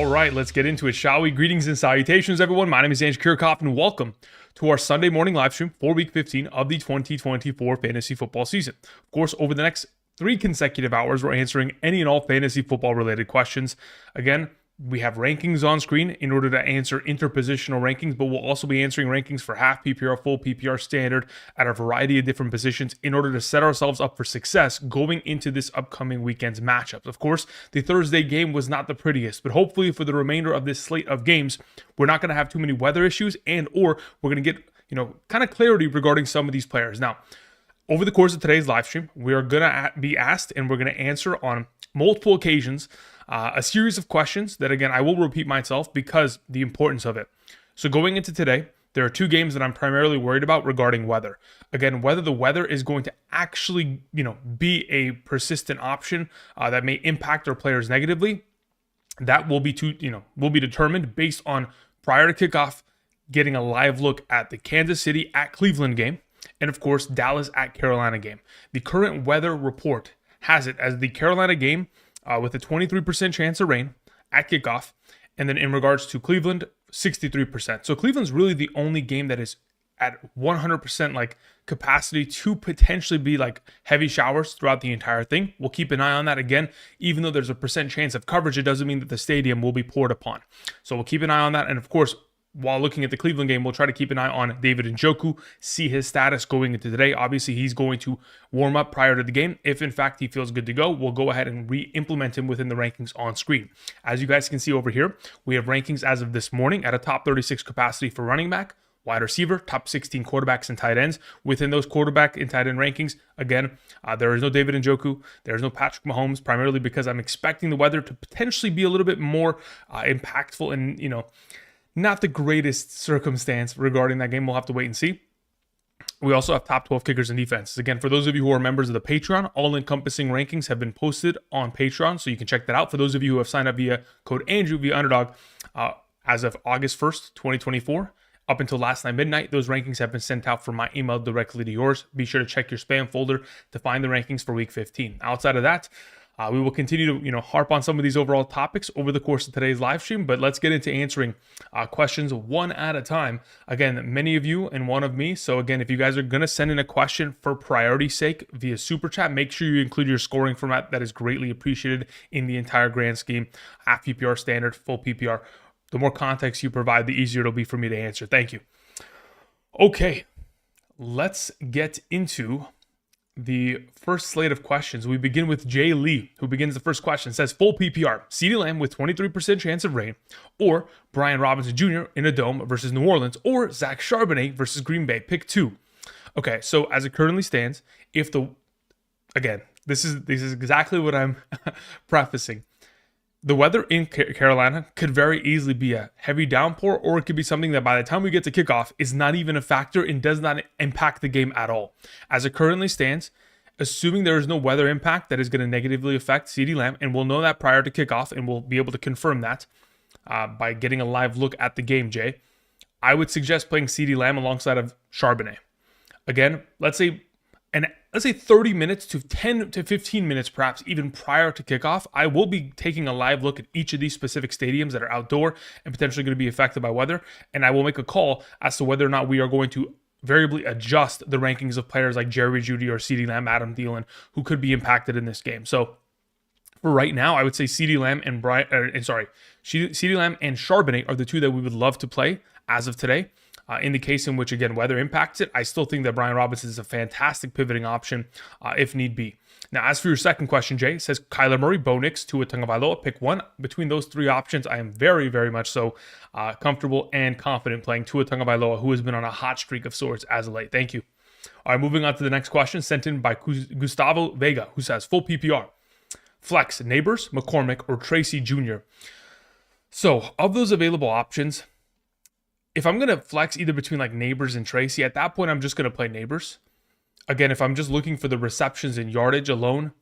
right, let's get into it, shall we? Greetings and salutations, everyone. My name is Andrew Kirchhoff, and welcome to our Sunday morning live stream for Week 15 of the 2024 fantasy football season. Of course, over the next 3 consecutive hours, we're answering any and all fantasy football related questions. Again, we have rankings on screen in order to answer interpositional rankings, but we'll also be answering rankings for half PPR, full PPR, standard at a variety of different positions in order to set ourselves up for success going into this upcoming weekend's matchups. Of course, the Thursday game was not the prettiest, but hopefully for the remainder of this slate of games, we're not going to have too many weather issues or we're going to get, kind of clarity regarding some of these players. Now, over the course of today's live stream, we are going to be asked and we're going to answer on multiple occasions a series of questions that, again, I will repeat myself because the importance of it. So going into today, there are 2 games that I'm primarily worried about regarding weather. Again, whether the weather is going to actually, be a persistent option that may impact our players negatively, that will be determined based on prior to kickoff, getting a live look at the Kansas City at Cleveland game, and of course, Dallas at Carolina game. The current weather report has it as the Carolina game with a 23% chance of rain at kickoff. And then in regards to Cleveland, 63%. So Cleveland's really the only game that is at 100% capacity to potentially be heavy showers throughout the entire thing. We'll keep an eye on that. Again, even though there's a percent chance of coverage, it doesn't mean that the stadium will be poured upon. So we'll keep an eye on that. And of course, while looking at the Cleveland game, we'll try to keep an eye on David Njoku, see his status going into today. Obviously, he's going to warm up prior to the game. If, in fact, he feels good to go, we'll go ahead and re-implement him within the rankings on screen. As you guys can see over here, we have rankings as of this morning at a top 36 capacity for running back, wide receiver, top 16 quarterbacks and tight ends. Within those quarterback and tight end rankings, again, there is no David Njoku. There is no Patrick Mahomes, primarily because I'm expecting the weather to potentially be a little bit more impactful and, not the greatest circumstance regarding that game. We'll have to wait and see. We also have top 12 kickers and defenses. Again, for those of you who are members of the Patreon, all-encompassing rankings have been posted on Patreon, so you can check that out. For those of you who have signed up via code Andrew via Underdog, as of August 1st, 2024, up until last night midnight, those rankings have been sent out from my email directly to yours. Be sure to check your spam folder to find the rankings for Week 15. Outside of that, we will continue to, harp on some of these overall topics over the course of today's live stream, but let's get into answering questions one at a time. Again, many of you and one of me. So again, if you guys are going to send in a question for priority's sake via Super Chat, make sure you include your scoring format. That is greatly appreciated in the entire grand scheme. Half PPR, standard, full PPR. The more context you provide, the easier it'll be for me to answer. Thank you. Okay, let's get into the first slate of questions. We begin with Jay Lee, who begins the first question. It says, full PPR, CeeDee Lamb with 23% chance of rain, or Brian Robinson Jr. in a dome versus New Orleans, or Zach Charbonnet versus Green Bay. Pick 2. Okay, so as it currently stands, again, this is exactly what I'm prefacing. The weather in Carolina could very easily be a heavy downpour, or it could be something that by the time we get to kickoff is not even a factor and does not impact the game at all. As it currently stands, assuming there is no weather impact that is going to negatively affect CeeDee Lamb, and we'll know that prior to kickoff, and we'll be able to confirm that by getting a live look at the game, Jay, I would suggest playing CeeDee Lamb alongside of Charbonnet. Again, let's say 30 minutes to 10 to 15 minutes, perhaps even prior to kickoff, I will be taking a live look at each of these specific stadiums that are outdoor and potentially going to be affected by weather. And I will make a call as to whether or not we are going to variably adjust the rankings of players like Jerry Jeudy or CeeDee Lamb, Adam Thielen, who could be impacted in this game. So for right now, I would say CeeDee Lamb CeeDee Lamb and Charbonnet are the 2 that we would love to play as of today. In the case in which, again, weather impacts it, I still think that Brian Robinson is a fantastic pivoting option if need be. Now, as for your second question, Jay, it says Kyler Murray, Bo Nix, Tua Tagovailoa. Pick 1. Between those 3 options, I am very, very much so comfortable and confident playing Tua Tagovailoa, who has been on a hot streak of sorts as of late. Thank you. All right, moving on to the next question, sent in by Gustavo Vega, who says, full PPR. Flex, Neighbors, McCormick, or Tracy Jr. So, of those available options, if I'm going to flex either between Neighbors and Tracy, at that point, I'm just going to play Neighbors. Again, if I'm just looking for the receptions and yardage alone,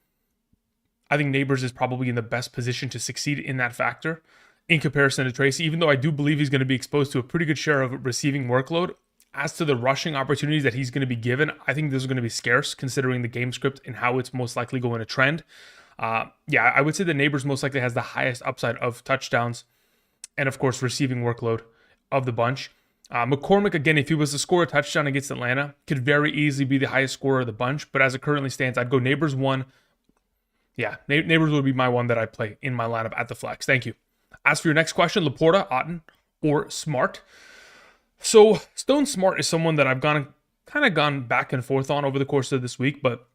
I think Neighbors is probably in the best position to succeed in that factor in comparison to Tracy, even though I do believe he's going to be exposed to a pretty good share of receiving workload. As to the rushing opportunities that he's going to be given, I think those are going to be scarce considering the game script and how it's most likely going to trend. I would say the Neighbors most likely has the highest upside of touchdowns and of course, receiving workload of the bunch. McCormick, again, if he was to score a touchdown against Atlanta, could very easily be the highest scorer of the bunch. But as it currently stands, I'd go Neighbors 1. Yeah, Neighbors would be my one that I play in my lineup at the flex. Thank you. As for your next question, Laporta, Otten, or Smart. So Stone Smart is someone that I've kind of gone back and forth on over the course of this week. But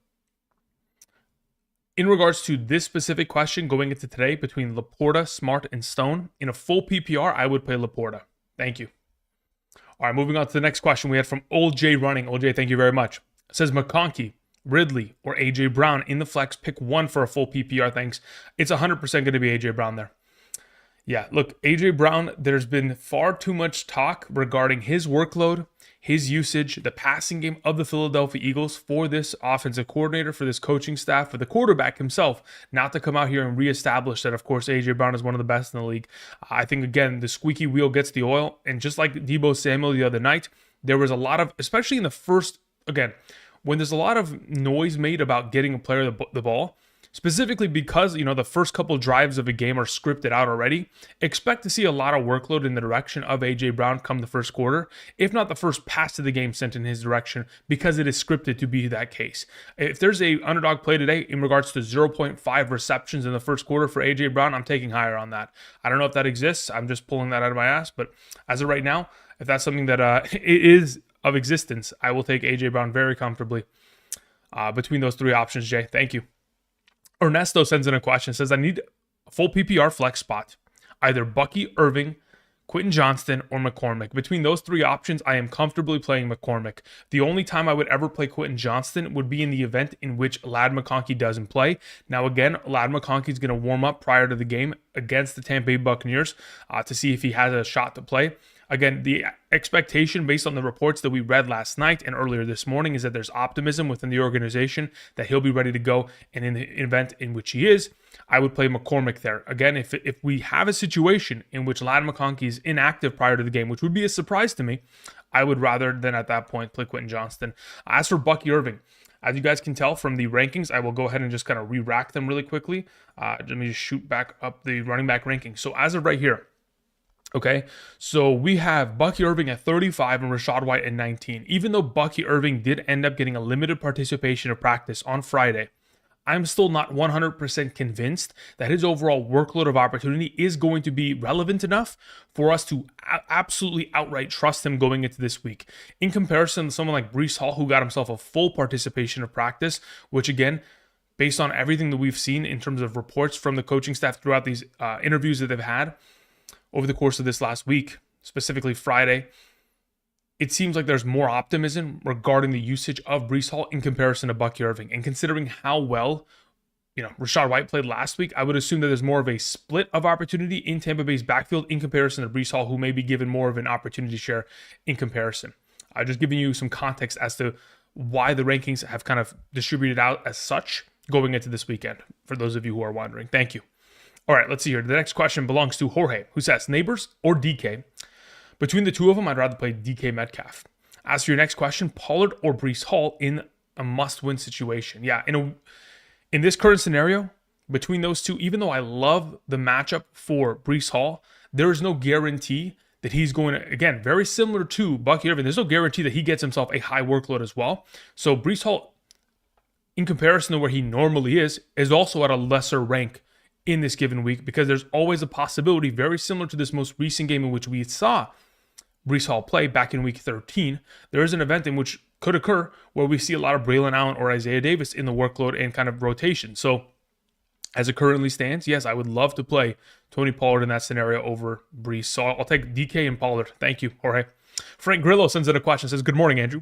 in regards to this specific question going into today between Laporta, Smart, and Stone, in a full PPR, I would play Laporta. Thank you. All right, moving on to the next question we had from Old J Running. Old J, thank you very much. It says McConkey, Ridley, or A.J. Brown in the flex. Pick one for a full PPR, thanks. It's 100% going to be A.J. Brown there. Yeah, look, A.J. Brown, there's been far too much talk regarding his workload, his usage, the passing game of the Philadelphia Eagles for this offensive coordinator, for this coaching staff, for the quarterback himself, not to come out here and reestablish that, of course, A.J. Brown is one of the best in the league. I think, again, the squeaky wheel gets the oil, and just like Deebo Samuel the other night, there was a lot of, especially in the first, again, when there's a lot of noise made about getting a player the ball, specifically because, the first couple drives of a game are scripted out already, expect to see a lot of workload in the direction of A.J. Brown come the first quarter, if not the first pass of the game sent in his direction, because it is scripted to be that case. If there's a underdog play today in regards to 0.5 receptions in the first quarter for A.J. Brown, I'm taking higher on that. I don't know if that exists. I'm just pulling that out of my ass, but as of right now, if that's something that it is of existence, I will take A.J. Brown very comfortably between those three options, Jay. Thank you. Ernesto sends in a question, says, I need a full PPR flex spot, either Bucky Irving, Quentin Johnston, or McCormick. Between those three options, I am comfortably playing McCormick. The only time I would ever play Quentin Johnston would be in the event in which Ladd McConkey doesn't play. Now, again, Ladd McConkey is going to warm up prior to the game against the Tampa Bay Buccaneers to see if he has a shot to play. Again, the expectation based on the reports that we read last night and earlier this morning is that there's optimism within the organization that he'll be ready to go. And in the event in which he is, I would play McCormick there. Again, if we have a situation in which Ladd McConkey is inactive prior to the game, which would be a surprise to me, I would rather than at that point play Quentin Johnston. As for Bucky Irving, as you guys can tell from the rankings, I will go ahead and just kind of re-rack them really quickly. Let me just shoot back up the running back rankings. So as of right here, okay, so we have Bucky Irving at 35 and Rachaad White at 19. Even though Bucky Irving did end up getting a limited participation of practice on Friday, I'm still not 100% convinced that his overall workload of opportunity is going to be relevant enough for us to absolutely outright trust him going into this week. In comparison to someone like Breece Hall, who got himself a full participation of practice, which again, based on everything that we've seen in terms of reports from the coaching staff throughout these interviews that they've had, over the course of this last week, specifically Friday, it seems like there's more optimism regarding the usage of Breece Hall in comparison to Bucky Irving. And considering how well, Rachaad White played last week, I would assume that there's more of a split of opportunity in Tampa Bay's backfield in comparison to Breece Hall, who may be given more of an opportunity share in comparison. I'm just giving you some context as to why the rankings have kind of distributed out as such going into this weekend, for those of you who are wondering. Thank you. All right, let's see here. The next question belongs to Jorge, who says, Neighbors or DK? Between the two of them, I'd rather play DK Metcalf. As for your next question, Pollard or Breece Hall in a must-win situation? Yeah, in this current scenario, between those two, even though I love the matchup for Breece Hall, there is no guarantee that he's going to, again, very similar to Bucky Irving, there's no guarantee that he gets himself a high workload as well. So Breece Hall, in comparison to where he normally is also at a lesser rank in this given week, because there's always a possibility, very similar to this most recent game in which we saw Breece Hall play back in week 13, there is an event in which could occur where we see a lot of Braylon Allen or Isaiah Davis in the workload and kind of rotation. So as it currently stands, yes, I would love to play Tony Pollard in that scenario over Breece. So I'll take DK and Pollard. Thank you, Jorge. Frank Grillo sends in a question, says, good morning, Andrew.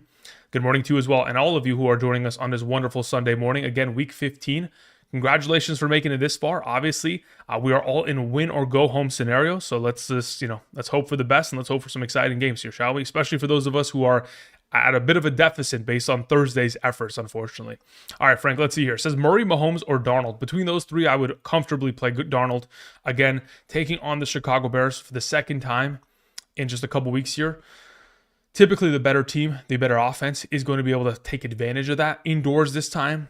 Good morning to you as well, and all of you who are joining us on this wonderful Sunday morning. Again, week 15. Congratulations for making it this far. Obviously, we are all in a win or go home scenario. So let's just, let's hope for the best and let's hope for some exciting games here, shall we? Especially for those of us who are at a bit of a deficit based on Thursday's efforts, unfortunately. All right, Frank, let's see here. It says Murray, Mahomes, or Darnold. Between those three, I would comfortably play Darnold. Again, taking on the Chicago Bears for the second time in just a couple weeks here. Typically, the better team, the better offense is going to be able to take advantage of that indoors this time.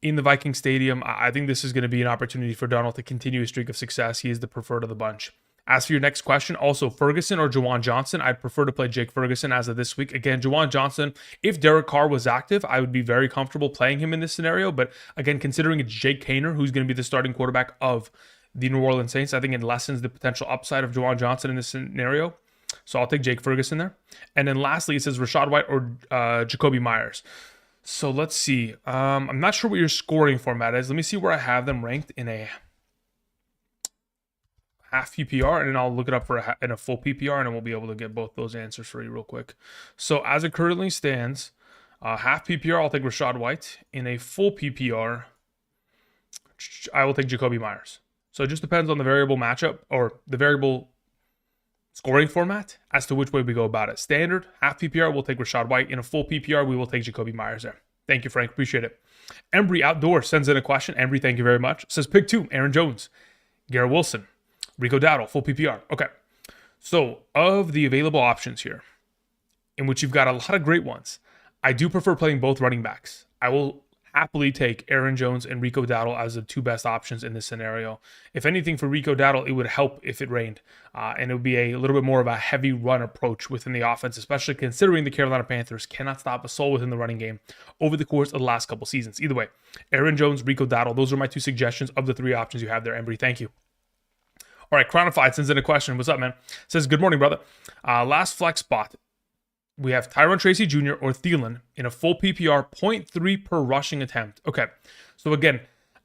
In the Viking Stadium, I think this is going to be an opportunity for Darnold to continue a streak of success. He is the preferred of the bunch. As for your next question, also Ferguson or Juwan Johnson, I'd prefer to play Jake Ferguson as of this week. Again, Juwan Johnson, if Derek Carr was active, I would be very comfortable playing him in this scenario. But again, considering it's Jake Haener, who's going to be the starting quarterback of the New Orleans Saints, I think it lessens the potential upside of Juwan Johnson in this scenario. So I'll take Jake Ferguson there. And then lastly, it says Rachaad White or Jacoby Myers. So let's see. I'm not sure what your scoring format is. Let me see where I have them ranked in a half PPR, and then I'll look it up for in a full PPR, and then we'll be able to get both those answers for you real quick. So as it currently stands, half PPR, I'll take Rachaad White. In a full PPR, I will take Jacoby Myers. So it just depends on the variable matchup or the variable scoring format as to which way we go about it. Standard, half PPR, we'll take Rachaad White. In a full PPR, we will take Jacoby Myers there. Thank you, Frank. Appreciate it. Embry Outdoor sends in a question. Embry, thank you very much. Says pick 2, Aaron Jones, Garrett Wilson, Rico Dowdle, full PPR. Okay. So of the available options here, in which you've got a lot of great ones, I do prefer playing both running backs. I will happily take Aaron Jones and Rico Dowdle as the two best options in this scenario. If anything, for Rico Dowdle, it would help if it rained. And it would be a little bit more of a heavy run approach within the offense, especially considering the Carolina Panthers cannot stop a soul within the running game over the course of the last couple seasons. Either way, Aaron Jones, Rico Dowdle, those are my two suggestions of the three options you have there, Embry. Thank you. All right, Chronified sends in a question. What's up, man? Says, good morning, brother. Last flex spot. We have Tyron Tracy Jr. or Thielen in a full PPR, 0.3 per rushing attempt. Okay, so again,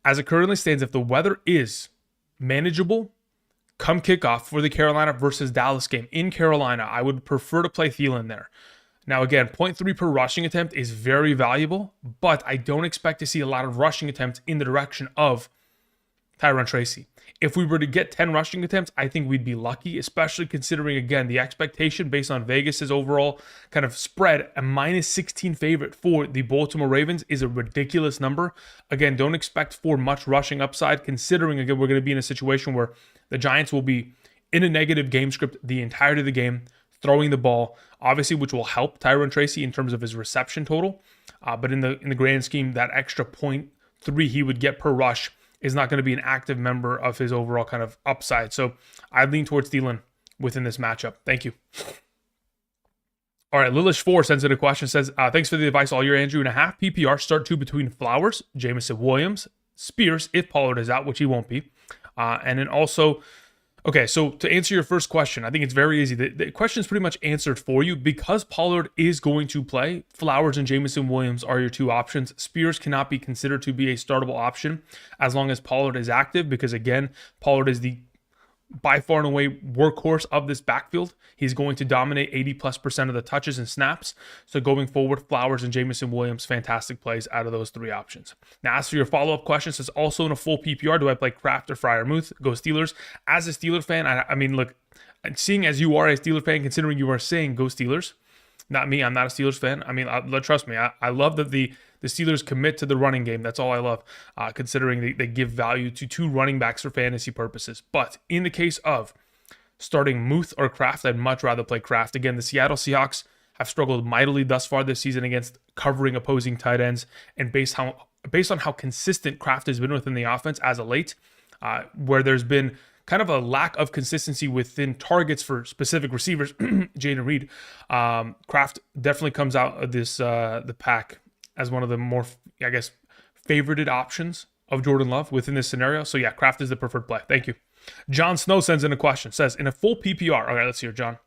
as it currently stands, if the weather is manageable, come kickoff for the Carolina versus Dallas game in Carolina, I would prefer to play Thielen there. Now again, 0.3 per rushing attempt is very valuable, but I don't expect to see a lot of rushing attempts in the direction of Tyron Tracy. If we were to get 10 rushing attempts, I think we'd be lucky, especially considering, again, the expectation based on Vegas's overall kind of spread. A -16 favorite for the Baltimore Ravens is a ridiculous number. Again, don't expect for much rushing upside, considering, again, we're going to be in a situation where the Giants will be in a negative game script the entirety of the game, throwing the ball, obviously, which will help Tyron Tracy in terms of his reception total. But in the grand scheme, that extra 0.3 he would get per rush is not going to be an active member of his overall kind of upside. So I lean towards Thielen within this matchup. Thank you. All right, Lilish4 sends in a question, says, thanks for the advice all year, Andrew. In a half PPR, start 2 between Flowers, Jameson Williams, Spears, if Pollard is out, which he won't be. And then also, okay, so to answer your first question, I think it's very easy. The question is pretty much answered for you. Because Pollard is going to play, Flowers and Jameson Williams are your two options. Spears cannot be considered to be a startable option as long as Pollard is active, because again, Pollard is the by far and away workhorse of this backfield. He's going to dominate 80+% of the touches and snaps. So going forward, Flowers and Jameson Williams, fantastic plays out of those three options. Now, as for your follow-up question, says also in a full PPR, do I play Kraft or Freiermuth? Go Steelers. As a Steelers fan, I mean, look, seeing as you are a Steelers fan, considering you are saying go Steelers, not me, I'm not a Steelers fan. I mean, trust me, I love that the Steelers commit to the running game. That's all I love, considering they give value to two running backs for fantasy purposes. But in the case of starting Muth or Kraft, I'd much rather play Kraft. Again, the Seattle Seahawks have struggled mightily thus far this season against covering opposing tight ends. And based on how consistent Kraft has been within the offense as of late, where there's been kind of a lack of consistency within targets for specific receivers, Jaden Reed, Kraft definitely comes out of this the pack as one of the more, I guess, favorited options of Jordan Love within this scenario. So yeah, Kraft is the preferred play. Thank you. John Snow sends in a question, says, in a full PPR, okay, let's hear, John.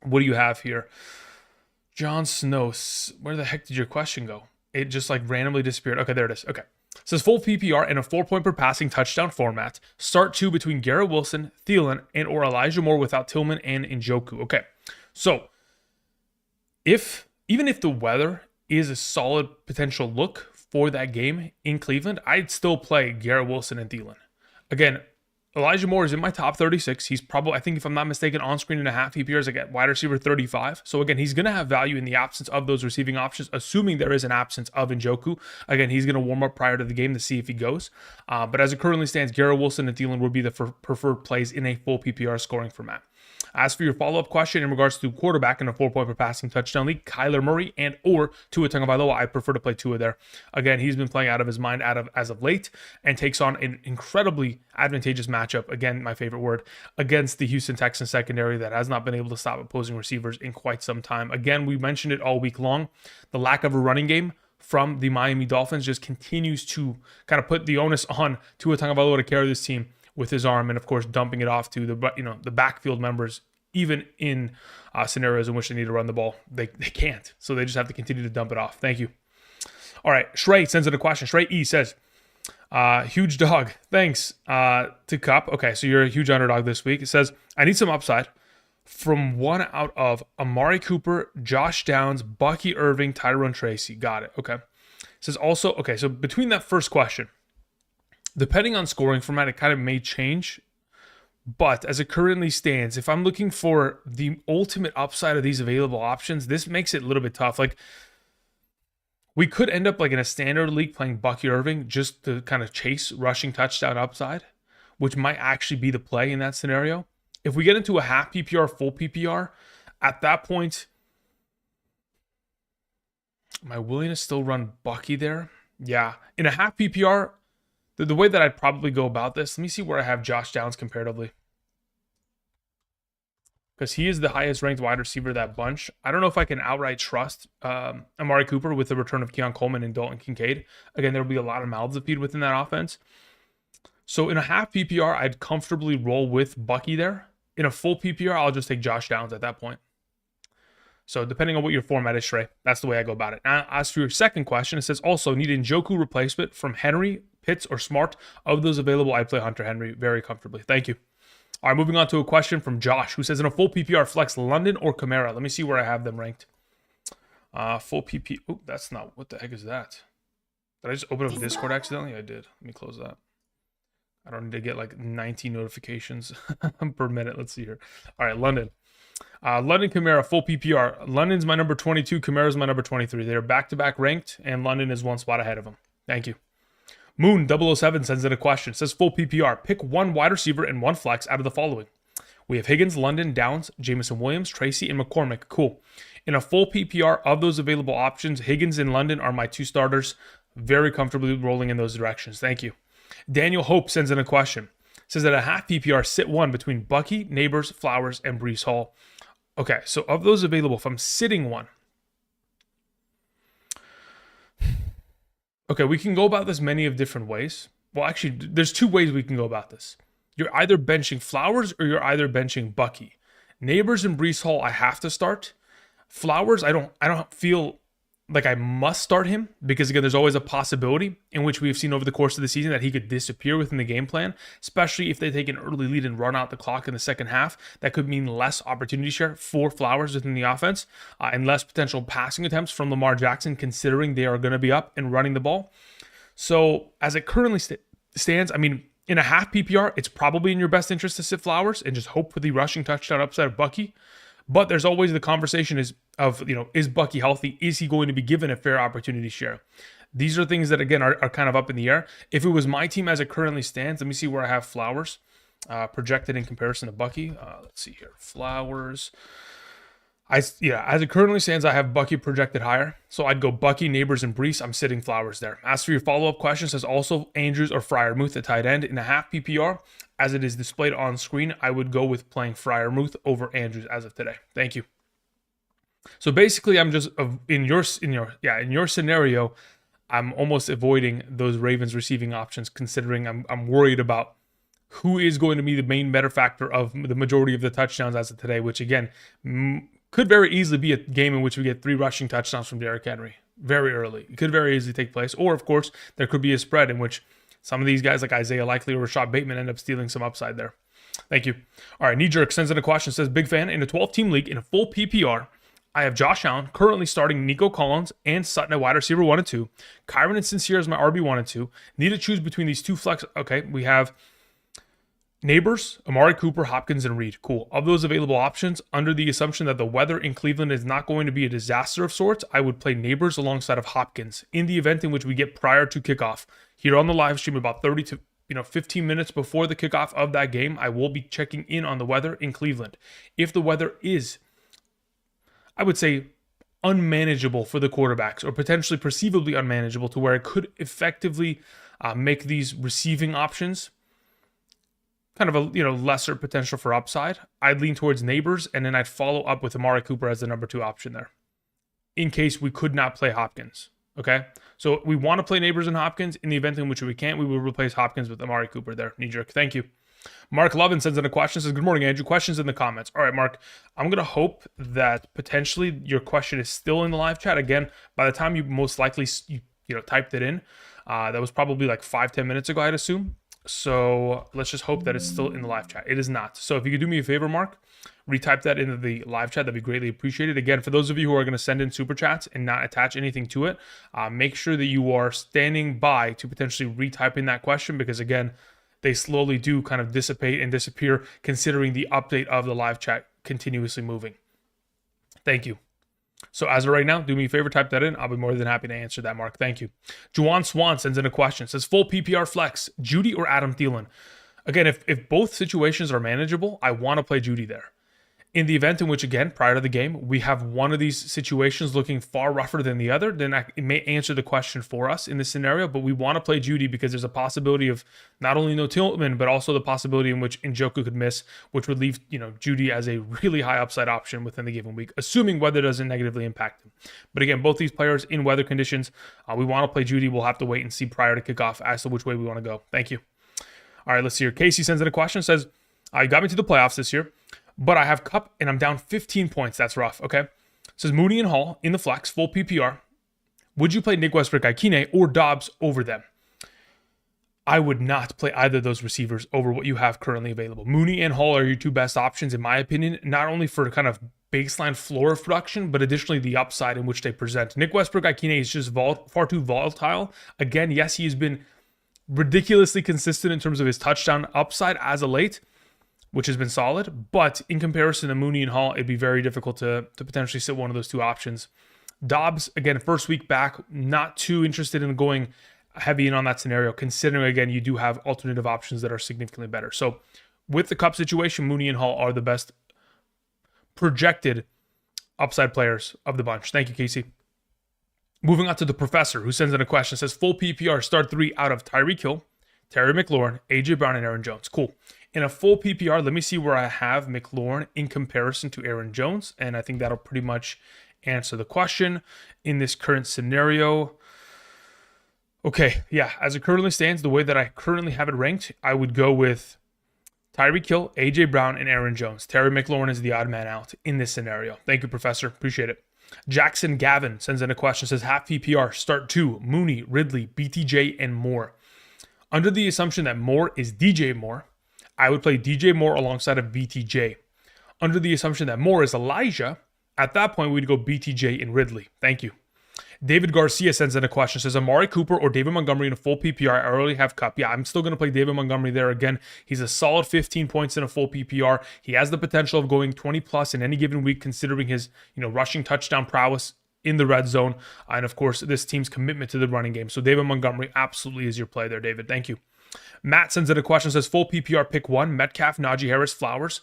What do you have here? John Snow, where the heck did your question go? It just like randomly disappeared. Okay, there it is. Okay. It says full PPR in a 4-point per passing touchdown format. Start 2 between Garrett Wilson, Thielen, and or Elijah Moore without Tillman and Njoku. Okay. So even if the weather is a solid potential look for that game in Cleveland, I'd still play Garrett Wilson and Thielen. Again, Elijah Moore is in my top 36. He's probably, I think if I'm not mistaken, on screen in a half PPRs, like at wide receiver 35. So again, he's going to have value in the absence of those receiving options, assuming there is an absence of Njoku. Again, he's going to warm up prior to the game to see if he goes. But as it currently stands, Garrett Wilson and Thielen would be the preferred plays in a full PPR scoring format. As for your follow-up question in regards to quarterback in a 4-point per passing touchdown league, Kyler Murray and or Tua Tagovailoa, I prefer to play Tua there. Again, he's been playing out of his mind as of late and takes on an incredibly advantageous matchup, again, my favorite word, against the Houston Texans secondary that has not been able to stop opposing receivers in quite some time. Again, we mentioned it all week long. The lack of a running game from the Miami Dolphins just continues to kind of put the onus on Tua Tagovailoa to carry this team with his arm, and of course dumping it off to the backfield members, even in scenarios in which they need to run the ball. They can't, so they just have to continue to dump it off. Thank you. All right, Shrey sends in a question. Shrey E says, huge dog, thanks to Cup. Okay, so you're a huge underdog this week. It says, I need some upside from one out of Amari Cooper, Josh Downs, Bucky Irving, Tyrone Tracy. Got it. Okay. It says also, okay, so between that first question, depending on scoring format, it kind of may change. But as it currently stands, if I'm looking for the ultimate upside of these available options, this makes it a little bit tough. Like, we could end up like in a standard league playing Bucky Irving just to kind of chase rushing touchdown upside, which might actually be the play in that scenario. If we get into a half PPR, full PPR, at that point, am I willing to still run Bucky there? Yeah. In a half PPR, the way that I'd probably go about this, let me see where I have Josh Downs comparatively. Because he is the highest ranked wide receiver of that bunch. I don't know if I can outright trust Amari Cooper with the return of Keon Coleman and Dalton Kincaid. Again, there will be a lot of mouths to feed within that offense. So in a half PPR, I'd comfortably roll with Bucky there. In a full PPR, I'll just take Josh Downs at that point. So depending on what your format is, Shrey, that's the way I go about it. Now, as for your second question, it says also need Njoku replacement from Henry, Pitts, or Smart. Of those available, I play Hunter Henry very comfortably. Thank you. All right, moving on to a question from Josh, who says in a full PPR, flex London or Kamara. Let me see where I have them ranked. Full PP. Oh, that's not. What the heck is that? Did I just open up Discord accidentally? I did. Let me close that. I don't need to get like 19 notifications per minute. Let's see here. All right, London. London, Kamara, full PPR. London's my number 22. Kamara's my number 23. They're back-to-back ranked, and London is one spot ahead of them. Thank you. Moon 007 sends in a question. It says full PPR. Pick one wide receiver and one flex out of the following. We have Higgins, London, Downs, Jameson Williams, Tracy, and McCormick. Cool. In a full PPR of those available options, Higgins and London are my two starters. Very comfortably rolling in those directions. Thank you. Daniel Hope sends in a question. Says that a half PPR, sit one between Bucky, Neighbors, Flowers, and Breece Hall. Okay, so of those available, if I'm sitting one, okay, we can go about this many of different ways. Well, actually, there's two ways we can go about this. You're either benching Flowers or you're either benching Bucky. Neighbors and Breece Hall, I have to start. Flowers, I don't feel like I must start him because, again, there's always a possibility in which we've seen over the course of the season that he could disappear within the game plan, especially if they take an early lead and run out the clock in the second half. That could mean less opportunity share for Flowers within the offense and less potential passing attempts from Lamar Jackson, considering they are going to be up and running the ball. So as it currently stands, I mean, in a half PPR, it's probably in your best interest to sit Flowers and just hope for the rushing touchdown upside of Bucky. But there's always the conversation is Bucky healthy? Is he going to be given a fair opportunity share? These are things that, again, are kind of up in the air. If it was my team as it currently stands, let me see where I have Flowers projected in comparison to Bucky. Let's see here. Flowers. As it currently stands, I have Bucky projected higher. So I'd go Bucky, Neighbors, and Breece. I'm sitting Flowers there. As for your follow-up question, says also Andrews or Freiermuth at tight end in a half PPR. As it is displayed on screen, I would go with playing Freiermuth over Andrews as of today. Thank you. So basically, I'm just in your scenario, I'm almost avoiding those Ravens receiving options, considering I'm worried about who is going to be the main better factor of the majority of the touchdowns as of today, which again could very easily be a game in which we get 3 rushing touchdowns from Derrick Henry very early. It could very easily take place, or of course there could be a spread in which some of these guys like Isaiah Likely or Rashad Bateman end up stealing some upside there. Thank you. All right, Knee Jerk sends in a question, says, big fan, in a 12-team league in a full PPR, I have Josh Allen currently starting Nico Collins and Sutton at wide receiver 1 and 2. Kyron and Sincere as my RB 1 and 2. Need to choose between these two flex. Okay, we have Neighbors, Amari Cooper, Hopkins, and Reed. Cool. Of those available options, under the assumption that the weather in Cleveland is not going to be a disaster of sorts, I would play Neighbors alongside of Hopkins in the event in which we get prior to kickoff. Here on the live stream, about 30 to 15 minutes before the kickoff of that game, I will be checking in on the weather in Cleveland. If the weather is, I would say, unmanageable for the quarterbacks, or potentially perceivably unmanageable to where it could effectively make these receiving options kind of a lesser potential for upside, I'd lean towards Neighbors, and then I'd follow up with Amari Cooper as the number 2 option there, in case we could not play Hopkins. Okay, so we want to play Neighbors and Hopkins. In the event in which we can't, we will replace Hopkins with Amari Cooper there. Knee jerk. Thank you. Mark Lovin sends in a question, says, good morning, Andrew. Questions in the comments. All right, Mark, I'm going to hope that potentially your question is still in the live chat. Again, by the time you most likely typed it in, that was probably like 5-10 minutes ago, I'd assume. So let's just hope that it's still in the live chat. It is not. So if you could do me a favor, Mark, retype that into the live chat. That'd be greatly appreciated. Again, for those of you who are going to send in super chats and not attach anything to it, make sure that you are standing by to potentially retyping that question, because again, they slowly do kind of dissipate and disappear considering the update of the live chat continuously moving. Thank you. So as of right now, do me a favor, type that in. I'll be more than happy to answer that, Mark. Thank you. Juwan Swan sends in a question. Says, full PPR flex, Judy or Adam Thielen? Again, if both situations are manageable, I want to play Judy there. In the event in which, again, prior to the game, we have one of these situations looking far rougher than the other, then it may answer the question for us in this scenario, but we want to play Judy because there's a possibility of not only no Tillman, but also the possibility in which Njoku could miss, which would leave, Judy as a really high upside option within the given week, assuming weather doesn't negatively impact him. But again, both these players in weather conditions, we want to play Judy. We'll have to wait and see prior to kickoff as to which way we want to go. Thank you. All right, let's see here. Casey sends in a question, says, you got me to the playoffs this year, but I have Cup and I'm down 15 points. That's rough. Okay. It says Mooney and Hall in the flex, full PPR. Would you play Nick Westbrook-Ikine or Dobbs over them? I would not play either of those receivers over what you have currently available. Mooney and Hall are your two best options, in my opinion, not only for kind of baseline floor of production, but additionally the upside in which they present. Nick Westbrook-Ikine is just far too volatile. Again, yes, he has been ridiculously consistent in terms of his touchdown upside as of late, which has been solid, but in comparison to Mooney and Hall, it'd be very difficult to potentially sit one of those two options. Dobbs, again, first week back, not too interested in going heavy in on that scenario, considering, again, you do have alternative options that are significantly better. So with the Cup situation, Mooney and Hall are the best projected upside players of the bunch. Thank you, Casey. Moving on to the professor, who sends in a question, says, full PPR, start 3 out of Tyreek Hill, Terry McLaurin, AJ Brown, and Aaron Jones. Cool. In a full PPR, let me see where I have McLaurin in comparison to Aaron Jones, and I think that'll pretty much answer the question in this current scenario. Okay, yeah, as it currently stands, the way that I currently have it ranked, I would go with Tyreek Hill, AJ Brown, and Aaron Jones. Terry McLaurin is the odd man out in this scenario. Thank you, Professor. Appreciate it. Jackson Gavin sends in a question, says, half PPR, start 2, Mooney, Ridley, BTJ, and Moore. Under the assumption that Moore is DJ Moore, I would play DJ Moore alongside of BTJ. Under the assumption that Moore is Elijah, at that point, we'd go BTJ and Ridley. Thank you. David Garcia sends in a question, says, Amari Cooper or David Montgomery in a full PPR? I already have Cup. Yeah, I'm still going to play David Montgomery there again. He's a solid 15 points in a full PPR. He has the potential of going 20 plus in any given week, considering his, rushing touchdown prowess in the red zone. And of course, this team's commitment to the running game. So David Montgomery absolutely is your play there, David. Thank you. Matt sends in a question, says, full PPR, pick 1, Metcalf, Najee Harris, Flowers.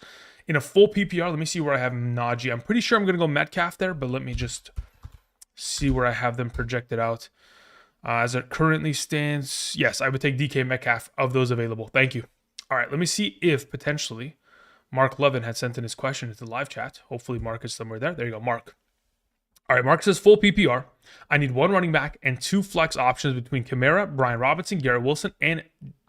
In a full PPR, let me see where I have Najee. I'm pretty sure I'm going to go Metcalf there, but let me just see where I have them projected out. As it currently stands, yes, I would take DK Metcalf of those available. Thank you. All right, let me see if potentially Mark Levin had sent in his question into the live chat. Hopefully Mark is somewhere there. There you go, Mark. All right, Mark says full PPR. I need 1 running back and 2 flex options between Kamara, Brian Robinson, Garrett Wilson, and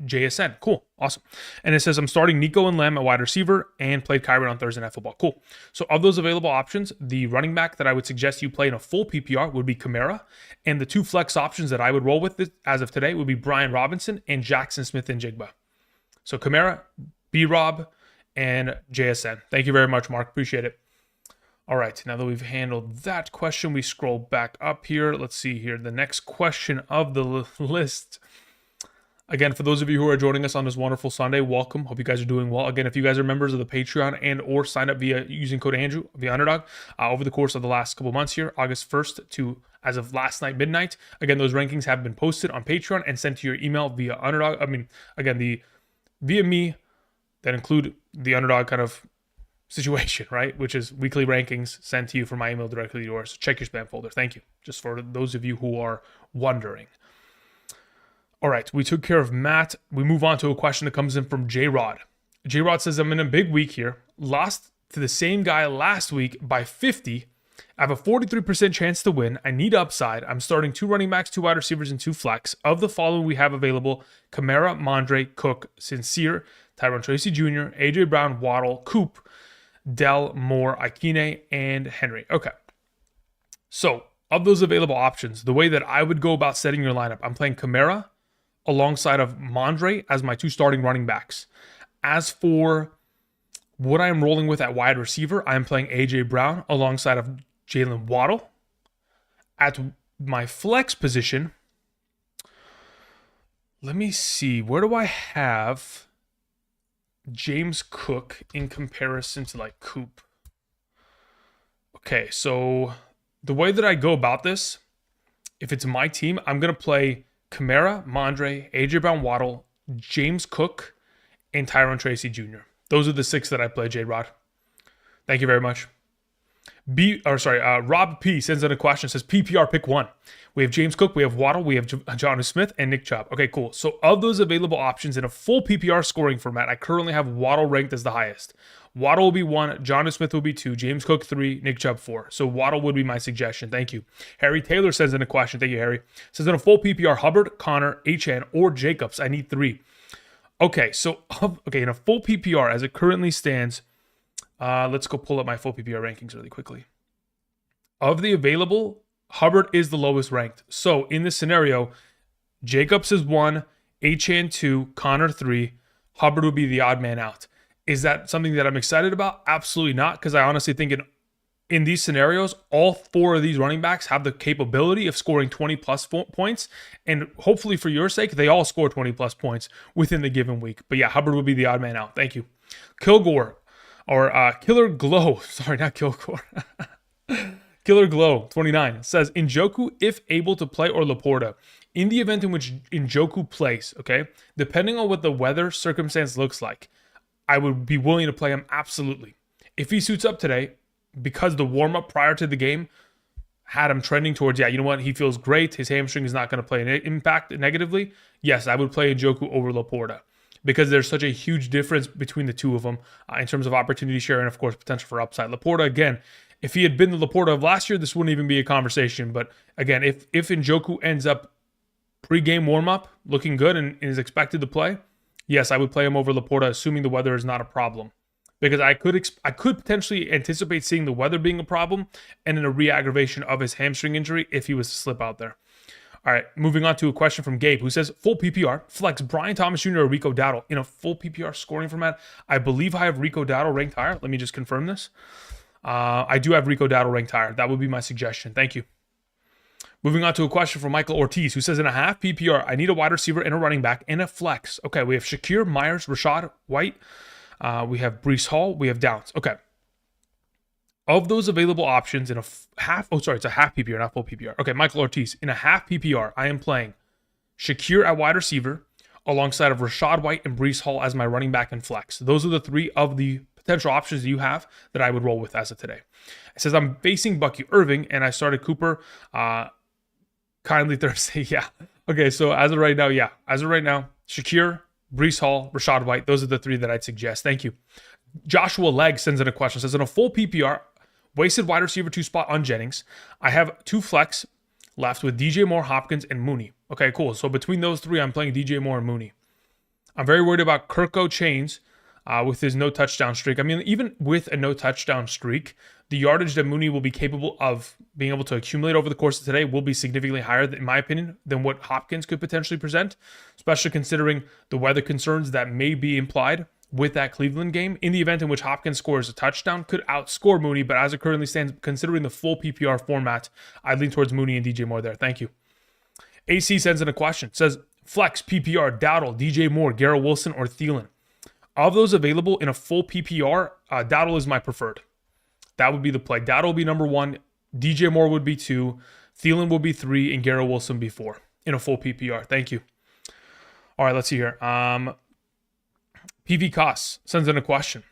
JSN. Cool. Awesome. And it says I'm starting Nico and Lamb at wide receiver and played Kyron on Thursday Night Football. Cool. So of those available options, the running back that I would suggest you play in a full PPR would be Kamara. And the 2 flex options that I would roll with as of today would be Brian Robinson and Jackson Smith and Jigba. So Kamara, B-Rob, and JSN. Thank you very much, Mark. Appreciate it. All right, now that we've handled that question, we scroll back up here. Let's see here. The next question of the list. Again, for those of you who are joining us on this wonderful Sunday, welcome. Hope you guys are doing well. Again, if you guys are members of the Patreon and or sign up via using code Andrew via Underdog over the course of the last couple months here, August 1st to as of last night, midnight. Again, those rankings have been posted on Patreon and sent to your email via Underdog. Via me, that include the Underdog kind of situation, right? Which is weekly rankings sent to you from my email directly to yours. Check your spam folder. Thank you. Just for those of you who are wondering. All right, we took care of Matt. We move on to a question that comes in from J-Rod. J-Rod says, I'm in a big week here. Lost to the same guy last week by 50. I have a 43% chance to win. I need upside. I'm starting 2 running backs, 2 wide receivers, and 2 flex. Of the following we have available: Kamara, Mondre, Cook, Sincere, Tyron Tracy Jr., A.J. Brown, Waddle, Coop, Dell, Moore, Ikine, and Henry. Okay. So, of those available options, the way that I would go about setting your lineup, I'm playing Kamara alongside of Mondre as my 2 starting running backs. As for what I am rolling with at wide receiver, I am playing A.J. Brown alongside of Jalen Waddle. At my flex position, let me see. Where do I have James Cook in comparison to like Coop? Okay, so the way that I go about this, if it's my team, I'm going to play Kamara, Mondre, A.J. Brown, Waddle, James Cook, and Tyron Tracy Jr. Those are the 6 that I play, J-Rod. Thank you very much. Rob P sends in a question, says PPR pick 1. We have James Cook, we have Waddle, we have Jonnu Smith, and Nick Chubb. Okay, cool. So of those available options in a full PPR scoring format, I currently have Waddle ranked as the highest. Waddle will be 1, Jonnu Smith will be 2, James Cook 3, Nick Chubb 4. So Waddle would be my suggestion. Thank you. Harry Taylor sends in a question. Thank you, Harry. Says in a full PPR, Hubbard, Connor, HN, or Jacobs. I need 3. Okay, so in a full PPR as it currently stands, let's go pull up my full PPR rankings really quickly. Of the available, Hubbard is the lowest ranked. So in this scenario, Jacobs is 1, HN 2, Connor 3, Hubbard would be the odd man out. Is that something that I'm excited about? Absolutely not, because I honestly think in these scenarios, all 4 of these running backs have the capability of scoring 20 plus points. And hopefully for your sake, they all score 20 plus points within the given week. But yeah, Hubbard would be the odd man out. Thank you. Kilgore, or Killer Glow. Sorry, not Kilgore. Killer Glow 29 says, Njoku, if able to play, or Laporta. In the event in which Njoku plays, okay, depending on what the weather circumstance looks like, I would be willing to play him absolutely. If he suits up today, because the warm-up prior to the game had him trending towards, yeah, you know what, he feels great, his hamstring is not going to play an impact negatively, yes, I would play Njoku over Laporta, because there's such a huge difference between the two of them in terms of opportunity share and, of course, potential for upside. Laporta, again, if he had been the Laporta of last year, this wouldn't even be a conversation. But, again, if Njoku ends up pre-game warm-up looking good and is expected to play, yes, I would play him over Laporta, assuming the weather is not a problem. Because I could potentially anticipate seeing the weather being a problem and then a re-aggravation of his hamstring injury if he was to slip out there. All right, moving on to a question from Gabe, who says, full PPR, flex Brian Thomas Jr. or Rico Dowdle. In a full PPR scoring format, I believe I have Rico Dowdle ranked higher. Let me just confirm this. I do have Rico Dowdle ranked higher. That would be my suggestion. Thank you. Moving on to a question from Michael Ortiz, who says, in a half PPR, I need a wide receiver and a running back and a flex. Okay, we have Shakir, Myers, Rashad White. We have Breece Hall. We have Downs. Okay. Of those available options in a half, it's a half PPR, not full PPR. Okay, Michael Ortiz. In a half PPR, I am playing Shakir at wide receiver alongside of Rashad White and Breece Hall as my running back and flex. Those are the 3 of the potential options that you have that I would roll with as of today. It says, I'm facing Bucky Irving, and I started Cooper kindly Thursday. Yeah. Okay, so as of right now, Shakir, Breece Hall, Rashad White, those are the 3 that I'd suggest. Thank you. Joshua Legg sends in a question. Says, in a full PPR, wasted wide receiver 2 spot on Jennings, I have 2 flex left with DJ Moore, Hopkins, and Mooney. Okay, cool. So between those 3, I'm playing DJ Moore and Mooney. I'm very worried about Kirko Chains with his no touchdown streak. I mean, even with a no touchdown streak, the yardage that Mooney will be capable of being able to accumulate over the course of today will be significantly higher, in my opinion, than what Hopkins could potentially present, especially considering the weather concerns that may be implied with that Cleveland game. In the event in which Hopkins scores a touchdown, could outscore Mooney, but as it currently stands, considering the full PPR format, I'd lean towards Mooney and DJ Moore there. Thank you. AC sends in a question. Says, flex, PPR, Dowdle, DJ Moore, Garrett Wilson, or Thielen. Of those available in a full PPR, Dowdle is my preferred. That would be the play. Dowdle will be number 1. DJ Moore would be 2. Thielen will be 3, and Garrett Wilson be 4 in a full PPR. Thank you. All right, let's see here. PV Costs sends in a question.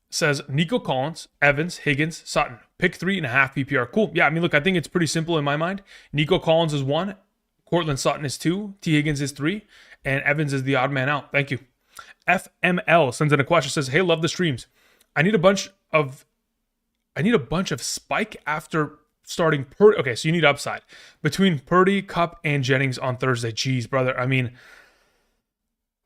Says Nico Collins, Evans, Higgins, Sutton. Pick 3.5 PPR. Cool. Yeah, I mean, look, I think it's pretty simple in my mind. Nico Collins is 1, Cortland Sutton is 2, T. Higgins is 3, and Evans is the odd man out. Thank you. FML sends in a question. Says, hey, love the streams. I need a bunch of spike after starting Purdy. Okay, so you need upside between Purdy, Cup, and Jennings on Thursday. Jeez, brother. I mean,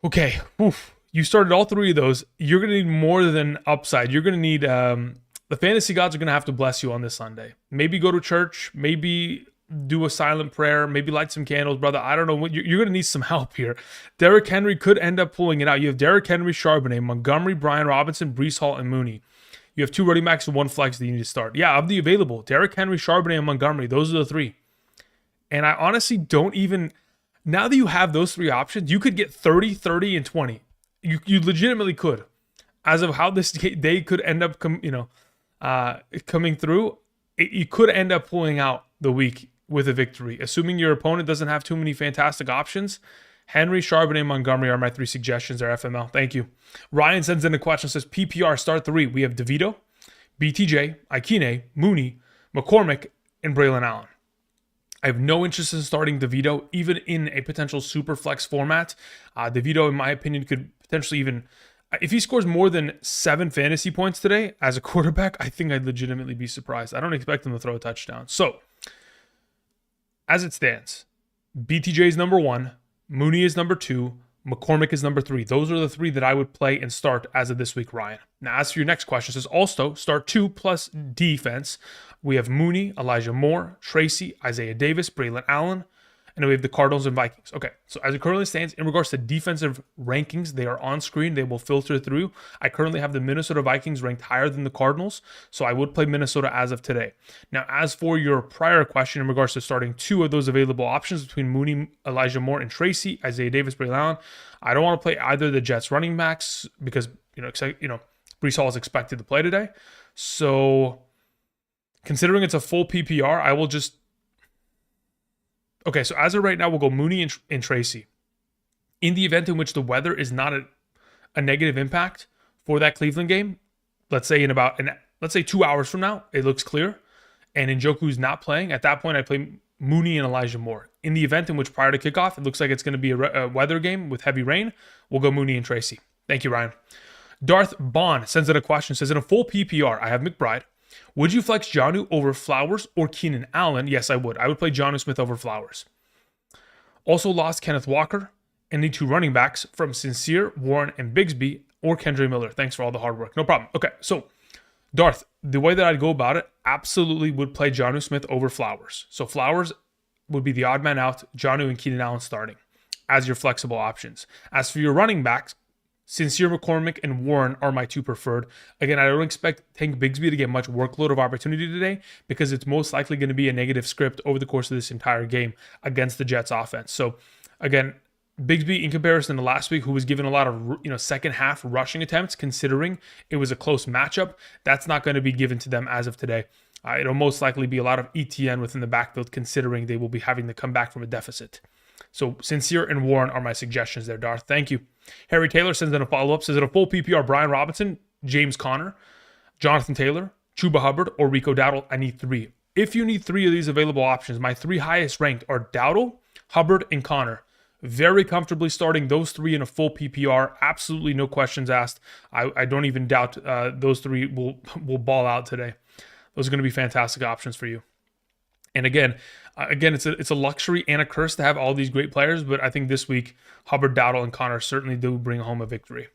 okay. Oof. You started all 3 of those. You're going to need more than upside. You're going to need, the fantasy gods are going to have to bless you on this Sunday. Maybe go to church. Maybe do a silent prayer. Maybe light some candles, brother. I don't know. You're going to need some help here. Derrick Henry could end up pulling it out. You have Derrick Henry, Charbonnet, Montgomery, Brian Robinson, Breece Hall, and Mooney. You have 2 running backs and 1 flex that you need to start. Yeah, of the available, Derrick Henry, Charbonnet, and Montgomery. Those are the 3. And I honestly don't even... Now that you have those 3 options, you could get 30, 30, and 20. You legitimately could. As of how this day could end up coming through, you could end up pulling out the week with a victory. Assuming your opponent doesn't have too many fantastic options, Henry, Charbonnet, and Montgomery are my 3 suggestions there, FML. Thank you. Ryan sends in a question, says PPR start 3. We have DeVito, BTJ, Ikine, Mooney, McCormick, and Braylon Allen. I have no interest in starting DeVito, even in a potential super flex format. DeVito, in my opinion, could potentially even, if he scores more than 7 fantasy points today as a quarterback, I think I'd legitimately be surprised. I don't expect him to throw a touchdown. So, as it stands, BTJ is number 1, Mooney is number 2, McCormick is number 3. Those are the 3 that I would play and start as of this week, Ryan. Now, as for your next question, it says also start 2 plus defense. We have Mooney, Elijah Moore, Tracy, Isaiah Davis, Braylon Allen, and then we have the Cardinals and Vikings. Okay, so as it currently stands, in regards to defensive rankings, they are on screen. They will filter through. I currently have the Minnesota Vikings ranked higher than the Cardinals, so I would play Minnesota as of today. Now, as for your prior question in regards to starting 2 of those available options between Mooney, Elijah Moore, and Tracy, Isaiah Davis, Braylon Allen, I don't want to play either of the Jets running backs because, Breece Hall is expected to play today. So, considering it's a full PPR, I will just... Okay, so as of right now, we'll go Mooney and Tracy. In the event in which the weather is not a negative impact for that Cleveland game, let's say in about, 2 hours from now, it looks clear, and Njoku's not playing, at that point, I play Mooney and Elijah Moore. In the event in which prior to kickoff, it looks like it's going to be a weather game with heavy rain, we'll go Mooney and Tracy. Thank you, Ryan. Darth Bond sends in a question, says, in a full PPR, I have McBride. Would you flex Jonnu over Flowers or Keenan Allen? Yes, I would. I would play Jonnu Smith over Flowers. Also lost Kenneth Walker and need 2 running backs from Sincere, Warren, and Bigsby, or Kendre Miller. Thanks for all the hard work. No problem. Okay, so Darth, the way that I'd go about it, absolutely would play Jonnu Smith over Flowers. So Flowers would be the odd man out, Jonnu and Keenan Allen starting as your flexible options. As for your running backs, Sincere, McCormick, and Warren are my 2 preferred. Again, I don't expect Tank Bigsby to get much workload of opportunity today because it's most likely going to be a negative script over the course of this entire game against the Jets offense. So, again, Bigsby, in comparison to last week, who was given a lot of second half rushing attempts, considering it was a close matchup, that's not going to be given to them as of today. It'll most likely be a lot of ETN within the backfield, considering they will be having to come back from a deficit. So Sincere and Warren are my suggestions there, Darth. Thank you. Harry Taylor sends in a follow-up. Says, in a full PPR, Brian Robinson, James Conner, Jonathan Taylor, Chuba Hubbard, or Rico Dowdle, I need 3. If you need 3 of these available options, my 3 highest ranked are Dowdle, Hubbard, and Conner. Very comfortably starting those 3 in a full PPR. Absolutely no questions asked. I don't even doubt those 3 will ball out today. Those are going to be fantastic options for you. And again, it's a luxury and a curse to have all these great players, but I think this week, Hubbard, Dowdle, and Connor certainly do bring home a victory.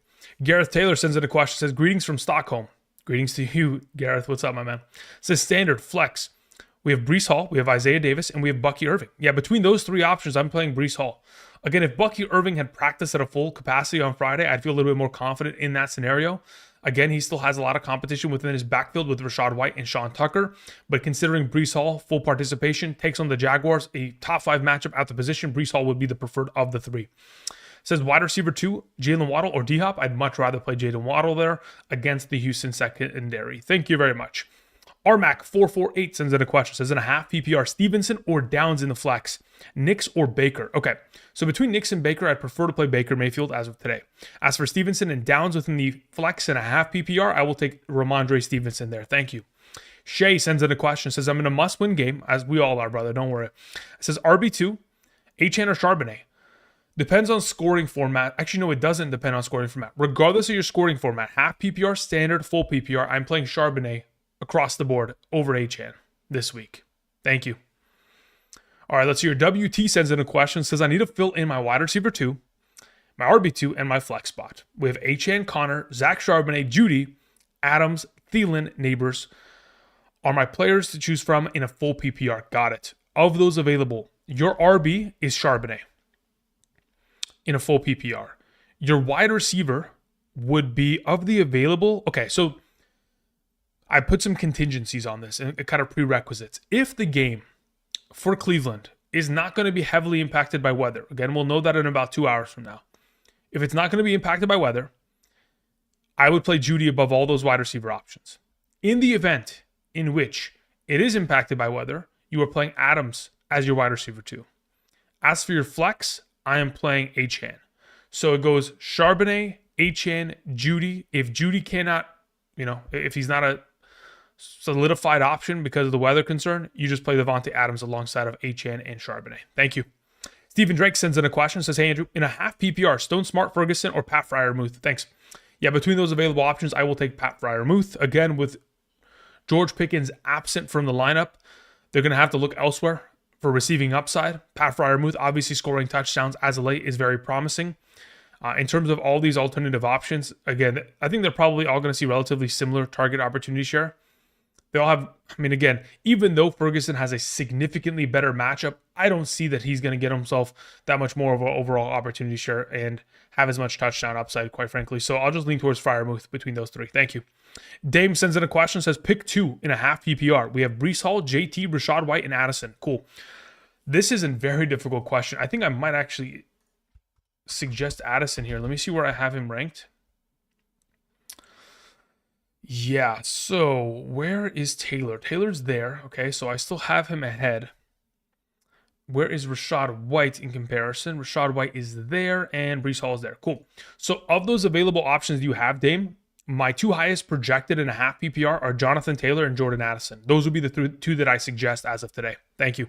Gareth Taylor sends in a question, says, greetings from Stockholm. Greetings to you, Gareth. What's up, my man? Says, standard, flex. We have Breece Hall, we have Isaiah Davis, and we have Bucky Irving. Yeah, between those 3 options, I'm playing Breece Hall. Again, if Bucky Irving had practiced at a full capacity on Friday, I'd feel a little bit more confident in that scenario. Again, he still has a lot of competition within his backfield with Rashad White and Sean Tucker. But considering Breece Hall, full participation, takes on the Jaguars, a top 5 matchup at the position, Breece Hall would be the preferred of the 3. Says wide receiver 2, Jalen Waddle or D-Hop. I'd much rather play Jalen Waddle there against the Houston secondary. Thank you very much. RMAC448 sends in a question. Says in a half PPR, Stevenson or Downs in the flex, Nix or Baker. Okay, so between Nix and Baker, I'd prefer to play Baker Mayfield as of today. As for Stevenson and Downs within the flex and a half PPR, I will take Ramondre Stevenson there. Thank you. Shay sends in a question. Says I'm in a must-win game, as we all are, brother. Don't worry. It says RB2, Achane or Charbonnet. Depends on scoring format. Actually, no, it doesn't depend on scoring format. Regardless of your scoring format, half PPR, standard, full PPR, I'm playing Charbonnet across the board over Achane this week. Thank you. All right, let's see. Your WT sends in a question. Says I need to fill in my wide receiver 2, my RB2, and my flex spot. We have Achane, Connor, Zach Charbonnet, Judy, Adams, Thielen, Neighbors are my players to choose from in a full PPR. Got it. Of those available, your RB is Charbonnet in a full PPR. Your wide receiver would be of the available. Okay, so I put some contingencies on this and kind of prerequisites. If the game for Cleveland is not going to be heavily impacted by weather, again, we'll know that in about 2 hours from now. If it's not going to be impacted by weather, I would play Judy above all those wide receiver options. In the event in which it is impacted by weather, you are playing Adams as your wide receiver 2. As for your flex, I am playing Achane. So it goes Charbonnet, Achane, Judy. If Judy cannot, if he's not a solidified option because of the weather concern, you just play Devontae Adams alongside of Achane and Charbonnet. Thank you. Stephen Drake sends in a question. Says, hey, Andrew, in a half PPR, Stone Smart Ferguson or Pat Freiermuth? Thanks. Yeah, between those available options, I will take Pat Freiermuth. Again, with George Pickens absent from the lineup, they're going to have to look elsewhere for receiving upside. Pat Freiermuth, obviously scoring touchdowns as of late, is very promising. In terms of all these alternative options, again, I think they're probably all going to see relatively similar target opportunity share. They all have, again, even though Ferguson has a significantly better matchup, I don't see that he's going to get himself that much more of an overall opportunity share and have as much touchdown upside, quite frankly. So I'll just lean towards Freiermuth between those three. Thank you. Dame sends in a question, says pick 2 in a half PPR. We have Breece Hall, JT, Rashad White, and Addison. Cool. This is a very difficult question. I think I might actually suggest Addison here. Let me see where I have him ranked. Yeah, so where is Taylor? Taylor's there. Okay, so I still have him ahead. Where is Rashad White in comparison? Rashad White is there, and Breece Hall is there. Cool. So of those available options you have, Dame, my 2 highest projected in a half PPR are Jonathan Taylor and Jordan Addison. Those would be the 2 that I suggest as of today. Thank you.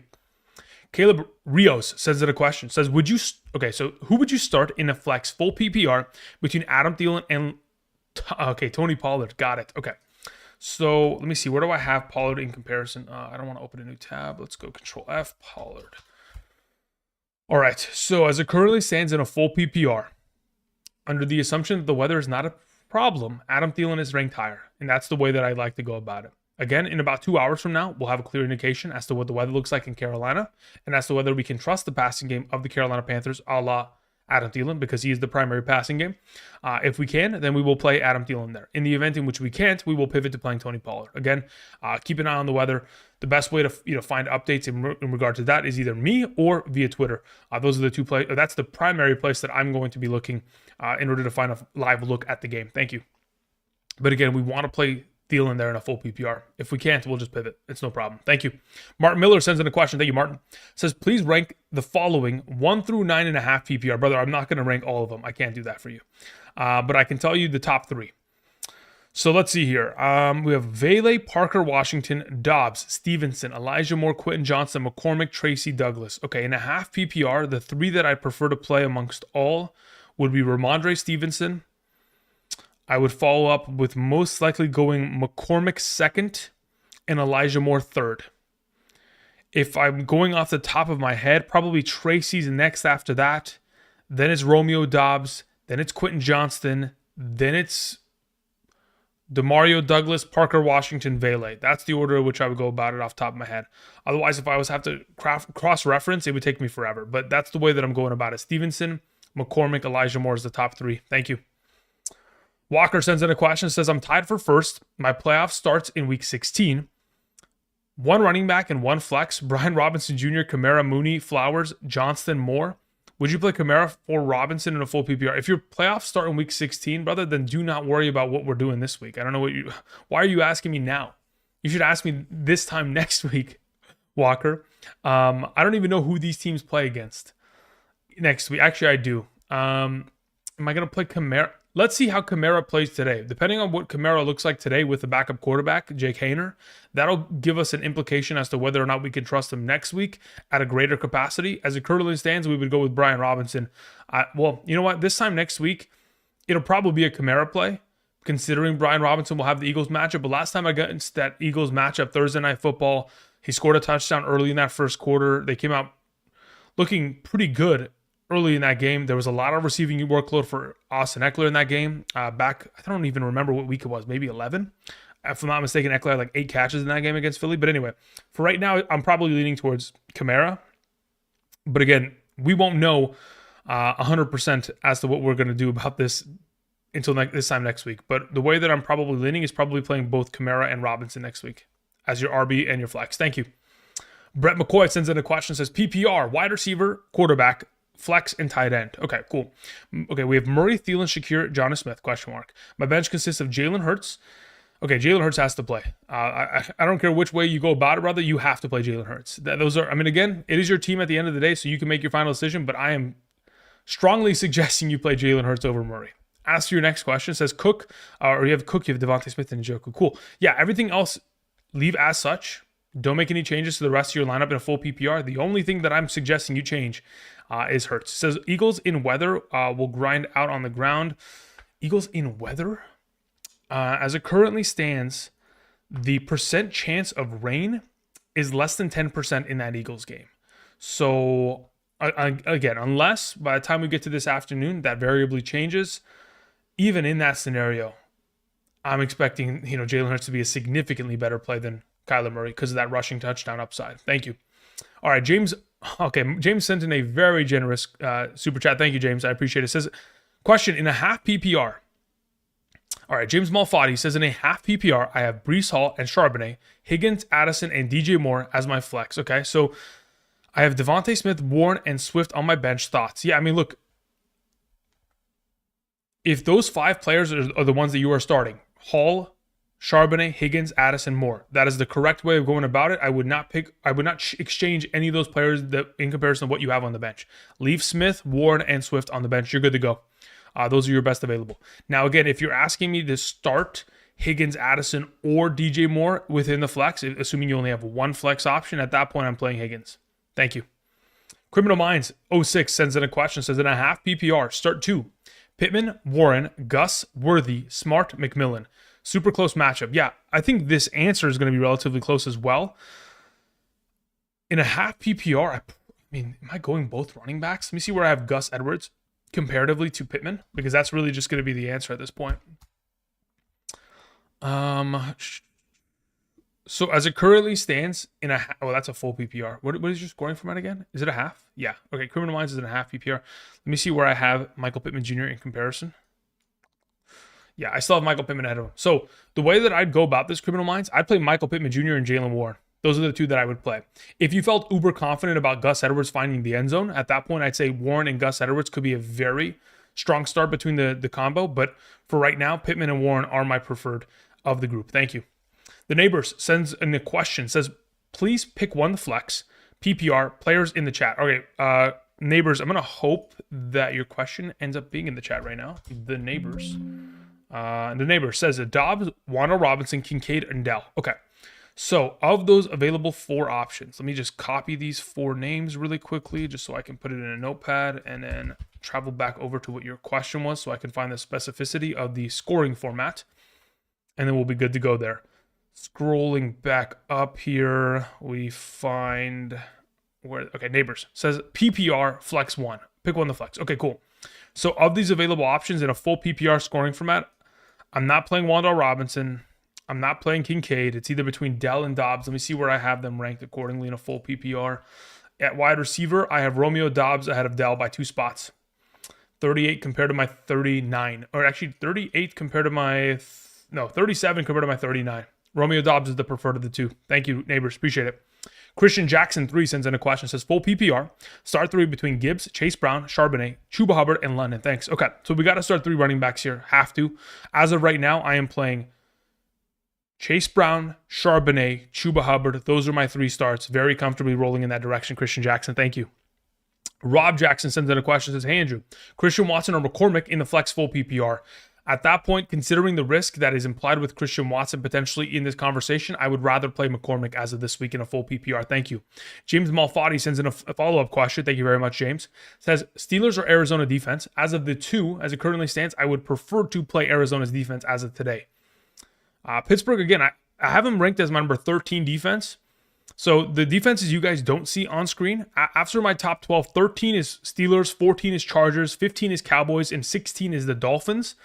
Caleb Rios sends in a question. Says, so who would you start in a flex full PPR between Adam Thielen and Tony Pollard? Got it. Okay. So let me see. Where do I have Pollard in comparison? I don't want to open a new tab. Let's go Control F, Pollard. All right. So as it currently stands in a full PPR, under the assumption that the weather is not a problem, Adam Thielen is ranked higher. And that's the way that I like to go about it. Again, in about 2 hours from now, we'll have a clear indication as to what the weather looks like in Carolina and as to whether we can trust the passing game of the Carolina Panthers a la Adam Thielen, because he is the primary passing game. If we can, then we will play Adam Thielen there. In the event in which we can't, we will pivot to playing Tony Pollard. Again, keep an eye on the weather. The best way to find updates in regard to that is either me or via Twitter. Those are the 2 places. That's the primary place that I'm going to be looking in order to find a live look at the game. Thank you. But again, we want to play Thielen there in a full PPR. If we can't, we'll just pivot. It's no problem. Thank you. Martin Miller sends in a question. Thank you, Martin. Says, please rank the following 1 through 9.5 PPR. Brother, I'm not going to rank all of them. I can't do that for you. But I can tell you the top 3. So let's see here. We have Vele, Parker, Washington, Dobbs, Stevenson, Elijah Moore, Quentin Johnson, McCormick, Tracy, Douglas. Okay, in a half PPR, the 3 that I prefer to play amongst all would be Ramondre Stevenson. I would follow up with most likely going McCormick 2nd and Elijah Moore 3rd. If I'm going off the top of my head, probably Tracy's next after that. Then it's Romeo Dobbs. Then it's Quentin Johnston. Then it's DeMario Douglas, Parker Washington, Vele. That's the order in which I would go about it off the top of my head. Otherwise, if I was have to cross-reference, it would take me forever. But that's the way that I'm going about it. Stevenson, McCormick, Elijah Moore is the top 3. Thank you. Walker sends in a question, says, I'm tied for first. My playoff starts in week 16. 1 running back and 1 flex. Brian Robinson Jr., Kamara, Mooney, Flowers, Johnston, Moore. Would you play Kamara or Robinson in a full PPR? If your playoffs start in week 16, brother, then do not worry about what we're doing this week. I don't know why are you asking me now? You should ask me this time next week, Walker. I don't even know who these teams play against next week. Actually, I do. Am I going to play Kamara? Let's see how Kamara plays today. Depending on what Kamara looks like today with the backup quarterback, Jake Hayner, that'll give us an implication as to whether or not we can trust him next week at a greater capacity. As it currently stands, we would go with Brian Robinson. Well, you know what? This time next week, it'll probably be a Kamara play, considering Brian Robinson will have the Eagles matchup. But last time I got into that Eagles matchup, Thursday Night Football, he scored a touchdown early in that first quarter. They came out looking pretty good early in that game. There was a lot of receiving workload for Austin Eckler in that game. Back, I don't even remember what week it was, maybe 11. If I'm not mistaken, Eckler had like 8 catches in that game against Philly. But anyway, for right now, I'm probably leaning towards Kamara. But again, we won't know 100% as to what we're going to do about this until this time next week. But the way that I'm probably leaning is probably playing both Kamara and Robinson next week as your RB and your flex. Thank you. Brett McCoy sends in a question, says PPR, wide receiver, quarterback, flex, and tight end. Okay, cool. Okay, we have Murray, Thielen, Shakir, Jonnu Smith, question mark. My bench consists of Jalen Hurts. Okay, Jalen Hurts has to play. I don't care which way you go about it, brother. You have to play Jalen Hurts. Those are, I mean, again, it is your team at the end of the day, so you can make your final decision, but I am strongly suggesting you play Jalen Hurts over Murray. As to your next question, it says Cook, or you have Cook, you have Devontae Smith and Njoku. Cool. Yeah, everything else, leave as such. Don't make any changes to the rest of your lineup in a full PPR. The only thing that I'm suggesting you change is Hurts. It says Eagles in weather will grind out on the ground. Eagles in weather? As it currently stands, the percent chance of rain is less than 10% in that Eagles game. So, again, unless by the time we get to this afternoon, that variably changes, even in that scenario, I'm expecting, Jalen Hurts to be a significantly better play than Kyler Murray because of that rushing touchdown upside. Thank you. All right, James. Okay, James sent in a very generous super chat. Thank you, James. I appreciate it. It says, question, in a half PPR. All right, James Malfatti says, in a half PPR, I have Breece Hall and Charbonnet, Higgins, Addison, and DJ Moore as my flex. Okay, so I have Devontae Smith, Warren, and Swift on my bench. Thoughts? Yeah, I mean, look, if those 5 players are the ones that you are starting, Hall, Charbonnet, Higgins, Addison, Moore, that is the correct way of going about it. I would not exchange any of those players in comparison to what you have on the bench. Leave Smith, Warren, and Swift on the bench. You're good to go. Those are your best available. Now, again, if you're asking me to start Higgins, Addison, or DJ Moore within the flex, assuming you only have one flex option, at that point, I'm playing Higgins. Thank you. Criminal Minds 06 sends in a question, says in a half PPR, start 2. Pittman, Warren, Gus, Worthy, Smart, McMillan. Super close matchup. Yeah, I think this answer is going to be relatively close as well. In a half PPR, I mean, am I going both running backs? Let me see where I have Gus Edwards comparatively to Pittman, because that's really just going to be the answer at this point. So as it currently stands, that's a full PPR. What is your scoring format again? Is it a half? Yeah. Okay, Criminal Minds is in a half PPR. Let me see where I have Michael Pittman Jr. in comparison. Yeah, I still have Michael Pittman ahead of him. So the way that I'd go about this, Criminal Minds, I'd play Michael Pittman Jr. and Jalen Warren. Those are the 2 that I would play. If you felt uber confident about Gus Edwards finding the end zone, at that point, I'd say Warren and Gus Edwards could be a very strong start between the combo. But for right now, Pittman and Warren are my preferred of the group. Thank you. The Neighbors sends in a question, says, please pick one flex, PPR, players in the chat. Okay, Neighbors, I'm going to hope that your question ends up being in the chat right now. The Neighbors says, Dobbs, Wanda Robinson, Kincaid, and Dell. Okay, so of those available 4 options, let me just copy these 4 names really quickly just so I can put it in a notepad and then travel back over to what your question was so I can find the specificity of the scoring format, and then we'll be good to go there. Scrolling back up here, we find Neighbors says PPR flex 1. Pick one to flex. Okay, cool. So of these available options in a full PPR scoring format, I'm not playing Wan'Dale Robinson. I'm not playing Kincaid. It's either between Dell and Dobbs. Let me see where I have them ranked accordingly in a full PPR. At wide receiver, I have Romeo Dobbs ahead of Dell by 2 spots. 38 compared to my 39. Or actually 38 compared to my... 37 compared to my 39. Romeo Dobbs is the preferred of the 2. Thank you, Neighbors. Appreciate it. Christian Jackson 3 sends in a question. Says full PPR. Start 3 between Gibbs, Chase Brown, Charbonnet, Chuba Hubbard, and London. Thanks. Okay, so we got to start 3 running backs here. Have to. As of right now, I am playing Chase Brown, Charbonnet, Chuba Hubbard. Those are my 3 starts. Very comfortably rolling in that direction. Christian Jackson, thank you. Rob Jackson sends in a question, says, hey Andrew, Christian Watson or McCormick in the flex full PPR? At that point, considering the risk that is implied with Christian Watson potentially in this conversation, I would rather play McCormick as of this week in a full PPR. Thank you. James Malfatti sends in a follow-up question. Thank you very much, James. Says, Steelers or Arizona defense? As of the 2, as it currently stands, I would prefer to play Arizona's defense as of today. Pittsburgh, again, I have them ranked as my number 13 defense. So the defenses you guys don't see on screen, after my top 12, 13 is Steelers, 14 is Chargers, 15 is Cowboys, and 16 is the Dolphins.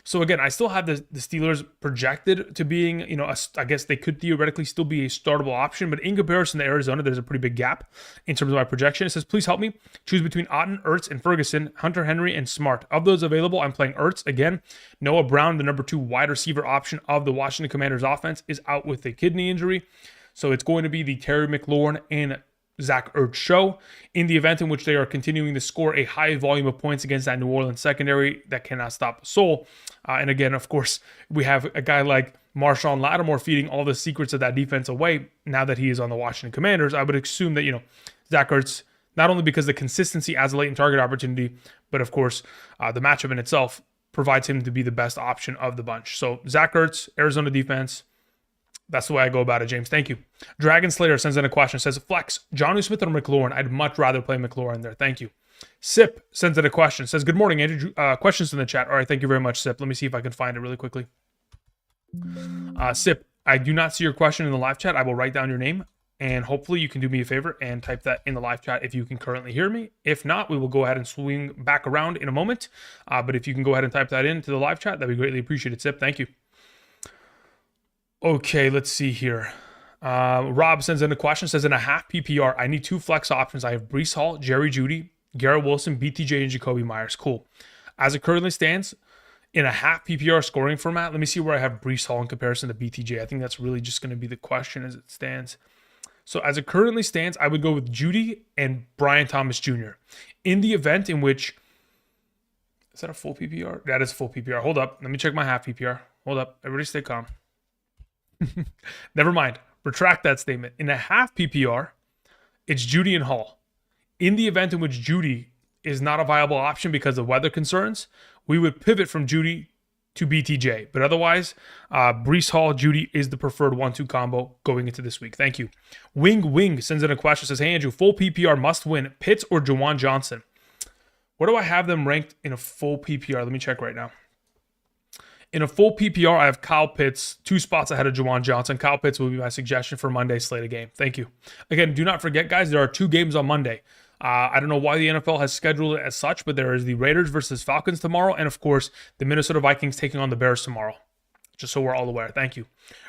So again, I still have the Steelers projected to being, I guess they could theoretically still be a startable option, but in comparison to Arizona, there's a pretty big gap in terms of my projection. It says, please help me choose between Otten, Ertz, and Ferguson, Hunter Henry, and Smart. Of those available, I'm playing Ertz. Again, Noah Brown, the number 2 wide receiver option of the Washington Commanders offense, is out with a kidney injury. So it's going to be the Terry McLaurin and Zach Ertz show in the event in which they are continuing to score a high volume of points against that New Orleans secondary that cannot stop the soul. And again, of course, we have a guy like Marshawn Lattimore feeding all the secrets of that defense away now that he is on the Washington Commanders. I would assume that, Zach Ertz, not only because the consistency as a latent target opportunity, but of course, the matchup in itself provides him to be the best option of the bunch. So Zach Ertz, Arizona defense, that's the way I go about it, James. Thank you. Dragon Slayer sends in a question. Says, flex, Jonnu Smith or McLaurin? I'd much rather play McLaurin there. Thank you. Sip sends in a question. Says, good morning, Andrew. Questions in the chat. All right, thank you very much, Sip. Let me see if I can find it really quickly. Sip, I do not see your question in the live chat. I will write down your name, and hopefully you can do me a favor and type that in the live chat if you can currently hear me. If not, we will go ahead and swing back around in a moment. But if you can go ahead and type that into the live chat, that'd be greatly appreciated, Sip. Thank you. Okay, let's see here. Rob sends in a question, says, in a half PPR, I need 2 flex options. I have Breece Hall, Jerry Jeudy, Garrett Wilson, BTJ, and Jacoby Myers. Cool. As it currently stands, in a half PPR scoring format, let me see where I have Breece Hall in comparison to BTJ. I think that's really just going to be the question as it stands. So as it currently stands, I would go with Jeudy and Brian Thomas Jr. In the event in which, is that a full PPR? That is a full PPR. Hold up. Let me check my half PPR. Hold up. Everybody stay calm. Never mind. Retract that statement. In a half PPR, it's Jeudy and Hall. In the event in which Jeudy is not a viable option because of weather concerns, we would pivot from Jeudy to BTJ. But otherwise, Breece Hall, Jeudy is the preferred 1-2 combo going into this week. Thank you. Wing sends in a question. Says, hey, Andrew, full PPR must win. Pitts or Juwan Johnson? Where do I have them ranked in a full PPR? Let me check right now. In a full PPR, I have Kyle Pitts 2 spots ahead of Juwan Johnson. Kyle Pitts will be my suggestion for Monday's slate of game. Thank you. Again, do not forget, guys, there are 2 games on Monday. I don't know why the NFL has scheduled it as such, but there is the Raiders versus Falcons tomorrow, and of course, the Minnesota Vikings taking on the Bears tomorrow. Just so we're all aware. Thank you.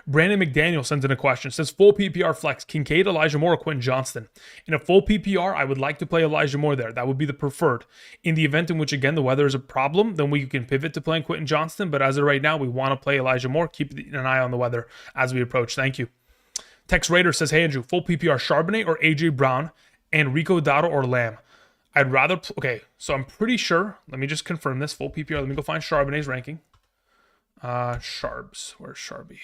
Brandon McDaniel sends in a question. Says, full PPR flex, Kincaid, Elijah Moore, or Quentin Johnston? In a full PPR, I would like to play Elijah Moore there. That would be the preferred. In the event in which, again, the weather is a problem, then we can pivot to playing Quentin Johnston. But as of right now, we want to play Elijah Moore. Keep an eye on the weather as we approach. Thank you. Tex Raider says, hey, Andrew, full PPR, Charbonnet or A.J. Brown, and Rico Dowdle or Lamb? I'd rather... Okay, so I'm pretty sure. Let me just confirm this. Full PPR. Let me go find Charbonnet's ranking. Sharbs. Where's Sharby?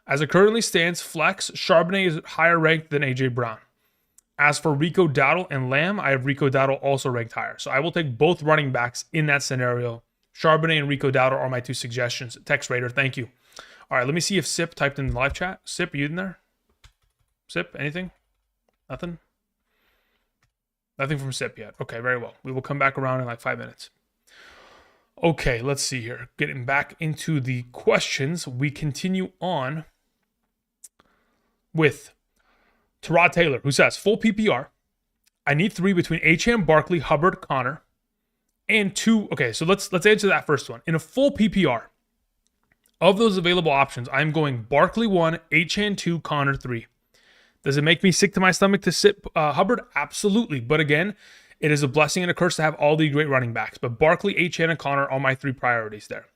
As it currently stands, flex, Charbonnet is higher ranked than A.J. Brown. As for Rico Dowdle and Lamb, I have Rico Dowdle also ranked higher. So I will take both running backs in that scenario. Charbonnet and Rico Dowdle are my 2 suggestions. Text Raider, thank you. All right, let me see if Sip typed in the live chat. Sip, are you in there? Sip, anything? Nothing? Nothing from Sip yet. Okay, very well. We will come back around in like 5 minutes. Okay, let's see here. Getting back into the questions, we continue on with Terod Taylor, who says, full PPR, I need 3 between Achane, Barkley, Hubbard, Connor, and 2. Okay, so let's answer that first one. In a full PPR, of those available options, I'm going Barkley 1, Achane 2, Connor 3. Does it make me sick to my stomach to sit Hubbard? Absolutely. But again, it is a blessing and a curse to have all the great running backs. But Barkley, Achane, and Connor are my 3 priorities there.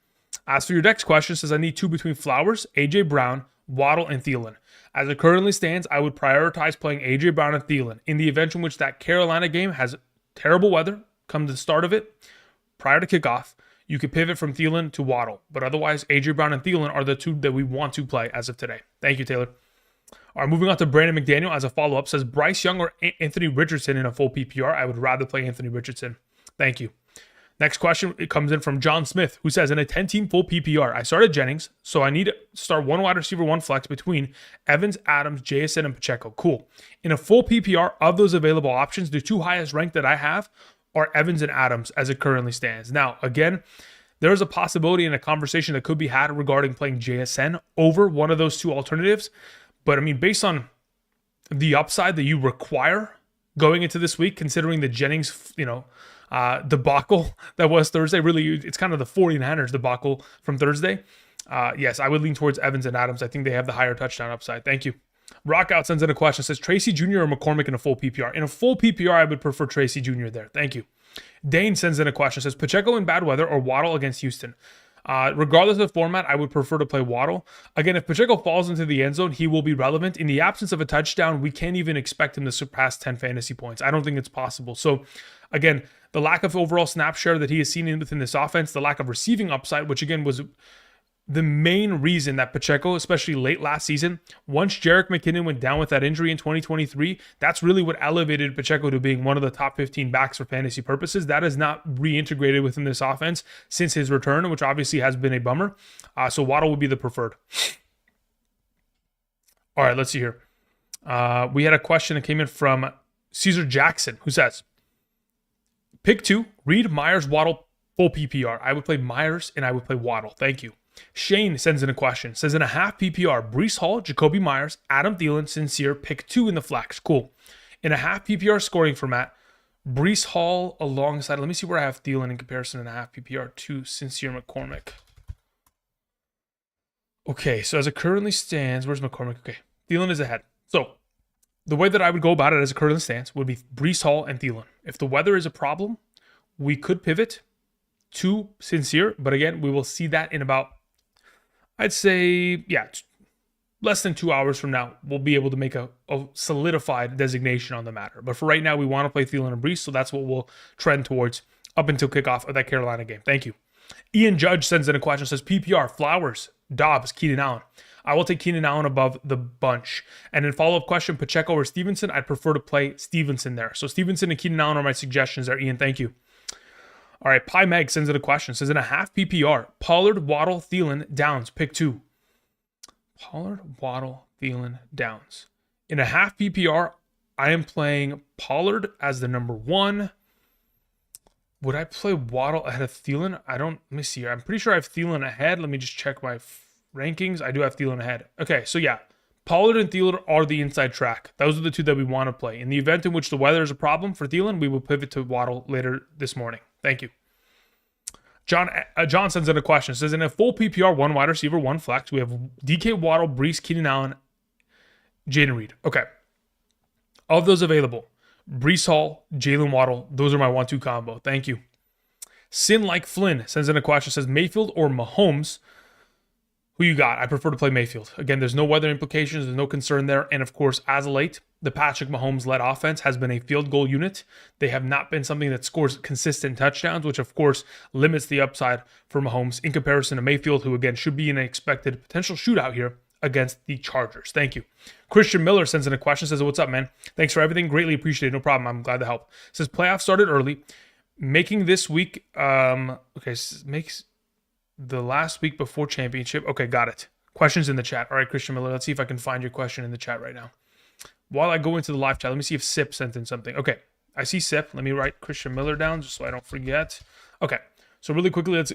As for your next question, says I need 2 between Flowers, A.J. Brown, Waddle, and Thielen. As it currently stands, I would prioritize playing A.J. Brown and Thielen. In the event in which that Carolina game has terrible weather come to the start of it, prior to kickoff, you could pivot from Thielen to Waddle. But otherwise, A.J. Brown and Thielen are the two that we want to play as of today. Thank you, Taylor. All right, moving on to Brandon McDaniel as a follow-up. Says Bryce Young or Anthony Richardson in a full PPR. I would rather play Anthony Richardson. Thank you. Next question, it comes in from John Smith, who says, in a 10-team full PPR, I started Jennings, so I need to start one wide receiver, one flex between Evans, Adams, JSN, and Pacheco. Cool. In a full PPR, of those available options, the two highest ranked that I have are Evans and Adams as it currently stands. Now, again, there is a possibility in a conversation that could be had regarding playing JSN over one of those two alternatives. But, I mean, based on the upside that you require going into this week, considering the Jennings, debacle that was Thursday. Really, it's kind of the 49ers debacle from Thursday. Yes, I would lean towards Evans and Adams. I think they have the higher touchdown upside. Thank you. Rockout sends in a question. Says Tracy Jr. or McCormick in a full PPR? In a full PPR, I would prefer Tracy Jr. there. Thank you. Dane sends in a question. Says Pacheco in bad weather or Waddle against Houston? Regardless of format, I would prefer to play Waddle. Again, if Pacheco falls into the end zone, he will be relevant. In the absence of a touchdown, we can't even expect him to surpass 10 fantasy points. I don't think it's possible. So, again, the lack of overall snap share that he has seen within this offense, the lack of receiving upside, which again was the main reason that Pacheco, especially late last season, once Jerick McKinnon went down with that injury in 2023, that's really what elevated Pacheco to being one of the top 15 backs for fantasy purposes. That is not reintegrated within this offense since his return, which obviously has been a bummer. So Waddle would be the preferred. All right, let's see here. We had a question that came in from Caesar Jackson, who says, pick 2, Reed, Myers, Waddle, full PPR. I would play Myers and I would play Waddle. Thank you. Shane sends in a question. Says in a half PPR, Breece Hall, Jacoby Myers, Adam Thielen, Sincere, pick 2 in the flex. Cool. In a half PPR scoring format, Breece Hall alongside, let me see where I have Thielen in comparison in a half PPR to Sincere McCormick. Okay, so as it currently stands, where's McCormick? Okay, Thielen is ahead. So the way that I would go about it as it currently stands would be Breece Hall and Thielen. If the weather is a problem, we could pivot to Sincere, but again, we will see that in about, I'd say, less than 2 hours from now, we'll be able to make a solidified designation on the matter. But for right now, we want to play Thielen and Breece, so that's what we'll trend towards up until kickoff of that Carolina game. Thank you. Ian Judge sends in a question, says PPR, Flowers, Dobbs, Keenan Allen. I will take Keenan Allen above the bunch. And in follow-up question, Pacheco or Stevenson, I'd prefer to play Stevenson there. So Stevenson and Keenan Allen are my suggestions there, Ian. Thank you. All right, Pi Meg sends in a question. Says in a half PPR, Pollard, Waddle, Thielen, Downs, pick 2. Pollard, Waddle, Thielen, Downs. In a half PPR, I am playing Pollard as the number 1. Would I play Waddle ahead of Thielen? Let me see here. I'm pretty sure I have Thielen ahead. Let me just check my rankings. I do have Thielen ahead. Okay, so yeah, Pollard and Thielen are the inside track. Those are the two that we want to play. In the event in which the weather is a problem for Thielen, we will pivot to Waddle later this morning. Thank you. John sends in a question. Says in a full PPR, 1 wide receiver, 1 flex, we have DK Waddle, Breece, Keenan Allen, Jaden Reed. Okay. Of those available, Breece Hall, Jalen Waddle, those are my 1-2 combo. Thank you. Sin Like Flynn sends in a question. Says Mayfield or Mahomes. Who you got? I prefer to play Mayfield. Again, there's no weather implications. There's no concern there. And of course, as of late, the Patrick Mahomes-led offense has been a field goal unit. They have not been something that scores consistent touchdowns, which of course limits the upside for Mahomes in comparison to Mayfield, who again should be in an expected potential shootout here against the Chargers. Thank you. Christian Miller sends in a question. Says, what's up, man? Thanks for everything. Greatly appreciated. No problem. I'm glad to help. Says playoffs started early. Making this week, makes the last week before championship. Okay, got it. Questions in the chat. All right, Christian Miller, let's see if I can find your question in the chat right now. While I go into the live chat, let me see if Sip sent in something. Okay, I see Sip. Let me write Christian Miller down just so I don't forget. Okay, so really quickly, let's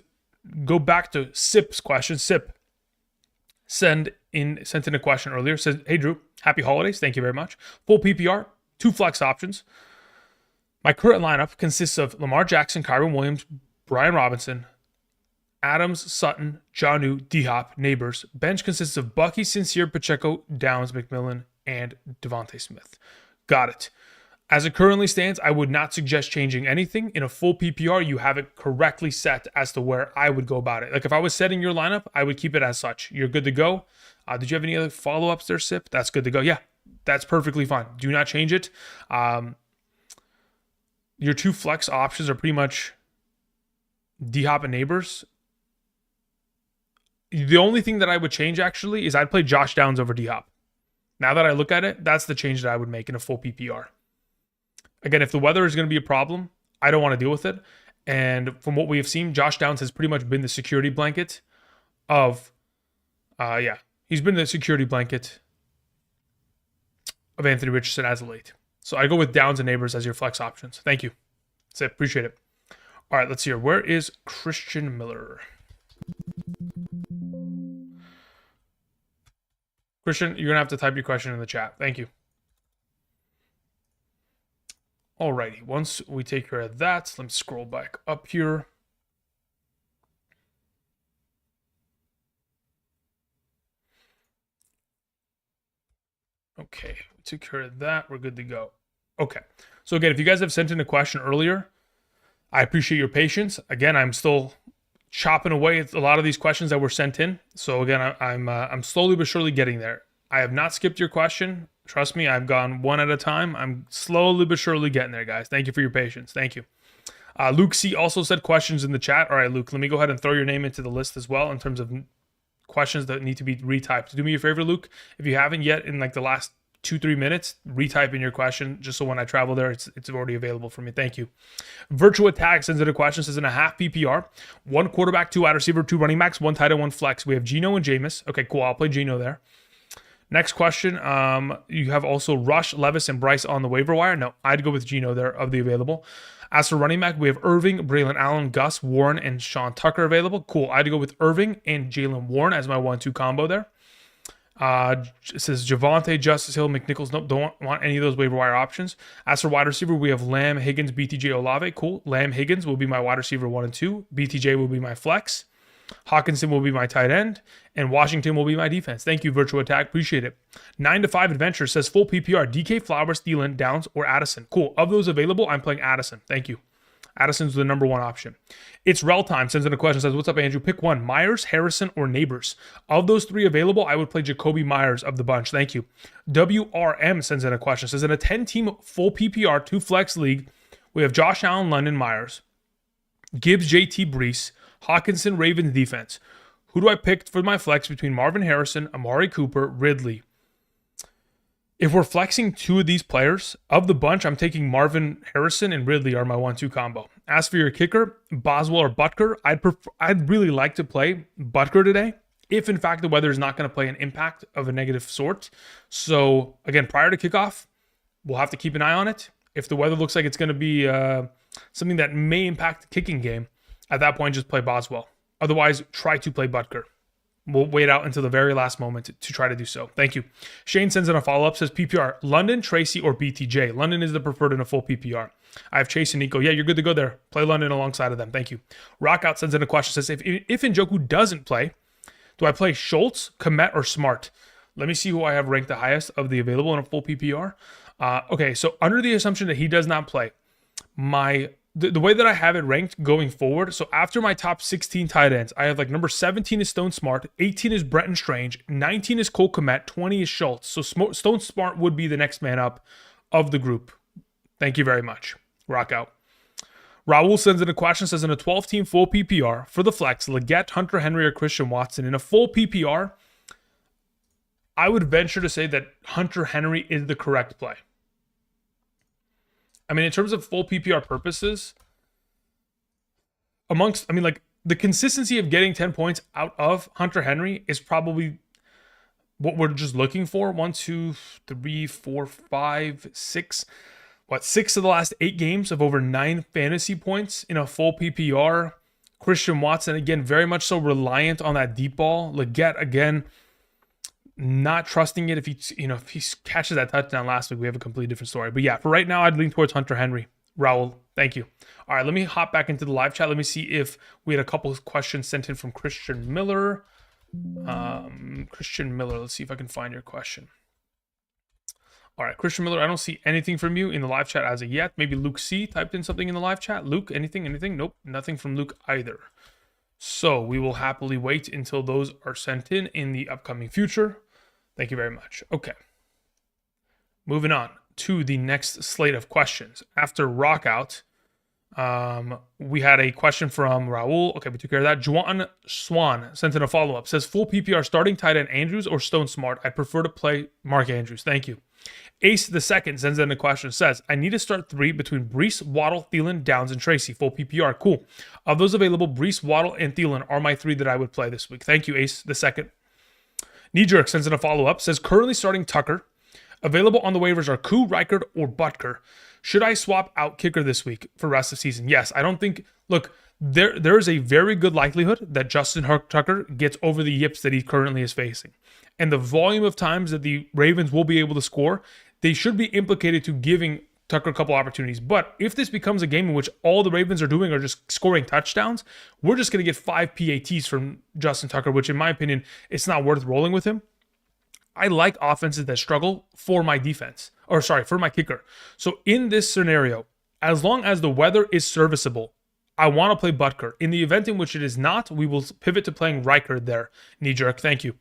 go back to Sip's question. Sip sent in a question earlier. Says, hey, Drew, happy holidays. Thank you very much. Full PPR, 2 flex options. My current lineup consists of Lamar Jackson, Kyron Williams, Brian Robinson, Adams, Sutton, Jonnu, D-Hop, Neighbors. Bench consists of Bucky, Sincere, Pacheco, Downs, McMillan, and Devontae Smith. Got it. As it currently stands, I would not suggest changing anything. In a full PPR, you have it correctly set as to where I would go about it. Like if I was setting your lineup, I would keep it as such. You're good to go. Did you have any other follow-ups there, Sip? That's good to go. Yeah, that's perfectly fine. Do not change it. Your 2 flex options are pretty much D-Hop and Neighbors. The only thing that I would change actually is I'd play Josh Downs over D-Hop. Now that I look at it, that's the change that I would make in a full PPR. Again, if the weather is going to be a problem, I don't want to deal with it. And from what we have seen, Josh Downs has pretty much been the security blanket of, he's been the security blanket of Anthony Richardson as of late. So I go with Downs and Neighbors as your flex options. Thank you. That's it. Appreciate it. All right, let's see here. Where is Christian Miller? Christian, you're going to have to type your question in the chat. Thank you. Alrighty, once we take care of that, let me scroll back up here. Okay, we took care of that. We're good to go. Okay, so again, if you guys have sent in a question earlier, I appreciate your patience. Again, I'm still chopping away at a lot of these questions that were sent in. So again, I'm slowly but surely getting there. I have not skipped your question. Trust me, I've gone one at a time. I'm slowly but surely getting there, guys. Thank you for your patience. Thank you. Luke C. also said questions in the chat. All right, Luke, let me go ahead and throw your name into the list as well in terms of questions that need to be retyped. Do me a favor, Luke. If you haven't yet in like the last 2-3 minutes, retype in your question just so when I travel there, it's already available for me. Thank you. Virtual Attack sends in a question, says in a half PPR, 1 quarterback, 2 wide receiver, 2 running backs, 1 tight end, 1 flex. We have Geno and Jameis. Okay, cool. I'll play Geno there. Next question, you have also Rush, Levis, and Bryce on the waiver wire. No, I'd go with Geno there of the available. As for running back, we have Irving, Braylon Allen, Gus, Warren, and Sean Tucker available. Cool. I'd go with Irving and Jalen Warren as my 1-2 combo there. It says Javonte, Justice Hill, McNichols. Nope, don't want any of those waiver wire options. As for wide receiver, we have Lamb, Higgins, BTJ, Olave. Cool. Lamb, Higgins will be my wide receiver 1 and 2. BTJ will be my flex. Hawkinson will be my tight end, and Washington will be my defense. Thank you, Virtual Attack. Appreciate it. 9-5 Adventure says full PPR, DK, Flowers, Thielen, Downs, or Addison. Cool. Of those available, I'm playing Addison. Thank you. Addison's the number 1 option. It's Rel Time sends in a question, says, what's up, Andrew? Pick one, Myers, Harrison, or Neighbors. Of those 3 available, I would play Jacoby Myers of the bunch. Thank you. WRM sends in a question, says, in a 10-team full PPR 2 flex league, we have Josh Allen, London, Myers, Gibbs, JT, Brees, Hawkinson, Ravens defense. Who do I pick for my flex between Marvin Harrison, Amari Cooper, Ridley? If we're flexing 2 of these players, of the bunch, I'm taking Marvin Harrison and Ridley are my 1-2 combo. As for your kicker, Boswell or Butker, I'd really like to play Butker today, if in fact the weather is not going to play an impact of a negative sort. So again, prior to kickoff, we'll have to keep an eye on it. If the weather looks like it's going to be something that may impact the kicking game, at that point, just play Boswell. Otherwise, try to play Butker. We'll wait out until the very last moment to try to do so. Thank you. Shane sends in a follow-up, says PPR, London, Tracy, or BTJ. London is the preferred in a full PPR. I have Chase and Nico. Yeah, you're good to go there. Play London alongside of them. Thank you. Rockout sends in a question, says, if Njoku doesn't play, do I play Schultz, Komet, or Smart? Let me see who I have ranked the highest of the available in a full PPR. Okay, so under the assumption that he does not play, the way that I have it ranked going forward, so after my top 16 tight ends, I have like number 17 is Stone Smart, 18 is Brenton Strange, 19 is Cole Kmet, 20 is Schultz. So Stone Smart would be the next man up of the group. Thank you very much. Rock out. Raul sends in a question, says in a 12-team full PPR for the flex, Leggett, Hunter Henry, or Christian Watson. In a full PPR, I would venture to say that Hunter Henry is the correct play. I mean, in terms of full PPR purposes, the consistency of getting 10 points out of Hunter Henry is probably what we're just looking for. 1, 2, 3, 4, 5, 6. 6 of the last 8 games of over 9 fantasy points in a full PPR. Christian Watson, again, very much so reliant on that deep ball. Leggett, again, not trusting it. If he catches that touchdown last week, we have a completely different story. But yeah, for right now, I'd lean towards Hunter Henry. Raul, thank you. All right, let me hop back into the live chat. Let me see if we had a couple of questions sent in from Christian Miller. Christian Miller, let's see if I can find your question. All right, Christian Miller, I don't see anything from you in the live chat as of yet. Maybe Luke C typed in something in the live chat. Luke, anything? Nope, nothing from Luke either. So we will happily wait until those are sent in the upcoming future. Thank you very much. Okay. Moving on to the next slate of questions. After Rockout, We had a question from Raul. Okay, we took care of that. Juan Swan sent in a follow-up. Says, full PPR starting tight end Andrews or Stone Smart? I prefer to play Mark Andrews. Thank you. Ace the second sends in a question. Says, I need to start 3 between Brees, Waddle, Thielen, Downs, and Tracy. Full PPR. Cool. Of those available, Brees, Waddle, and Thielen are my 3 that I would play this week. Thank you, Ace the second. Knee Jerk sends in a follow-up. Says, currently starting Tucker. Available on the waivers are Koo, Reichard, or Butker. Should I swap out kicker this week for rest of season? Yes, I don't think. Look, there is a very good likelihood that Justin Tucker gets over the yips that he currently is facing, and the volume of times that the Ravens will be able to score, they should be implicated to giving Tucker a couple opportunities. But if this becomes a game in which all the Ravens are doing are just scoring touchdowns, we're just going to get 5 PATs from Justin Tucker, which in my opinion, it's not worth rolling with him. I like offenses that struggle for my defense, for my kicker. So in this scenario, as long as the weather is serviceable, I want to play Butker. In the event in which it is not, we will pivot to playing Reichard there. Knee jerk, thank you.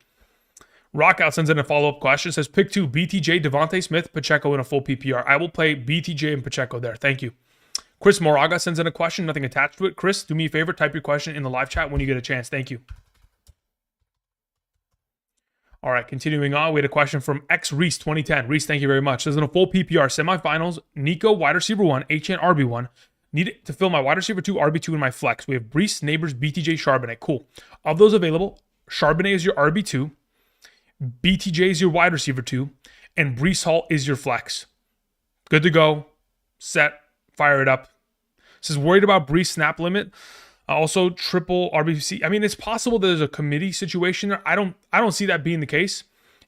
Rockout sends in a follow-up question. Says, pick 2, BTJ, Devontae Smith, Pacheco in a full PPR. I will play BTJ and Pacheco there. Thank you. Chris Moraga sends in a question, nothing attached to it. Chris, do me a favor, type your question in the live chat when you get a chance. Thank you. All right, continuing on, we had a question from X Reese 2010. Reese, thank you very much. Says, in a full PPR semifinals, Nico, wide receiver 1, HN, RB1. Need to fill my wide receiver 2, RB2 in my flex. We have Brees, Neighbors, BTJ, Charbonnet. Cool. Of those available, Charbonnet is your RB2, BTJ is your wide receiver 2, and Brees Hall is your flex. Good to go. Set. Fire it up. Says, worried about Brees snap limit. Also, triple RBC. I mean, it's possible there's a committee situation there. I don't see that being the case.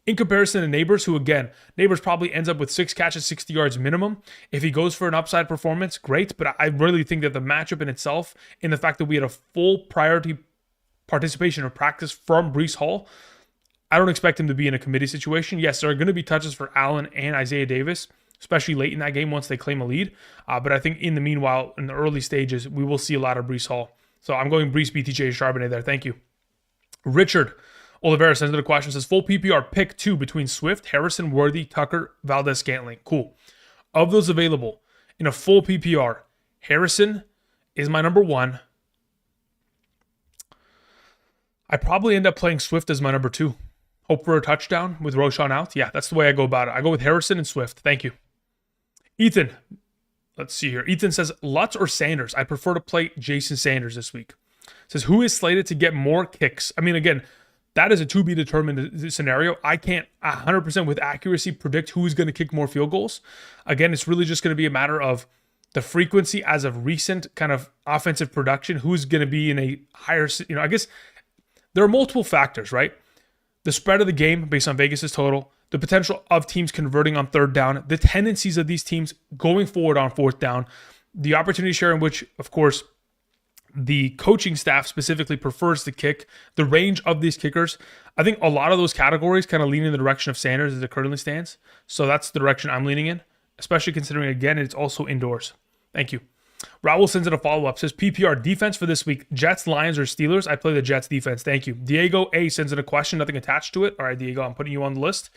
In comparison to Neighbors, who again, Neighbors probably ends up with 6 catches, 60 yards minimum. If he goes for an upside performance, great. But I really think that the matchup in itself, in the fact that we had a full priority participation or practice from Brees Hall, I don't expect him to be in a committee situation. Yes, there are going to be touches for Allen and Isaiah Davis, especially late in that game once they claim a lead. But I think in the meanwhile, in the early stages, we will see a lot of Brees Hall. So I'm going Brees, BTJ, Charbonnet there. Thank you. Richard Oliveira sends in a question. Says, full PPR pick 2 between Swift, Harrison, Worthy, Tucker, Valdez, Scantling. Cool. Of those available in a full PPR, Harrison is my number 1. I probably end up playing Swift as my number 2. Hope for a touchdown with Roshan out. Yeah, that's the way I go about it. I go with Harrison and Swift. Thank you. Ethan. Let's see here. Ethan says, Lutz or Sanders? I prefer to play Jason Sanders this week. Says, who is slated to get more kicks? I mean, again, that is a to be determined scenario. I can't 100% with accuracy predict who's going to kick more field goals. Again, it's really just going to be a matter of the frequency as of recent kind of offensive production. Who's going to be in a higher, I guess there are multiple factors, right? The spread of the game based on Vegas's total, the potential of teams converting on 3rd down, the tendencies of these teams going forward on 4th down, the opportunity share in which, of course, the coaching staff specifically prefers to kick, the range of these kickers. I think a lot of those categories kind of lean in the direction of Sanders as it currently stands. So that's the direction I'm leaning in, especially considering, again, it's also indoors. Thank you. Raul sends in a follow-up. Says, PPR defense for this week, Jets, Lions, or Steelers? I play the Jets defense. Thank you. Diego A sends in a question, nothing attached to it. All right, Diego, I'm putting you on the list.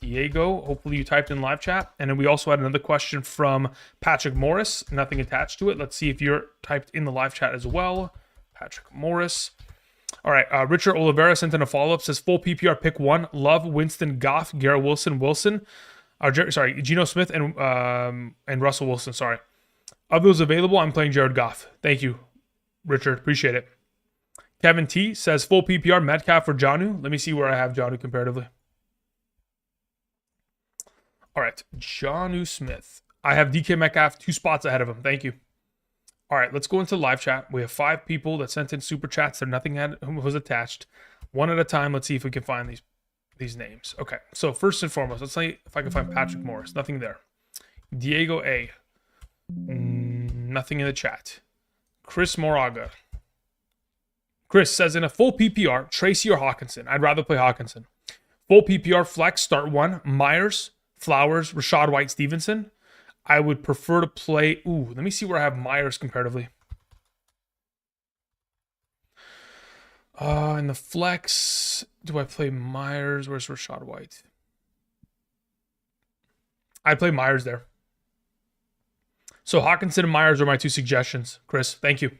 Diego, hopefully you typed in live chat. And then we also had another question from Patrick Morris, nothing attached to it. Let's see if you're typed in the live chat as well. Patrick Morris. All right, Richard Oliveira sent in a follow-up. Says, full PPR pick 1, Love, Winston, Goff, Garrett Wilson, Geno Smith, and Russell Wilson, sorry. Of those available, I'm playing Jared Goff. Thank you, Richard. Appreciate it. Kevin T says, full PPR, Metcalf for Jonnu. Let me see where I have Jonnu comparatively. All right, Jonnu Smith. I have DK Metcalf 2 spots ahead of him. Thank you. All right, let's go into live chat. We have 5 people that sent in super chats. There nothing was attached. One at a time. Let's see if we can find these names. Okay, so first and foremost, let's see if I can find Patrick Morris. Nothing there. Diego A. Nothing in the chat. Chris Moraga. Chris says, in a full PPR, Tracy or Hawkinson? I'd rather play Hawkinson. Full PPR flex, start 1. Myers, Flowers, Rashad White, Stevenson. I would prefer to play... let me see where I have Myers comparatively. In the flex, do I play Myers? Where's Rashad White? I'd play Myers there. So Hawkinson and Myers are my two suggestions. Chris, thank you.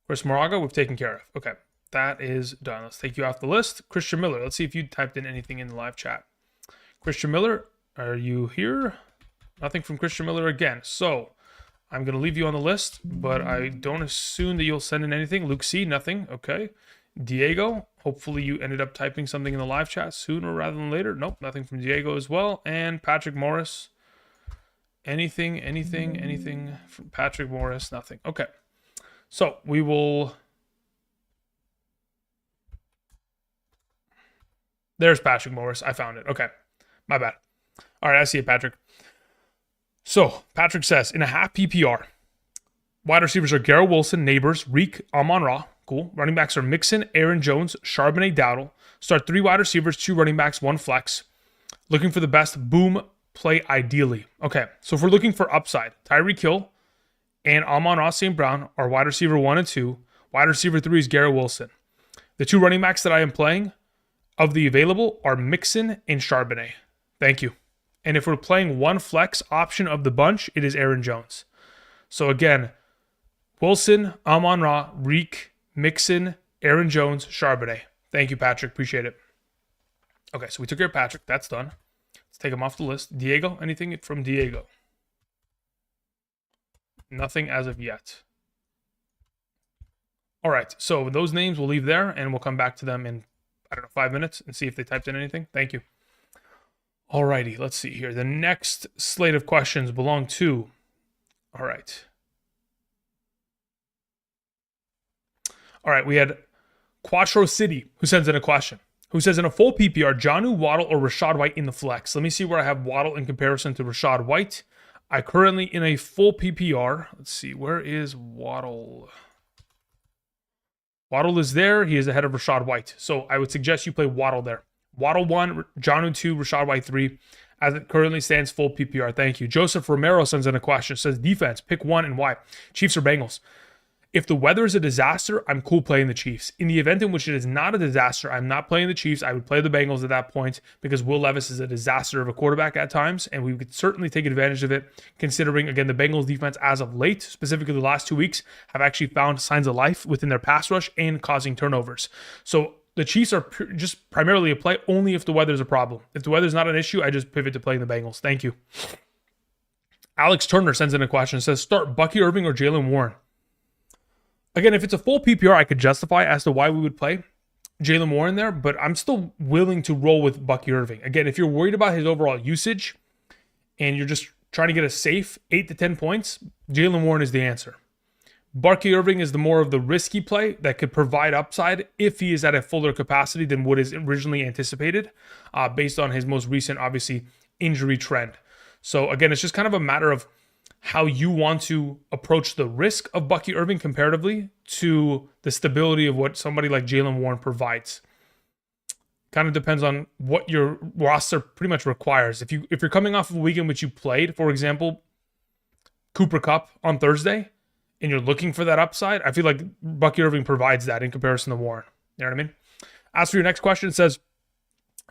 Chris Moraga, we've taken care of. Okay, that is done. Let's take you off the list. Christian Miller, let's see if you typed in anything in the live chat. Christian Miller, are you here? Nothing from Christian Miller again. So I'm going to leave you on the list, but I don't assume that you'll send in anything. Luke C, nothing. Okay. Diego, hopefully you ended up typing something in the live chat sooner rather than later. Nope, nothing from Diego as well. And Patrick Morris, anything from Patrick Morris, nothing. Okay. So we will... There's Patrick Morris. I found it. Okay. My bad. All right, I see it, Patrick. So, Patrick says, in a half PPR, wide receivers are Garrett Wilson, Neighbors, Reek, Amon-Ra. Cool. Running backs are Mixon, Aaron Jones, Charbonnet, Dowdle. Start 3 wide receivers, 2 running backs, 1 flex. Looking for the best boom play ideally. Okay, so if we're looking for upside, Tyreek Hill and Amon-Ra St. Brown are wide receiver 1 and 2. Wide receiver 3 is Garrett Wilson. The 2 running backs that I am playing of the available are Mixon and Charbonnet. Thank you. And if we're playing 1 flex option of the bunch, it is Aaron Jones. So again, Wilson, Amon-Ra, Reek, Mixon, Aaron Jones, Charbonnet. Thank you, Patrick. Appreciate it. Okay, so we took care of Patrick. That's done. Let's take him off the list. Diego, anything from Diego? Nothing as of yet. All right, so those names we'll leave there, and we'll come back to them in, 5 minutes and see if they typed in anything. Thank you. Alrighty, let's see here. The next slate of questions belong to... All right, we had Quattro City, who sends in a question. Who says, in a full PPR, Jonnu, Waddle, or Rachaad White in the flex? Let me see where I have Waddle in comparison to Rachaad White. I currently, in a full PPR... Let's see, where is Waddle? Waddle is there. He is ahead of Rachaad White. So I would suggest you play Waddle there. Waddle 1, Jonnu 2, Rachaad White 3. As it currently stands, full PPR. Thank you. Joseph Romero sends in a question. Says, defense, pick one and why? Chiefs or Bengals? If the weather is a disaster, I'm cool playing the Chiefs. In the event in which it is not a disaster, I'm not playing the Chiefs. I would play the Bengals at that point because Will Levis is a disaster of a quarterback at times, and we could certainly take advantage of it considering, again, the Bengals defense as of late, specifically the last 2 weeks, have actually found signs of life within their pass rush and causing turnovers. So the Chiefs are just primarily a play only if the weather's a problem. If the weather's not an issue, I just pivot to playing the Bengals. Thank you. Alex Turner sends in a question. Says, start Bucky Irving or Jaylen Warren? Again, if it's a full PPR, I could justify as to why we would play Jaylen Warren there, but I'm still willing to roll with Bucky Irving. Again, if you're worried about his overall usage and you're just trying to get a safe 8 to 10 points, Jaylen Warren is the answer. Bucky Irving is the more of the risky play that could provide upside if he is at a fuller capacity than what is originally anticipated based on his most recent, obviously, injury trend. So again, it's just kind of a matter of how you want to approach the risk of Bucky Irving comparatively to the stability of what somebody like Jaylen Warren provides. Kind of depends on what your roster pretty much requires. If you're coming off of a weekend which you played, for example, Cooper Kupp on Thursday, and you're looking for that upside, I feel like Bucky Irving provides that in comparison to Warren. You know what I mean? As for your next question, it says,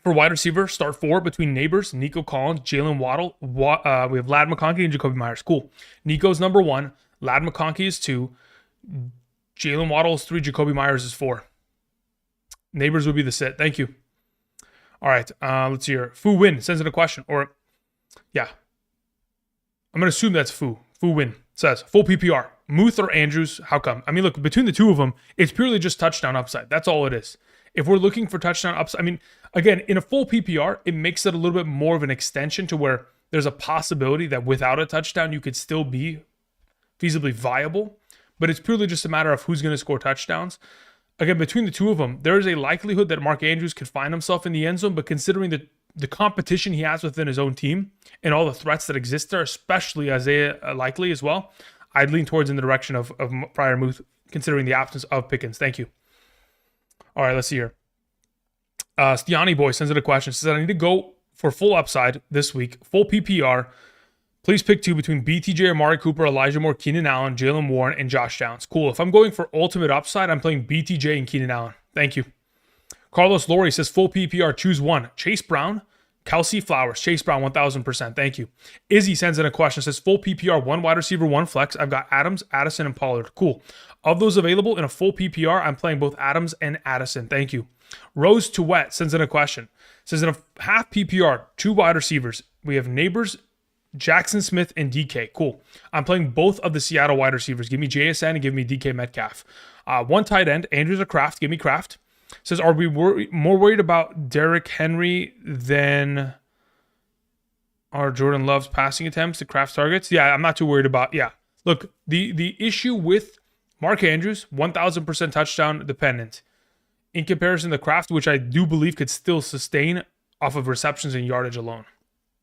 for wide receiver, start 4 between Neighbors, Nico Collins, Jalen Waddle. We have Ladd McConkey and Jacoby Myers. Cool. Nico's number 1. Ladd McConkey is 2. Jalen Waddle is 3. Jacoby Myers is 4. Neighbors would be the sit. Thank you. All right. Let's see here. Fu Win sends in a question. Or, yeah. I'm going to assume that's Fu. Fu Win says, full PPR. Muth or Andrews? How come? I mean, look, between the two of them, it's purely just touchdown upside. That's all it is. If we're looking for touchdown upside, I mean, again, in a full PPR, it makes it a little bit more of an extension to where there's a possibility that without a touchdown, you could still be feasibly viable. But it's purely just a matter of who's going to score touchdowns. Again, between the two of them, there is a likelihood that Mark Andrews could find himself in the end zone, but considering the competition he has within his own team and all the threats that exist there, especially Isaiah likely as well, I'd lean towards in the direction of Pryor Muth, considering the absence of Pickens. Thank you. All right, let's see here. Stiani Boy sends in a question. Says, I need to go for full upside this week. Full PPR. Please pick 2 between BTJ, Amari Cooper, Elijah Moore, Keenan Allen, Jalen Warren, and Josh Downs. Cool. If I'm going for ultimate upside, I'm playing BTJ and Keenan Allen. Thank you. Carlos Laurie says, full PPR, choose 1. Chase Brown, Kelsey Flowers, Chase Brown, 1000%. Thank you. Izzy sends in a question. Says full PPR, one wide receiver, one flex. I've got Adams, Addison, and Pollard. Cool. Of those available in a full PPR, I'm playing both Adams and Addison. Thank you. Rose to Wet sends in a question. Says in a half PPR, two wide receivers. We have Neighbors, Jackson Smith, and DK. Cool. I'm playing both of the Seattle wide receivers. Give me JSN and give me DK Metcalf. One tight end, Andrews or Kraft. Give me Kraft. Says, are we more worried about Derrick Henry than our Jordan Love's passing attempts to Kraft's targets? Yeah, I'm not too worried about. Yeah. Look, the issue with Mark Andrews, 1000% touchdown dependent. In comparison to Kraft, which I do believe could still sustain off of receptions and yardage alone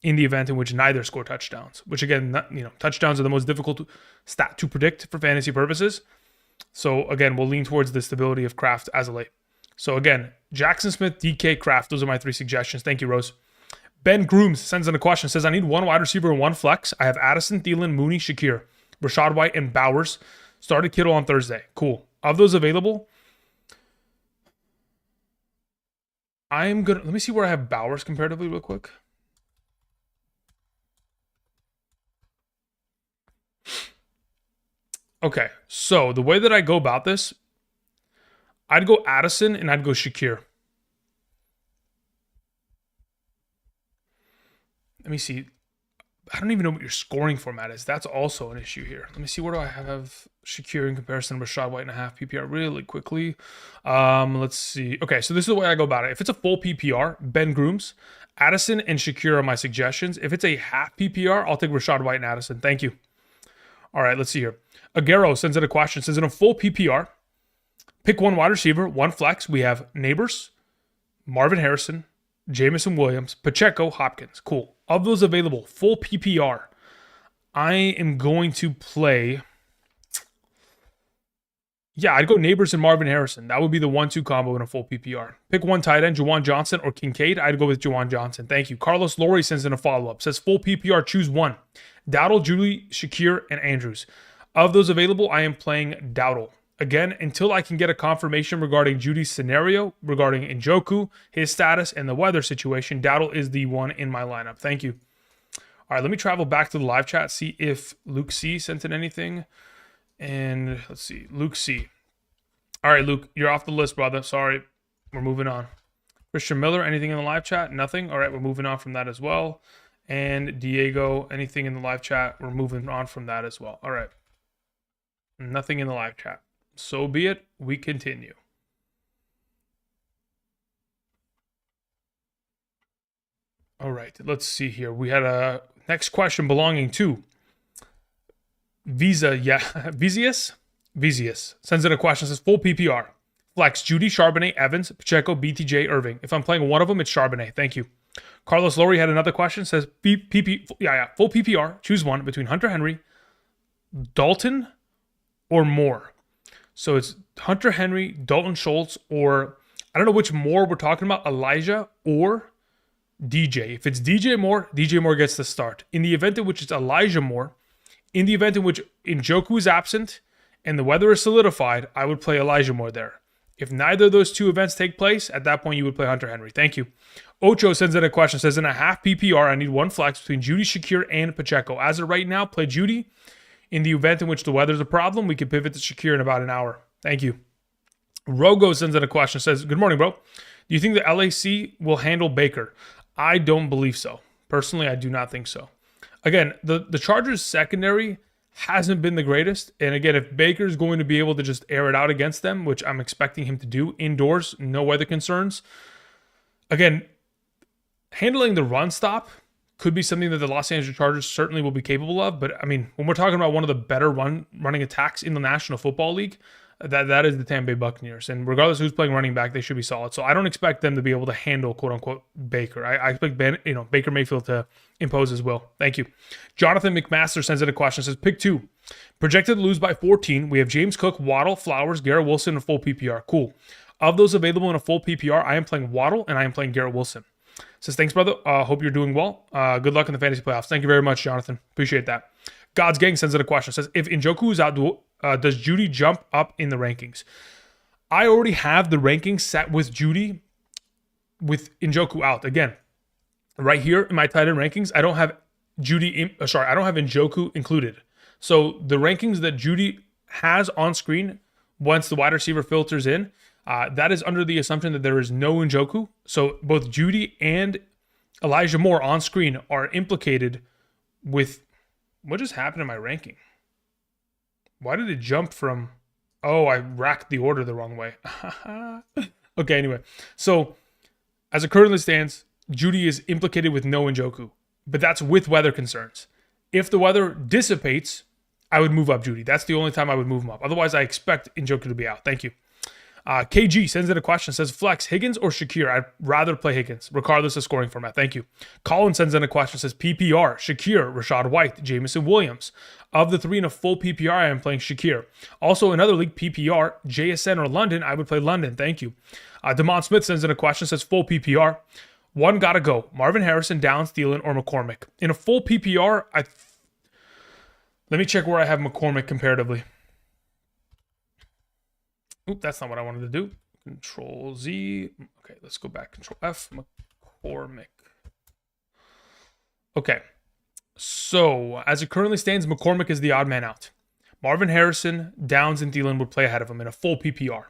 in the event in which neither score touchdowns, which again, touchdowns are the most difficult stat to predict for fantasy purposes. So again, we'll lean towards the stability of Kraft as of late. So again, Jackson Smith, DK, Kraft, those are my three suggestions. Thank you, Rose. Ben Grooms sends in a question, says, I need one wide receiver and one flex. I have Addison, Thielen, Mooney, Shakir, Rashad White, and Bowers. Started Kittle on Thursday. Cool. Of those available, let me see where I have Bowers comparatively real quick. Okay, so the way that I go about this, I'd go Addison and I'd go Shakir. Let me see. I don't even know what your scoring format is. That's also an issue here. Let me see. Where do I have Shakir in comparison to Rashad White and a half PPR really quickly? Let's see. Okay, so this is the way I go about it. If it's a full PPR, Ben Grooms, Addison, and Shakir are my suggestions. If it's a half PPR, I'll take Rashad White and Addison. Thank you. All right, let's see here. Aguero sends in a question. Says in a full PPR, pick one wide receiver, one flex. We have Neighbors, Marvin Harrison, Jamison Williams, Pacheco, Hopkins. Cool. Of those available, full PPR, I am going to play. Yeah, I'd go Neighbors and Marvin Harrison. That would be the 1-2 combo in a full PPR. Pick one tight end, Juwan Johnson or Kincaid. I'd go with Juwan Johnson. Thank you. Carlos Laurie sends in a follow-up. Says full PPR, choose one. Dowdle, Julie, Shakir, and Andrews. Of those available, I am playing Dowdle. Again, until I can get a confirmation regarding Judy's scenario, regarding Njoku, his status, and the weather situation, Dowdle is the one in my lineup. Thank you. All right, let me travel back to the live chat, see if Luke C sent in anything. And let's see, Luke C. All right, Luke, you're off the list, brother. Sorry. We're moving on. Christian Miller, anything in the live chat? Nothing. All right, we're moving on from that as well. And Diego, anything in the live chat? We're moving on from that as well. All right. Nothing in the live chat. So be it. We continue. All right, let's see here. We had a next question belonging to Vizius sends in a question. Says full PPR. Flex, Judy, Charbonnet, Evans, Pacheco, BTJ, Irving. If I'm playing one of them, it's Charbonnet. Thank you. Carlos Laurie had another question. Says full PPR. Choose one between Hunter Henry, Dalton, or Moore. So it's Hunter Henry, Dalton Schultz, or I don't know which Moore we're talking about, Elijah or DJ. If it's DJ Moore gets the start. In the event in which it's Elijah Moore, in the event in which Njoku is absent and the weather is solidified, I would play Elijah Moore there. If neither of those two events take place, at that point you would play Hunter Henry. Thank you. Ocho sends in a question. Says in a half PPR, I need one flex between Judy, Shakir, and Pacheco. As of right now, play Judy. In the event in which the weather's a problem, we could pivot to Shakir in about an hour. Thank you. Rogo sends in a question. Says, good morning, bro. Do you think the LAC will handle Baker? I don't believe so. Personally, I do not think so. Again, the Chargers secondary hasn't been the greatest. And again, if Baker's going to be able to just air it out against them, which I'm expecting him to do indoors, no weather concerns. Again, handling the run stop could be something that the Los Angeles Chargers certainly will be capable of. But I mean, when we're talking about one of the better running attacks in the National Football League, that is the Tampa Bay Buccaneers. And regardless of who's playing running back, they should be solid. So I don't expect them to be able to handle, quote unquote, Baker. I expect Baker Mayfield to impose his will. Thank you. Jonathan McMaster sends in a question. Says, pick two. Projected to lose by 14. We have James Cook, Waddle, Flowers, Garrett Wilson, and full PPR. Cool. Of those available in a full PPR, I am playing Waddle and I am playing Garrett Wilson. Says, thanks, brother. Hope you're doing well. Good luck in the fantasy playoffs. Thank you very much, Jonathan. Appreciate that. God's Gang sends in a question. Says, if Njoku is out, does Judy jump up in the rankings? I already have the rankings set with Judy with Njoku out. Again, Right here in my tight end rankings, I don't have I don't have Njoku included. So the rankings that Judy has on screen once the wide receiver filters in, that is under the assumption that there is no Njoku. So both Judy and Elijah Moore on screen are implicated with what just happened in my ranking. Why did it jump from? Oh, I racked the order the wrong way. Okay, anyway. So as it currently stands, Judy is implicated with no Njoku, but that's with weather concerns. If the weather dissipates, I would move up Judy. That's the only time I would move him up. Otherwise, I expect Njoku to be out. Thank you. KG sends in a question, says, flex, Higgins or Shakir? I'd rather play Higgins, regardless of scoring format. Thank you. Colin sends in a question, says, PPR, Shakir, Rashad White, Jameson Williams. Of the three in a full PPR, I am playing Shakir. Also, another league, PPR, JSN or London, I would play London. Thank you. Demond Smith sends in a question, says, full PPR. One gotta go. Marvin Harrison, Downs, Thielen, or McCormick. In a full PPR, let me check where I have McCormick comparatively. Oop, that's not what I wanted to do. Control Z. Okay, let's go back. Control F. McCormick. Okay. So, as it currently stands, McCormick is the odd man out. Marvin Harrison, Downs, and Thielen would play ahead of him in a full PPR.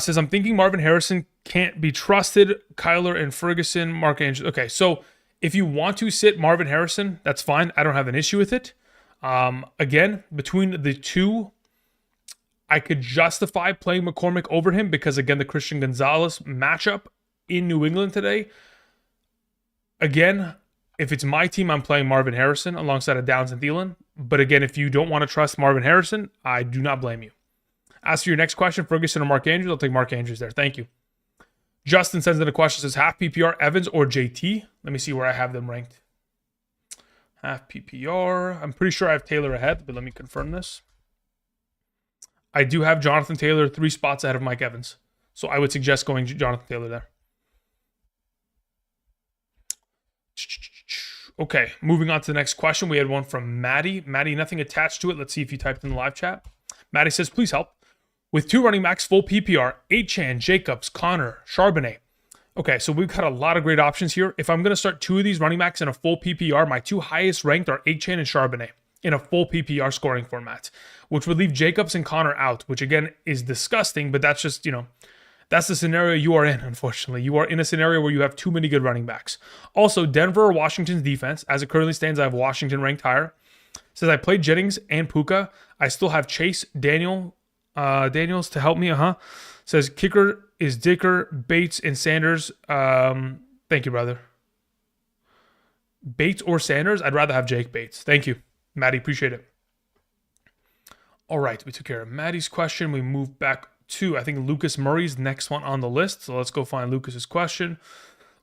Says, I'm thinking Marvin Harrison can't be trusted. Kyler and Ferguson, Mark Andrews. Okay, so if you want to sit Marvin Harrison, that's fine. I don't have an issue with it. Again, between the two, I could justify playing McCormick over him because, again, the Christian Gonzalez matchup in New England today. Again, if it's my team, I'm playing Marvin Harrison alongside of Downs and Thielen. But again, if you don't want to trust Marvin Harrison, I do not blame you. As for your next question, Ferguson or Mark Andrews, I'll take Mark Andrews there. Thank you. Justin sends in a question, says half PPR, Evans or JT. Let me see where I have them ranked. Half PPR. I'm pretty sure I have Taylor ahead, but let me confirm this. I do have Jonathan Taylor 3 spots ahead of Mike Evans. So I would suggest going Jonathan Taylor there. Okay, moving on to the next question. We had one from Maddie. Maddie, nothing attached to it. Let's see if you typed in the live chat. Maddie says, please help. With 2 running backs, full PPR, Achane, Jacobs, Connor, Charbonnet. Okay, so we've got a lot of great options here. If I'm going to start 2 of these running backs in a full PPR, my 2 highest ranked are Achane and Charbonnet in a full PPR scoring format, which would leave Jacobs and Connor out, which again is disgusting, but that's just, that's the scenario you are in, unfortunately. You are in a scenario where you have too many good running backs. Also, Denver or Washington's defense, as it currently stands, I have Washington ranked higher. Says I played Jennings and Puka. I still have Chase, Daniels to help me. Says kicker is Dicker, Bates, and Sanders. Thank you, brother. Bates or Sanders? I'd rather have Jake Bates. Thank you, Maddie. Appreciate it. All right, we took care of Maddie's question. We moved back to, I think, Lucas Murray's next one on the list. So let's go find Lucas's question.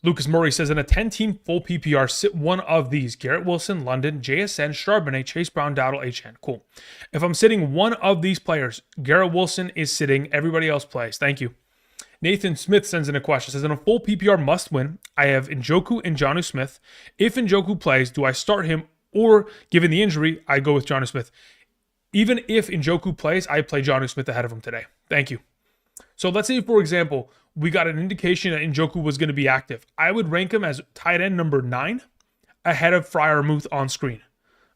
Lucas Murray says, in a 10-team full PPR, sit one of these. Garrett Wilson, London, JSN, Charbonnet, Chase Brown, Dowdle, Achane. Cool. If I'm sitting one of these players, Garrett Wilson is sitting. Everybody else plays. Thank you. Nathan Smith sends in a question. Says, in a full PPR must win, I have Njoku and Jonnu Smith. If Njoku plays, do I start him? Or, given the injury, I go with Jonnu Smith. Even if Njoku plays, I play Jonnu Smith ahead of him today. Thank you. So let's say, for example, we got an indication that Njoku was going to be active. I would rank him as tight end number 9 ahead of Freiermuth on screen.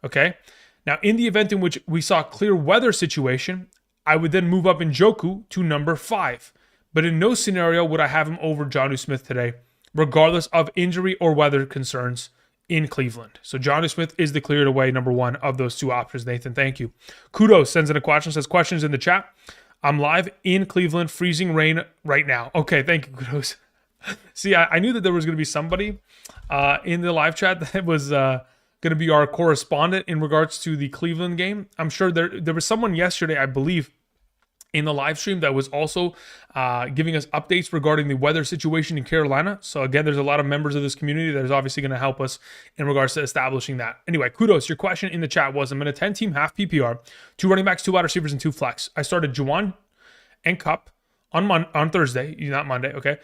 Okay? Now, in the event in which we saw a clear weather situation, I would then move up Njoku to number 5. But in no scenario would I have him over Jonnu Smith today, regardless of injury or weather concerns in Cleveland. So Jonnu Smith is the cleared away number 1 of those 2 options. Nathan, thank you. Kudos sends in a question, says questions in the chat. I'm live in Cleveland, freezing rain right now. Okay, thank you, Kudos. See, I knew that there was going to be somebody in the live chat that was going to be our correspondent in regards to the Cleveland game. I'm sure there was someone yesterday, I believe, in the live stream that was also giving us updates regarding the weather situation in Carolina. So again, there's a lot of members of this community that is obviously going to help us in regards to establishing that. Anyway, Kudos, your question in the chat was, I'm in a 10-team half PPR, 2 running backs, 2 wide receivers, and 2 flex. I started Juwan and Cup on Thursday, not Monday, okay?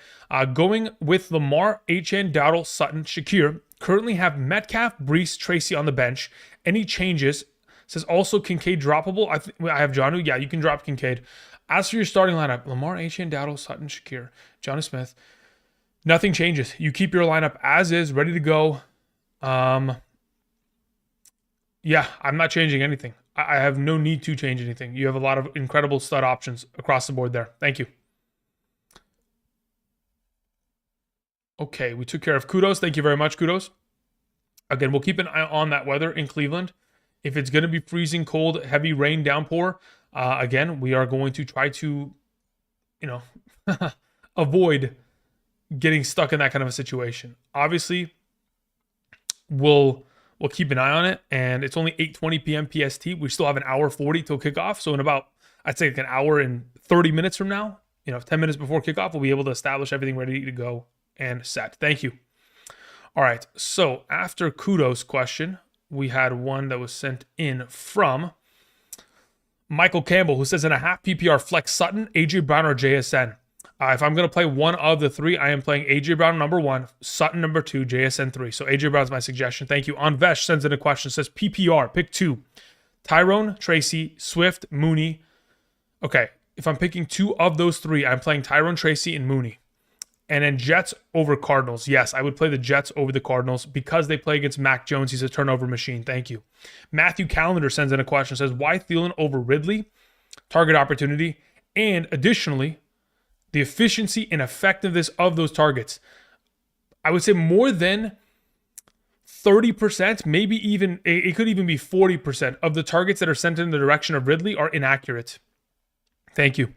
Going with Lamar, Achane, Dowdle, Sutton, Shakir. Currently have Metcalf, Brees, Tracy on the bench. Any changes? Says also Kincaid droppable. I have Jonnu. Yeah, you can drop Kincaid. As for your starting lineup, Lamar, Achane, Dowdle, Sutton, Shakir, Jonnu Smith, Nothing changes. You keep your lineup as is, ready to go. Yeah, I'm not changing anything. I have no need to change anything. You have a lot of incredible stud options across the board there. Thank you. Okay, we took care of Kudos. Thank you very much, Kudos. Again, we'll keep an eye on that weather in Cleveland. If it's going to be freezing cold, heavy rain downpour, again, we are going to try to, avoid getting stuck in that kind of a situation. Obviously, we'll keep an eye on it, and it's only 8:20 p.m. PST. We still have an hour 40 till kickoff, so in about, I'd say, like an hour and 30 minutes from now, 10 minutes before kickoff, we'll be able to establish everything ready to go and set. Thank you. All right, so after Kudos question, we had one that was sent in from Michael Campbell, who says in a half PPR flex Sutton, AJ Brown, or JSN. If I'm going to play one of the three, I am playing AJ Brown number 1, Sutton number 2, JSN 3. So AJ Brown's my suggestion. Thank you. Anvesh sends in a question. Says PPR, pick 2. Tyrone, Tracy, Swift, Mooney. Okay, if I'm picking 2 of those 3, I'm playing Tyrone, Tracy, and Mooney. And then Jets over Cardinals. Yes, I would play the Jets over the Cardinals because they play against Mac Jones. He's a turnover machine. Thank you. Matthew Callender sends in a question. Says, why Thielen over Ridley? Target opportunity. And additionally, the efficiency and effectiveness of those targets. I would say more than 30%, maybe even, it could even be 40% of the targets that are sent in the direction of Ridley are inaccurate. Thank you.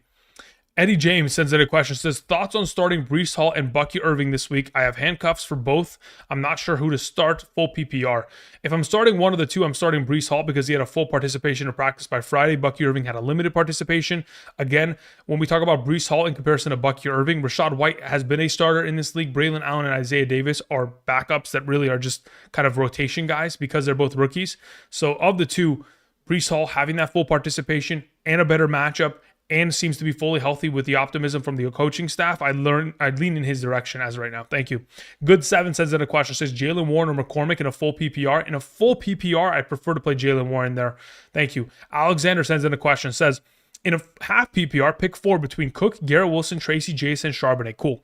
Eddie James sends in a question. Says, thoughts on starting Breece Hall and Bucky Irving this week? I have handcuffs for both. I'm not sure who to start. Full PPR. If I'm starting one of the two, I'm starting Breece Hall because he had a full participation in practice by Friday. Bucky Irving had a limited participation. Again, when we talk about Breece Hall in comparison to Bucky Irving, Rachaad White has been a starter in this league. Braylon Allen and Isaiah Davis are backups that really are just kind of rotation guys because they're both rookies. So of the two, Breece Hall having that full participation and a better matchup and seems to be fully healthy with the optimism from the coaching staff, I'd lean in his direction as right now. Thank you. Good7 sends in a question. Says Jalen Warren or McCormick in a full PPR. In a full PPR, I'd prefer to play Jalen Warren there. Thank you. Alexander sends in a question. Says in a half PPR, pick 4 between Cook, Garrett Wilson, Tracy, Jason, Charbonnet. Cool.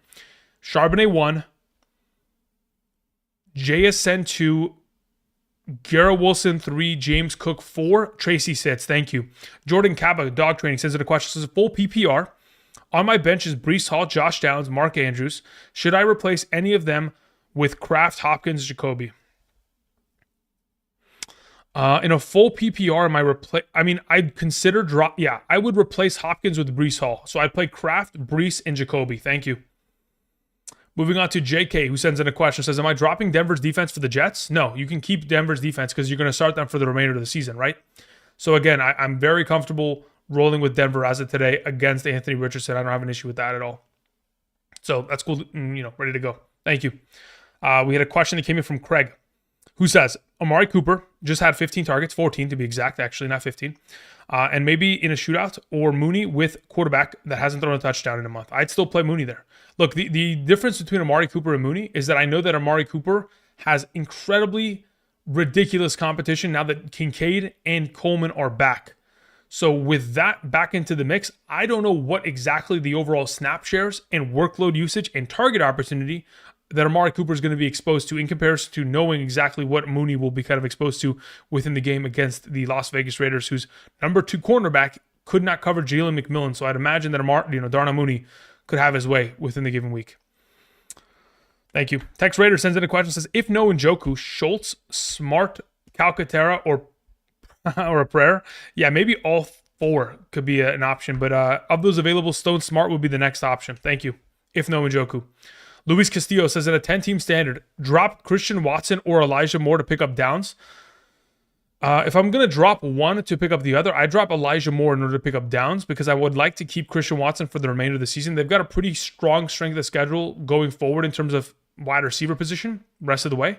Charbonnet 1, JSN 2, Garrett Wilson 3, James Cook 4, Tracy sits. Thank you. Jordan Kaba, Dog Training, sends in a question. Says full PPR. On my bench is Breece Hall, Josh Downs, Mark Andrews. Should I replace any of them with Kraft, Hopkins, Jacoby? In a full PPR, I'd consider drop. Yeah, I would replace Hopkins with Breece Hall. So I'd play Kraft, Breece, and Jacoby. Thank you. Moving on to JK, who sends in a question. Says, am I dropping Denver's defense for the Jets? No, you can keep Denver's defense because you're going to start them for the remainder of the season, right? So again, I'm very comfortable rolling with Denver as of today against Anthony Richardson. I don't have an issue with that at all. So that's cool, ready to go. Thank you. We had a question that came in from Craig, who says, Amari Cooper just had 15 targets, 14 to be exact, actually, not 15. And maybe in a shootout, or Mooney with quarterback that hasn't thrown a touchdown in a month. I'd still play Mooney there. Look, the difference between Amari Cooper and Mooney is that I know that Amari Cooper has incredibly ridiculous competition now that Kincaid and Coleman are back. So with that back into the mix, I don't know what exactly the overall snap shares and workload usage and target opportunity that Amari Cooper is going to be exposed to in comparison to knowing exactly what Mooney will be kind of exposed to within the game against the Las Vegas Raiders, whose number 2 cornerback could not cover Jalen McMillan. So I'd imagine that Darnell Mooney could have his way within the given week. Thank you. Tex Raider sends in a question. Says, if no Njoku, Schultz, Smart, Calcaterra, or a prayer, yeah, maybe all 4 could be an option. But of those available, Stone Smart would be the next option. Thank you. If no Njoku. Luis Castillo says, in a 10-team standard, drop Christian Watson or Elijah Moore to pick up Downs. If I'm going to drop one to pick up the other, I drop Elijah Moore in order to pick up Downs because I would like to keep Christian Watson for the remainder of the season. They've got a pretty strong strength of schedule going forward in terms of wide receiver position rest of the way.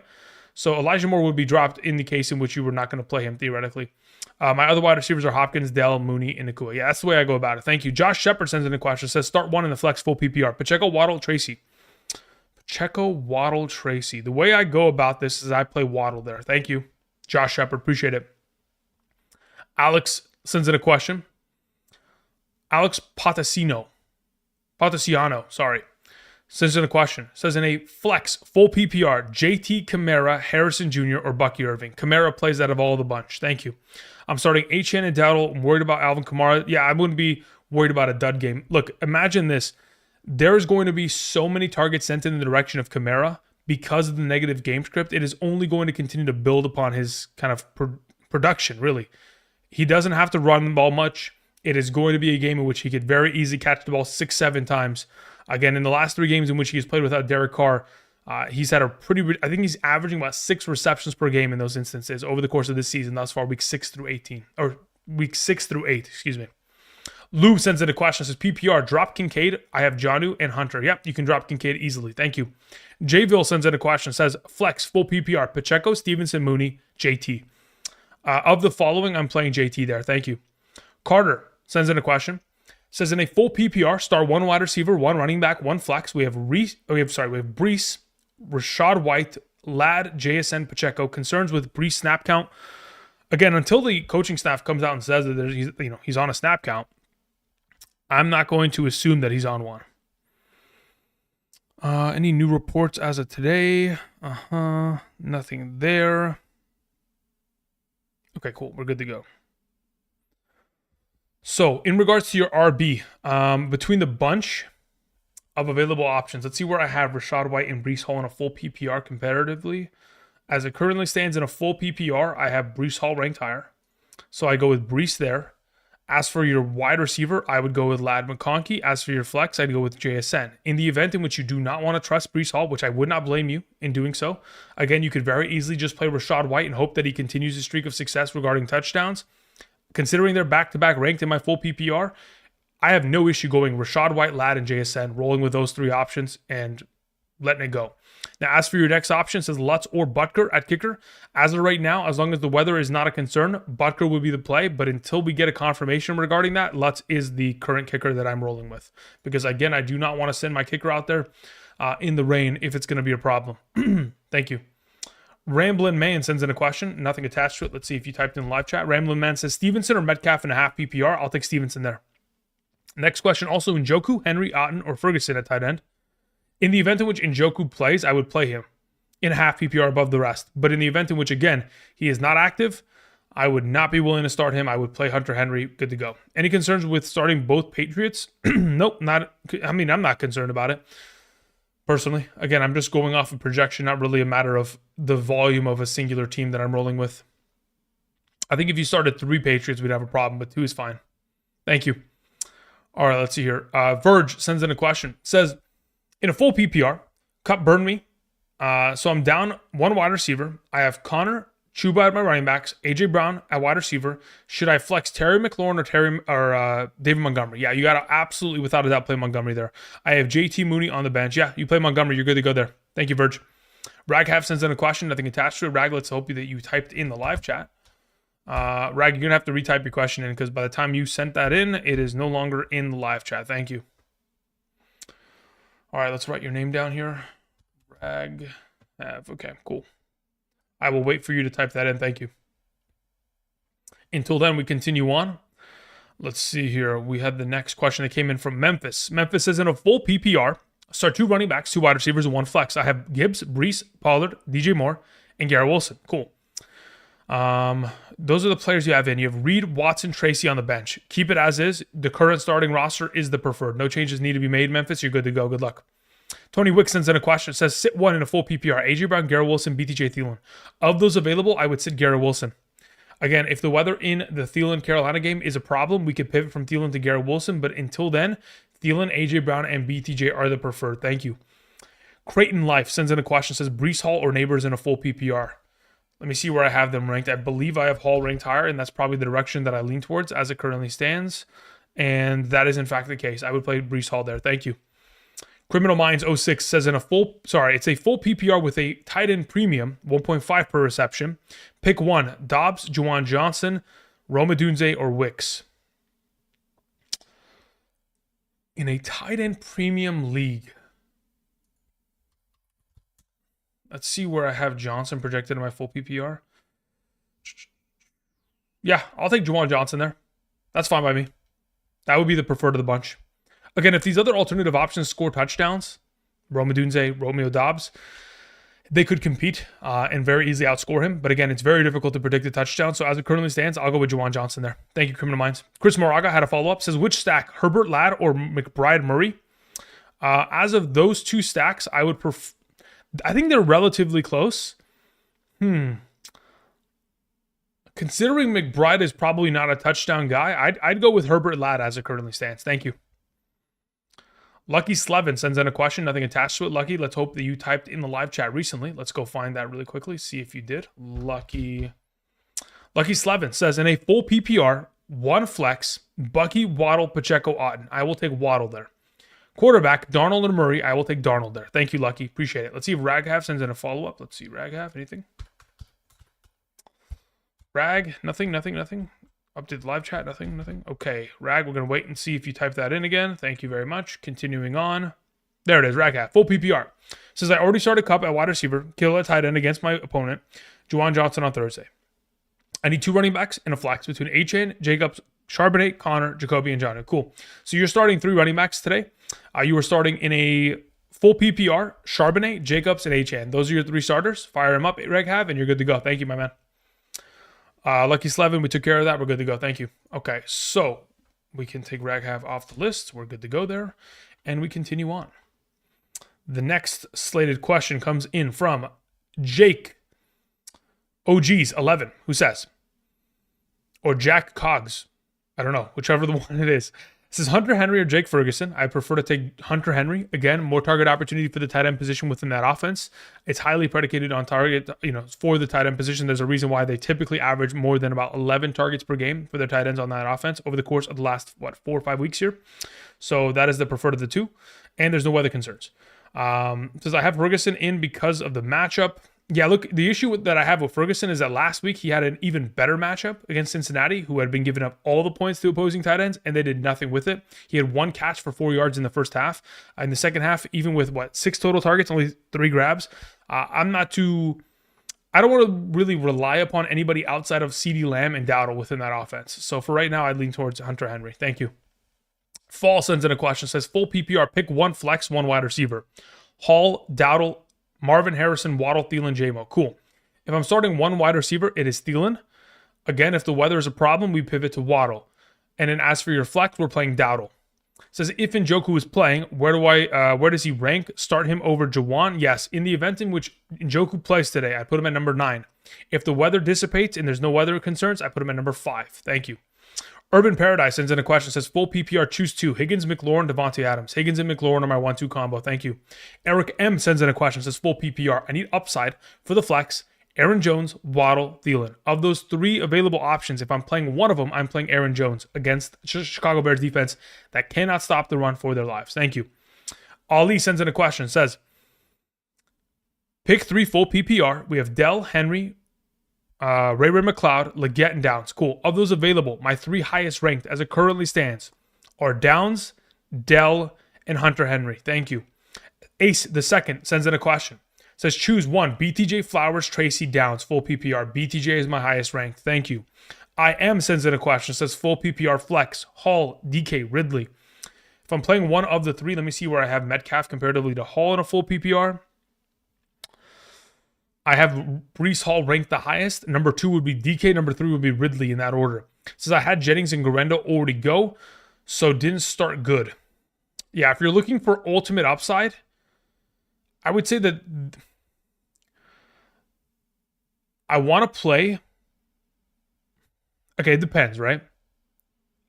So Elijah Moore would be dropped in the case in which you were not going to play him theoretically. My other wide receivers are Hopkins, Dell, Mooney, and Nakua. Yeah, that's the way I go about it. Thank you. Josh Shepard sends in a question. Says, start one in the flex full PPR. Pacheco, Waddle, Tracy. Pacheco, Waddle, Tracy. The way I go about this is I play Waddle there. Thank you. Josh Shepard, appreciate it. Alex sends in a question. Alex Potasiano, sorry. Sends in a question. Says in a flex, full PPR, JT Kamara, Harrison Jr., or Bucky Irving. Kamara plays out of all the bunch. Thank you. I'm starting Achane and Dowdle. I'm worried about Alvin Kamara. Yeah, I wouldn't be worried about a dud game. Look, imagine this. There's going to be so many targets sent in the direction of Kamara because of the negative game script. It is only going to continue to build upon his kind of production, really. He doesn't have to run the ball much. It is going to be a game in which he could very easily catch the ball 6-7 times. Again, in the last 3 games in which he's played without Derek Carr, he's had a I think he's averaging about 6 receptions per game in those instances over the course of this season thus far, week 6 through 8, excuse me. Lou sends in a question, says PPR, drop Kincaid. I have Jonnu and Hunter. Yep, you can drop Kincaid easily. Thank you. Jayville sends in a question, says flex, full PPR, Pacheco, Stevenson, Mooney, JT. Of the following, I'm playing JT there. Thank you. Carter sends in a question, says in a full PPR, star 1 wide receiver, 1 running back, 1 flex. We have Brees, Rashad White, Ladd, JSN, Pacheco. Concerns with Brees snap count. Again, until the coaching staff comes out and says that he's on a snap count, I'm not going to assume that he's on one. Any new reports as of today? Nothing there. Okay, cool. We're good to go. So, in regards to your RB, between the bunch of available options, let's see where I have Rashad White and Brees Hall in a full PPR comparatively. As it currently stands in a full PPR, I have Brees Hall ranked higher. So I go with Brees there. As for your wide receiver, I would go with Ladd McConkey. As for your flex, I'd go with JSN. In the event in which you do not want to trust Brees Hall, which I would not blame you in doing so, again, you could very easily just play Rashad White and hope that he continues his streak of success regarding touchdowns. Considering they're back-to-back ranked in my full PPR, I have no issue going Rashad White, Ladd, and JSN, rolling with those 3 options and letting it go. Now, as for your next option, it says Lutz or Butker at kicker. As of right now, as long as the weather is not a concern, Butker would be the play. But until we get a confirmation regarding that, Lutz is the current kicker that I'm rolling with. Because, again, I do not want to send my kicker out there in the rain if it's going to be a problem. Thank you. Ramblin' Man sends in a question. Nothing attached to it. Let's see if you typed in the live chat. Ramblin' Man says Stevenson or Metcalf in a half PPR. I'll take Stevenson there. Next question, also Njoku, Henry, Otten, or Ferguson at tight end. In the event in which Njoku plays, I would play him in a half PPR above the rest. But in the event in which, again, he is not active, I would not be willing to start him. I would play Hunter Henry. Good to go. Any concerns with starting both Patriots? Nope, not. I mean, I'm not concerned about it. Personally, again, I'm just going off of projection, not really a matter of the volume of a singular team that I'm rolling with. I think if you started 3 Patriots, we'd have a problem, but 2 is fine. Thank you. All right, let's see here. Verge sends in a question. Says, in a full PPR, Cup burned me. So I'm down 1 wide receiver. I have Connor, Chuba at my running backs, AJ Brown at wide receiver. Should I flex Terry McLaurin or David Montgomery? Yeah, you got to absolutely, without a doubt, play Montgomery there. I have JT Mooney on the bench. Yeah, you play Montgomery. You're good to go there. Thank you, Verge. Rag have sends in a question. Nothing attached to it. Rag, let's hope that you typed in the live chat. Rag, you're going to have to retype your question in because by the time you sent that in, it is no longer in the live chat. Thank you. All right, let's write your name down here. Rag have. Okay, cool. I will wait for you to type that in. Thank you. Until then, we continue on. Let's see here. We had the next question that came in from Memphis. Memphis says in a full PPR, start 2 running backs, 2 wide receivers, and 1 flex. I have Gibbs, Brees, Pollard, DJ Moore, and Garrett Wilson. Cool. Those are the players you have in. You have Reed, Watson, Tracy on the bench. Keep it as is. The current starting roster is the preferred. No changes need to be made, Memphis. You're good to go. Good luck. Tony Wick sends in a question. It says, sit 1 in a full PPR. AJ Brown, Garrett Wilson, BTJ Thielen. Of those available, I would sit Garrett Wilson. Again, if the weather in the Thielen-Carolina game is a problem, we could pivot from Thielen to Garrett Wilson. But until then, Thielen, AJ Brown, and BTJ are the preferred. Thank you. Creighton Life sends in a question. It says, Brees Hall or Neighbors in a full PPR. Let me see where I have them ranked. I believe I have Hall ranked higher, and that's probably the direction that I lean towards as it currently stands. And that is, in fact, the case. I would play Brees Hall there. Thank you. Criminal Minds 06 says it's a full PPR with a tight end premium, 1.5 per reception. Pick 1, Dobbs, Juwan Johnson, Rome Odunze, or Wicks. In a tight end premium league. Let's see where I have Johnson projected in my full PPR. Yeah, I'll take Juwan Johnson there. That's fine by me. That would be the preferred of the bunch. Again, if these other alternative options score touchdowns, Rome Odunze, Romeo Dobbs. They could compete and very easily outscore him. But again, it's very difficult to predict a touchdown. So as it currently stands, I'll go with Juwan Johnson there. Thank you, Criminal Minds. Chris Moraga had a follow-up. Says, which stack, Herbert, Ladd, or McBride, Murray? As of those two stacks, I would prefer... I think they're relatively close. Considering McBride is probably not a touchdown guy, I'd go with Herbert, Ladd as it currently stands. Thank you. Lucky Slevin sends in a question, nothing attached to it. Lucky, let's hope that you typed in the live chat recently. Let's go find that really quickly, see if you did. Lucky Slevin says, in a full PPR, one flex, Bucky, Waddle, Pacheco, Otten. I will take Waddle there. Quarterback, Darnold and Murray. I will take Darnold there. Thank you, Lucky. Appreciate it. Let's see if Raghav sends in a follow-up. Let's see, Raghav, anything? Rag, nothing. Update the live chat, nothing. Okay, Rag, we're going to wait and see if you type that in again. Thank you very much. Continuing on. There it is, Raghav. Full PPR. Says, I already started Cup at wide receiver, Kittle at tight end against my opponent, Juwan Johnson on Thursday. I need 2 running backs and a flex between Achane, Jacobs, Charbonnet, Connor, Jacoby, and John. Cool. So you're starting 3 running backs today. You were starting in a full PPR, Charbonnet, Jacobs, and Achane. Those are your 3 starters. Fire them up, Raghav, and you're good to go. Thank you, my man. Lucky Slevin, we took care of that. We're good to go. Thank you. Okay, so we can take Raghav off the list. We're good to go there. And we continue on. The next slated question comes in from Jake OGs 11, who says, or Jack Cogs, I don't know, whichever the one it is. This is Hunter Henry or Jake Ferguson. I prefer to take Hunter Henry. Again, more target opportunity for the tight end position within that offense. It's highly predicated on target, for the tight end position. There's a reason why they typically average more than about 11 targets per game for their tight ends on that offense over the course of the last, 4 or 5 weeks here. So that is the preferred of the 2. And there's no weather concerns. Says I have Ferguson in because of the matchup. Yeah, look, the issue that I have with Ferguson is that last week he had an even better matchup against Cincinnati, who had been giving up all the points to opposing tight ends, and they did nothing with it. He had 1 catch for 4 yards in the first half. In the second half, even with, 6 total targets, only 3 grabs. I don't want to really rely upon anybody outside of CeeDee Lamb and Dowdle within that offense. So for right now, I'd lean towards Hunter Henry. Thank you. Fall sends in a question, says, full PPR, pick 1 flex, 1 wide receiver. Hall, Dowdle, Marvin Harrison, Waddle, Thielen, J-Mo. Cool. If I'm starting 1 wide receiver, it is Thielen. Again, if the weather is a problem, we pivot to Waddle. And then as for your flex, we're playing Dowdle. It says, if Njoku is playing, where does he rank? Start him over Juwan? Yes. In the event in which Njoku plays today, I put him at number 9. If the weather dissipates and there's no weather concerns, I put him at number 5. Thank you. Urban Paradise sends in a question, says, full PPR, choose 2. Higgins, McLaurin, Devontae Adams. Higgins and McLaurin are my 1-2 combo. Thank you. Eric M sends in a question, says, full PPR. I need upside for the flex. Aaron Jones, Waddle, Thielen. Of those 3 available options, if I'm playing one of them, I'm playing Aaron Jones against Chicago Bears defense that cannot stop the run for their lives. Thank you. Ali sends in a question, says, pick 3 full PPR. We have Dell, Henry, Ray McLeod, Leggett, and Downs. Cool. Of those available, my 3 highest ranked as it currently stands are Downs, Dell, and Hunter Henry. Thank you. Ace the second sends in a question. Says choose 1. BTJ Flowers, Tracy, Downs. Full PPR. BTJ is my highest ranked. Thank you. I am sends in a question. Says full PPR flex. Hall, DK, Ridley. If I'm playing one of the 3, let me see where I have Metcalf comparatively to Hall in a full PPR. I have Breece Hall ranked the highest. Number 2 would be DK. Number 3 would be Ridley in that order. It says I had Jennings and Garendo already go, so didn't start good. Yeah, if you're looking for ultimate upside, I would say that I want to play. Okay, it depends, right?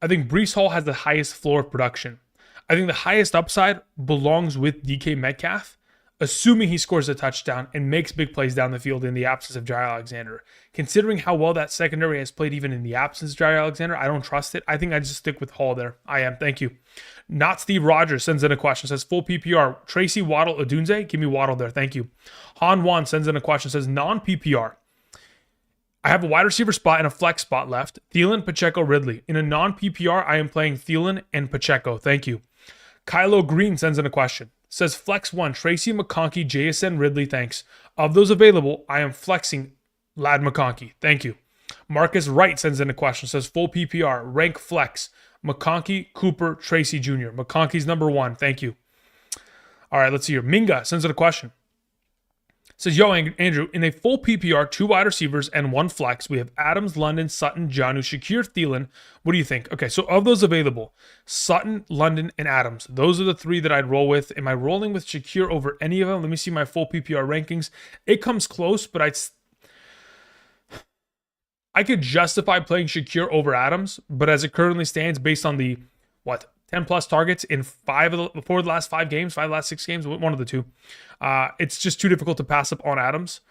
I think Breece Hall has the highest floor of production. I think the highest upside belongs with DK Metcalf, assuming he scores a touchdown and makes big plays down the field in the absence of Jair Alexander. Considering how well that secondary has played even in the absence of Jair Alexander, I don't trust it. I think I just stick with Hall there. I am. Thank you. Not Steve Rogers sends in a question. Says full PPR. Tracy, Waddle, Odunze. Give me Waddle there. Thank you. Han Wan sends in a question. Says non-PPR. I have a wide receiver spot and a flex spot left. Thielen, Pacheco, Ridley. In a non-PPR, I am playing Thielen and Pacheco. Thank you. Kylo Green sends in a question. Says flex 1, Tracy McConkey, JSN Ridley, thanks. Of those available, I am flexing Ladd McConkey. Thank you. Marcus Wright sends in a question. Says full PPR, rank flex, McConkey, Cooper, Tracy Jr. McConkey's number 1. Thank you. All right, let's see here. Minga sends in a question. Says, yo, Andrew, in a full PPR, 2 wide receivers and 1 flex, we have Adams, London, Sutton, Jonnu, Shakir, Thielen. What do you think? Okay, so of those available, Sutton, London, and Adams. Those are the 3 that I'd roll with. Am I rolling with Shakir over any of them? Let me see my full PPR rankings. It comes close, but I could justify playing Shakir over Adams, but as it currently stands, based on the, 10 plus targets in 4 of the last 5 games, 5 of the last 6 games, one of the 2. It's just too difficult to pass up on Adams.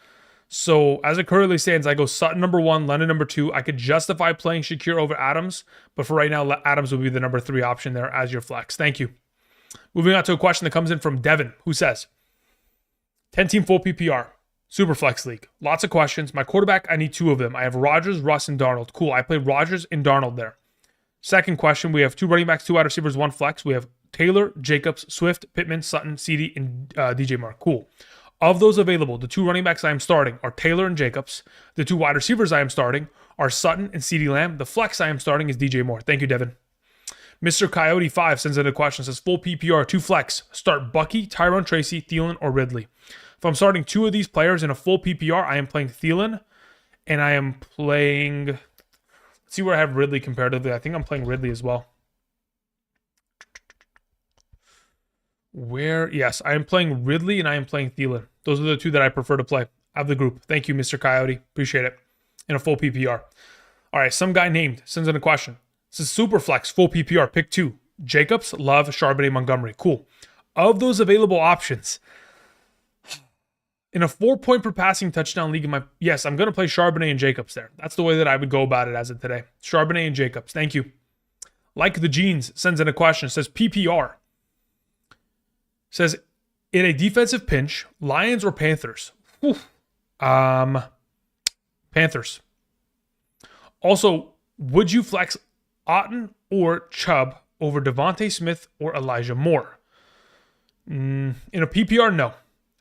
So as it currently stands, I go Sutton number 1, London number 2. I could justify playing Shakir over Adams, but for right now, Adams will be the number 3 option there as your flex. Thank you. Moving on to a question that comes in from Devin, who says, 10-team full PPR, super flex league. Lots of questions. My quarterback, I need 2 of them. I have Rodgers, Russ, and Darnold. Cool. I played Rodgers and Darnold there. Second question, we have 2 running backs, 2 wide receivers, 1 flex. We have Taylor, Jacobs, Swift, Pittman, Sutton, CD, and DJ Moore. Cool. Of those available, the 2 running backs I am starting are Taylor and Jacobs. The 2 wide receivers I am starting are Sutton and CD Lamb. The flex I am starting is DJ Moore. Thank you, Devin. Mr. Coyote 5 sends in a question. Says, full PPR, 2 flex. Start Bucky, Tyrone Tracy, Thielen, or Ridley. If I'm starting 2 of these players in a full PPR, I am playing Thielen, and I am playing... See where I have Ridley comparatively. I think I'm playing Ridley as well. Yes, I am playing Ridley and I am playing Thielen. Those are the 2 that I prefer to play of the group. Thank you, Mr. Coyote. Appreciate it. In a full PPR. All right, some guy named sends in a question. This is Superflex, full PPR, pick 2. Jacobs, Love, Charbonnet, Montgomery. Cool. Of those available options, in a 4-point per passing touchdown league, yes, I'm going to play Charbonnet and Jacobs there. That's the way that I would go about it as of today. Charbonnet and Jacobs. Thank you. Like the Jeans sends in a question. Says PPR. Says, in a defensive pinch, Lions or Panthers? Whew. Panthers. Also, would you flex Otton or Chubb over Devontae Smith or Elijah Moore? In a PPR, no.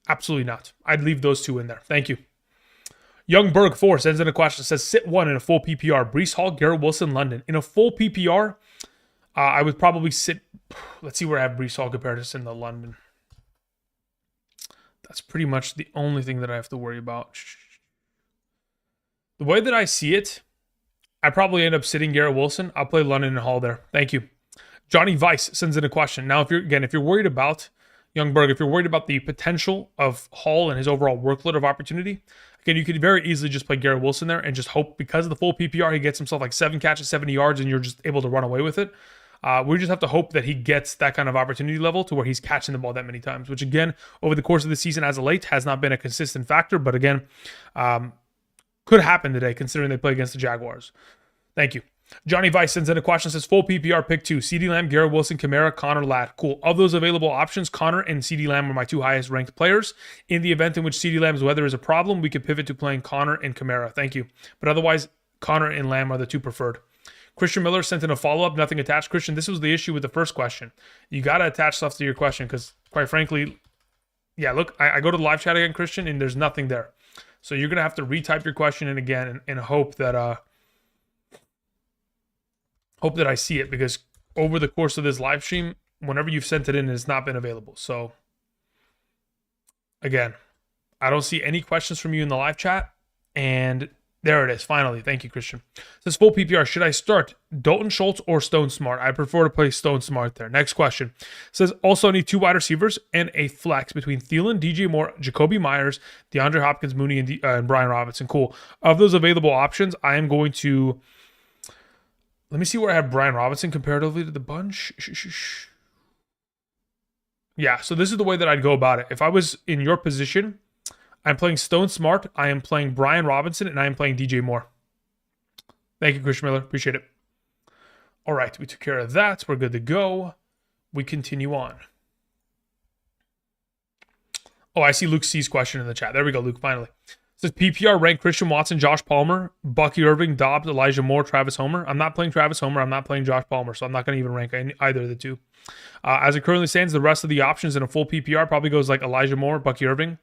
Absolutely not. I'd leave those 2 in there. Thank you. Youngberg 4 sends in a question. Says, sit 1 in a full PPR. Breece Hall, Garrett Wilson, London. In a full PPR, I would probably sit... Let's see where I have Breece Hall compared to in the London. That's pretty much the only thing that I have to worry about. The way that I see it, I probably end up sitting Garrett Wilson. I'll play London and Hall there. Thank you. Johnny Vice sends in a question. Now, if you're worried about... Youngberg, if you're worried about the potential of Hall and his overall workload of opportunity, again, you could very easily just play Garrett Wilson there and just hope because of the full PPR, he gets himself like 7 catches, 70 yards, and you're just able to run away with it. We just have to hope that he gets that kind of opportunity level to where he's catching the ball that many times, which again, over the course of the season as of late, has not been a consistent factor, but again, could happen today considering they play against the Jaguars. Thank you. Johnny Vice sends in a question, says full PPR pick 2. CeeDee Lamb, Garrett Wilson, Kamara, Connor, Ladd. Cool. Of those available options, Connor and CeeDee Lamb are my 2 highest ranked players. In the event in which CeeDee Lamb's weather is a problem, we could pivot to playing Connor and Kamara. Thank you. But otherwise, Connor and Lamb are the 2 preferred. Christian Miller sent in a follow-up, nothing attached. Christian, this was the issue with the first question. You got to attach stuff to your question because, quite frankly, yeah, look, I go to the live chat again, Christian, and there's nothing there. So you're going to have to retype your question in again and hope that I see it, because over the course of this live stream, whenever you've sent it in, it has not been available. So again, I don't see any questions from you in the live chat, and there it is. Finally, thank you, Christian. It says full PPR. Should I start Dalton Schultz or Stone Smart? I prefer to play Stone Smart there. Next question. It says also need 2 wide receivers and a flex between Thielen, DJ Moore, Jacoby Myers, DeAndre Hopkins, Mooney, and Brian Robinson. Cool. Of those available options, I am going to... Let me see where I have Brian Robinson comparatively to the bunch. Yeah, so this is the way that I'd go about it. If I was in your position, I'm playing Stone Smart, I am playing Brian Robinson, and I am playing DJ Moore. Thank you, Christian Miller. Appreciate it. All right, we took care of that. We're good to go. We continue on. Oh, I see Luke C's question in the chat. There we go, Luke, finally. It says PPR rank Christian Watson, Josh Palmer, Bucky Irving, Dobbs, Elijah Moore, Travis Homer. I'm not playing Travis Homer. I'm not playing Josh Palmer, so I'm not going to even rank either of the 2. As it currently stands, the rest of the options in a full PPR probably goes like Elijah Moore, Bucky Irving,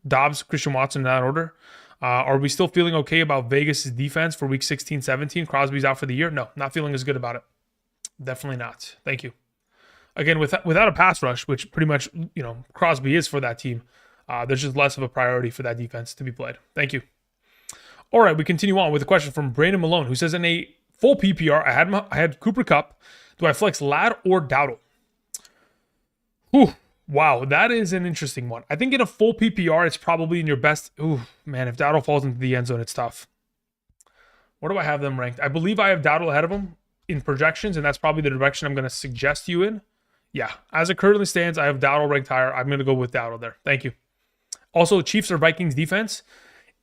Dobbs, Christian Watson in that order. Are we still feeling okay about Vegas' defense for week 16, 17? Crosby's out for the year? No, not feeling as good about it. Definitely not. Thank you. again, without a pass rush, which pretty much, Crosby is for that team, there's just less of a priority for that defense to be played. Thank you. All right, we continue on with a question from Brandon Malone, who says, in a full PPR, I had Cooper Kupp. Do I flex Ladd or Dowdle? Whew. Wow, that is an interesting one. I think in a full PPR, it's probably in your best. Ooh, man, if Dowdle falls into the end zone, it's tough. Where do I have them ranked? I believe I have Dowdle ahead of him in projections, and that's probably the direction I'm going to suggest you in. Yeah, as it currently stands, I have Dowdle ranked higher. I'm going to go with Dowdle there. Thank you. Also, Chiefs or Vikings defense.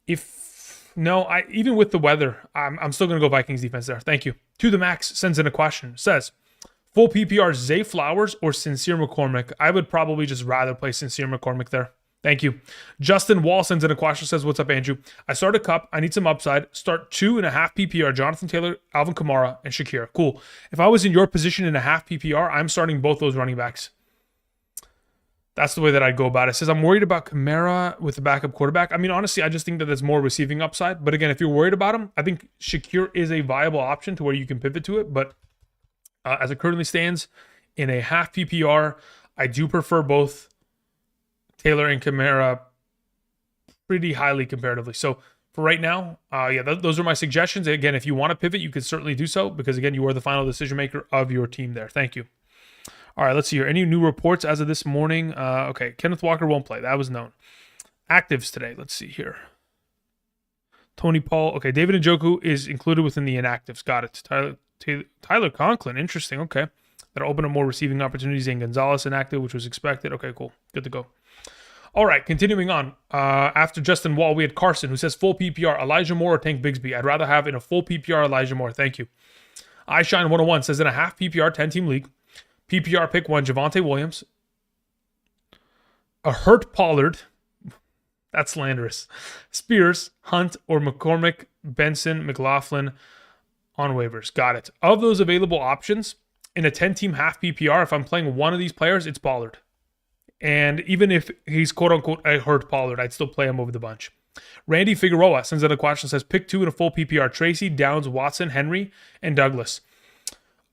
Even with the weather, I'm still going to go Vikings defense there. Thank you. To the Max sends in a question. Says, full PPR, Zay Flowers or Sincere McCormick? I would probably just rather play Sincere McCormick there. Thank you. Justin Wall sends in a question. Says, what's up, Andrew? I start a Cup. I need some upside. Start 2.5 PPR. Jonathan Taylor, Alvin Kamara, and Shakir. Cool. If I was in your position in a half PPR, I'm starting both those running backs. That's the way that I'd go about it. It says, I'm worried about Kamara with the backup quarterback. I mean, honestly, I just think that there's more receiving upside. But again, if you're worried about him, I think Shakir is a viable option to where you can pivot to it. But as it currently stands, in a half PPR, I do prefer both Taylor and Kamara pretty highly comparatively. So for right now, those are my suggestions. Again, if you want to pivot, you can certainly do so because, again, you are the final decision maker of your team there. Thank you. All right, let's see here. Any new reports as of this morning? Okay, Kenneth Walker won't play. That was known. Actives today. Let's see here. Tony Paul. Okay, David Njoku is included within the inactives. Got it. Tyler Conklin. Interesting. Okay. That'll open up more receiving opportunities. And Gonzalez inactive, which was expected. Okay, cool. Good to go. All right, continuing on. After Justin Wall, we had Carson, who says full PPR, Elijah Moore or Tank Bigsby. I'd rather have in a full PPR Elijah Moore. Thank you. iShine 101 says in a half PPR 10-team league, PPR pick 1, Javonte Williams, a hurt Pollard, that's slanderous, Spears, Hunt, or McCormick, Benson, McLaughlin on waivers. Got it. Of those available options, in a 10-team half PPR, if I'm playing one of these players, it's Pollard. And even if he's quote-unquote a hurt Pollard, I'd still play him over the bunch. Randy Figueroa sends out a question, says, pick 2 in a full PPR, Tracy, Downs, Watson, Henry, and Douglas.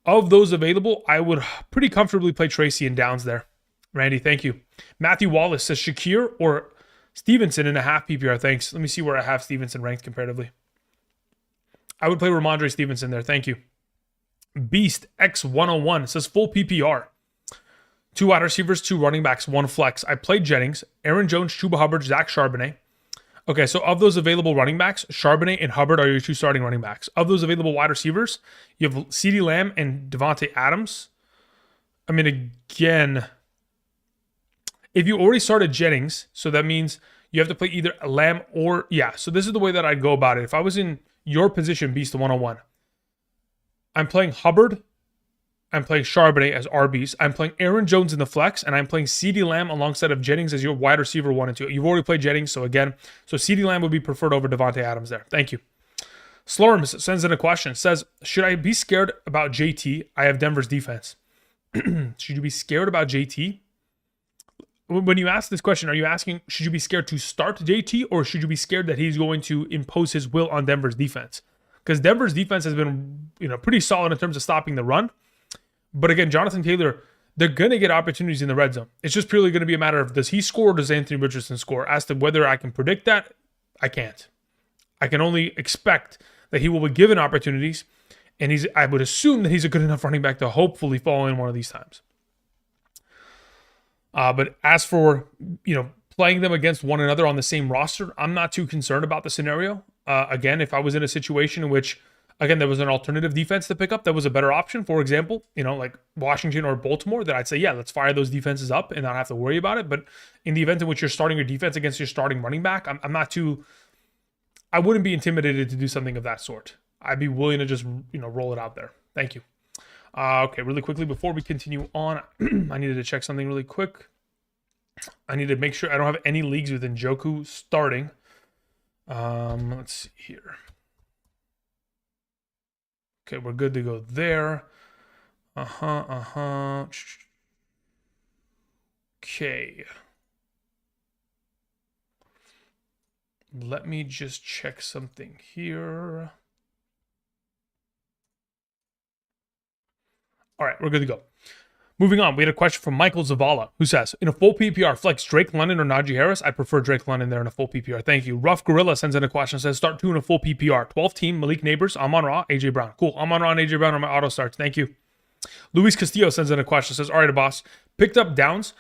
Of those available, I would pretty comfortably play Tracy and Downs there. Randy, thank you. Matthew Wallace says Shakir or Stevenson in a half PPR. Thanks. Let me see where I have Stevenson ranked comparatively. I would play Ramondre Stevenson there. Thank you. Beast X101 says full PPR. 2 wide receivers, 2 running backs, 1 flex. I played Jennings, Aaron Jones, Chuba Hubbard, Zach Charbonnet. Okay, so of those available running backs, Charbonnet and Hubbard are your 2 starting running backs. Of those available wide receivers, you have CeeDee Lamb and Devontae Adams. I mean, again, if you already started Jennings, so that means you have to play either Lamb or, so this is the way that I'd go about it. If I was in your position, Beast 101, I'm playing Hubbard, I'm playing Charbonnet as RBs. I'm playing Aaron Jones in the flex, and I'm playing CeeDee Lamb alongside of Jennings as your wide receiver 1 and 2. You've already played Jennings, so CeeDee Lamb would be preferred over Devontae Adams there. Thank you. Slurms sends in a question. Says, should I be scared about JT? I have Denver's defense. Should you be scared about JT? When you ask this question, are you asking, should you be scared to start JT, or should you be scared that he's going to impose his will on Denver's defense? Because Denver's defense has been, pretty solid in terms of stopping the run. But again, Jonathan Taylor, they're going to get opportunities in the red zone. It's just purely going to be a matter of, does he score or does Anthony Richardson score? As to whether I can predict that, I can't. I can only expect that he will be given opportunities, and I would assume that he's a good enough running back to hopefully fall in one of these times. But as for, playing them against one another on the same roster, I'm not too concerned about the scenario. Again, if I was in a situation in which, again, there was an alternative defense to pick up that was a better option, for example, like Washington or Baltimore, that I'd say, let's fire those defenses up and not have to worry about it. But in the event in which you're starting your defense against your starting running back, I wouldn't be intimidated to do something of that sort. I'd be willing to just, roll it out there. Thank you. Okay, really quickly, before we continue on, I needed to check something really quick. I need to make sure I don't have any leagues with Njoku starting. Let's see here. Okay, we're good to go there. Okay. Let me just check something here. All right, we're good to go. Moving on, we had a question from Michael Zavala, who says, in a full PPR, flex Drake London or Najee Harris? I prefer Drake London there in a full PPR. Thank you. Rough Gorilla sends in a question, says, start 2 in a full PPR. 12 team, Malik Neighbors, Amon-Ra, AJ Brown. Cool. Amon-Ra and AJ Brown are my auto starts. Thank you. Luis Castillo sends in a question, says, all right, boss. Picked up Downs.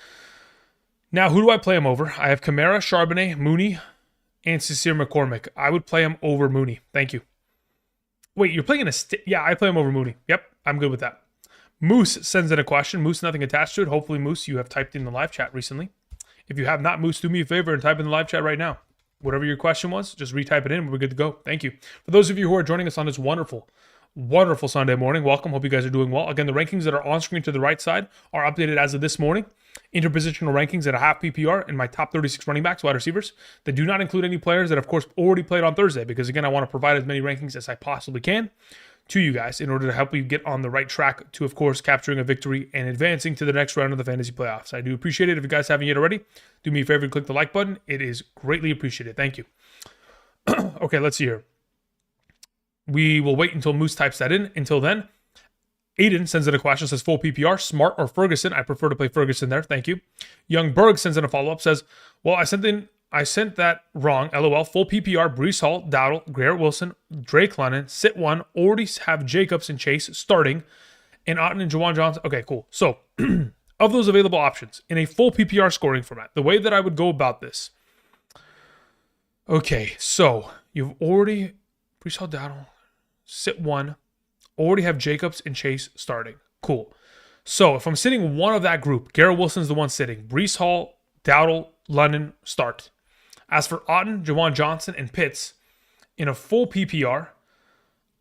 Now, who do I play him over? I have Kamara, Charbonnet, Mooney, and Sincere McCormick. I would play him over Mooney. Thank you. Wait, you're playing yeah, I play him over Mooney. Yep, I'm good with that. Moose sends in a question. Moose, nothing attached to it. Hopefully, Moose, you have typed in the live chat recently. If you have not, Moose, do me a favor and type in the live chat right now. Whatever your question was, just retype it in. We're good to go. Thank you. For those of you who are joining us on this wonderful Sunday morning, welcome. Hope you guys are doing well. Again, the rankings that are on screen to the right side are updated as of this morning. Interpositional rankings at a half PPR and my top 36 running backs, wide receivers. They do not include any players that, of course, already played on Thursday because, again, I want to provide as many rankings as I possibly can to you guys in order to help you get on the right track to, of course, capturing a victory and advancing to the next round of the fantasy playoffs. I do appreciate it. If you guys haven't yet already, do me a favor and click the like button. It is greatly appreciated. Thank you. Okay, let's see here. We will wait until Moose types that in. Until then, Aiden sends in a question, says full PPR, Smart or Ferguson. I prefer to play Ferguson there. Thank you. Young Berg sends in a follow-up, says, well, I sent that wrong. LOL. Full PPR, Breece Hall, Dowdle, Garrett Wilson, Drake London, sit one. Already have Jacobs and Chase starting, and Otten and Jawan Johnson. Okay, cool. So, of those available options in a full PPR scoring format, the way that I would go about this. Okay, so you've already Breece Hall, Dowdle, sit one. Already have Jacobs and Chase starting. Cool. So if I'm sitting one of that group, Garrett Wilson's the one sitting. Breece Hall, Dowdle, London, start. As for Otten, Jawan Johnson, and Pitts, in a full PPR,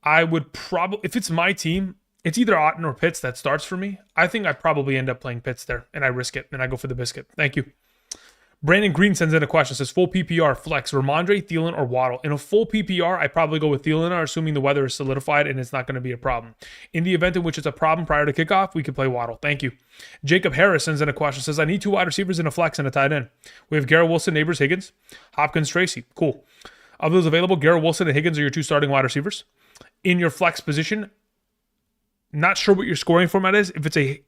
I would probably, if it's my team, it's either Otten or Pitts that starts for me. I think I probably end up playing Pitts there, and I risk it, and I go for the biscuit. Thank you. Brandon Green sends in a question, says full PPR, flex, Ramondre, Thielen, or Waddle. In a full PPR, I probably go with Thielen, assuming the weather is solidified and it's not going to be a problem. In the event in which it's a problem prior to kickoff, we could play Waddle. Thank you. Jacob Harris sends in a question, says I need 2 wide receivers in a flex and a tight end. We have Garrett Wilson, Neighbors, Higgins, Hopkins, Tracy. Cool. Of those available, Garrett Wilson and Higgins are your 2 starting wide receivers. In your flex position, not sure what your scoring format is. If it's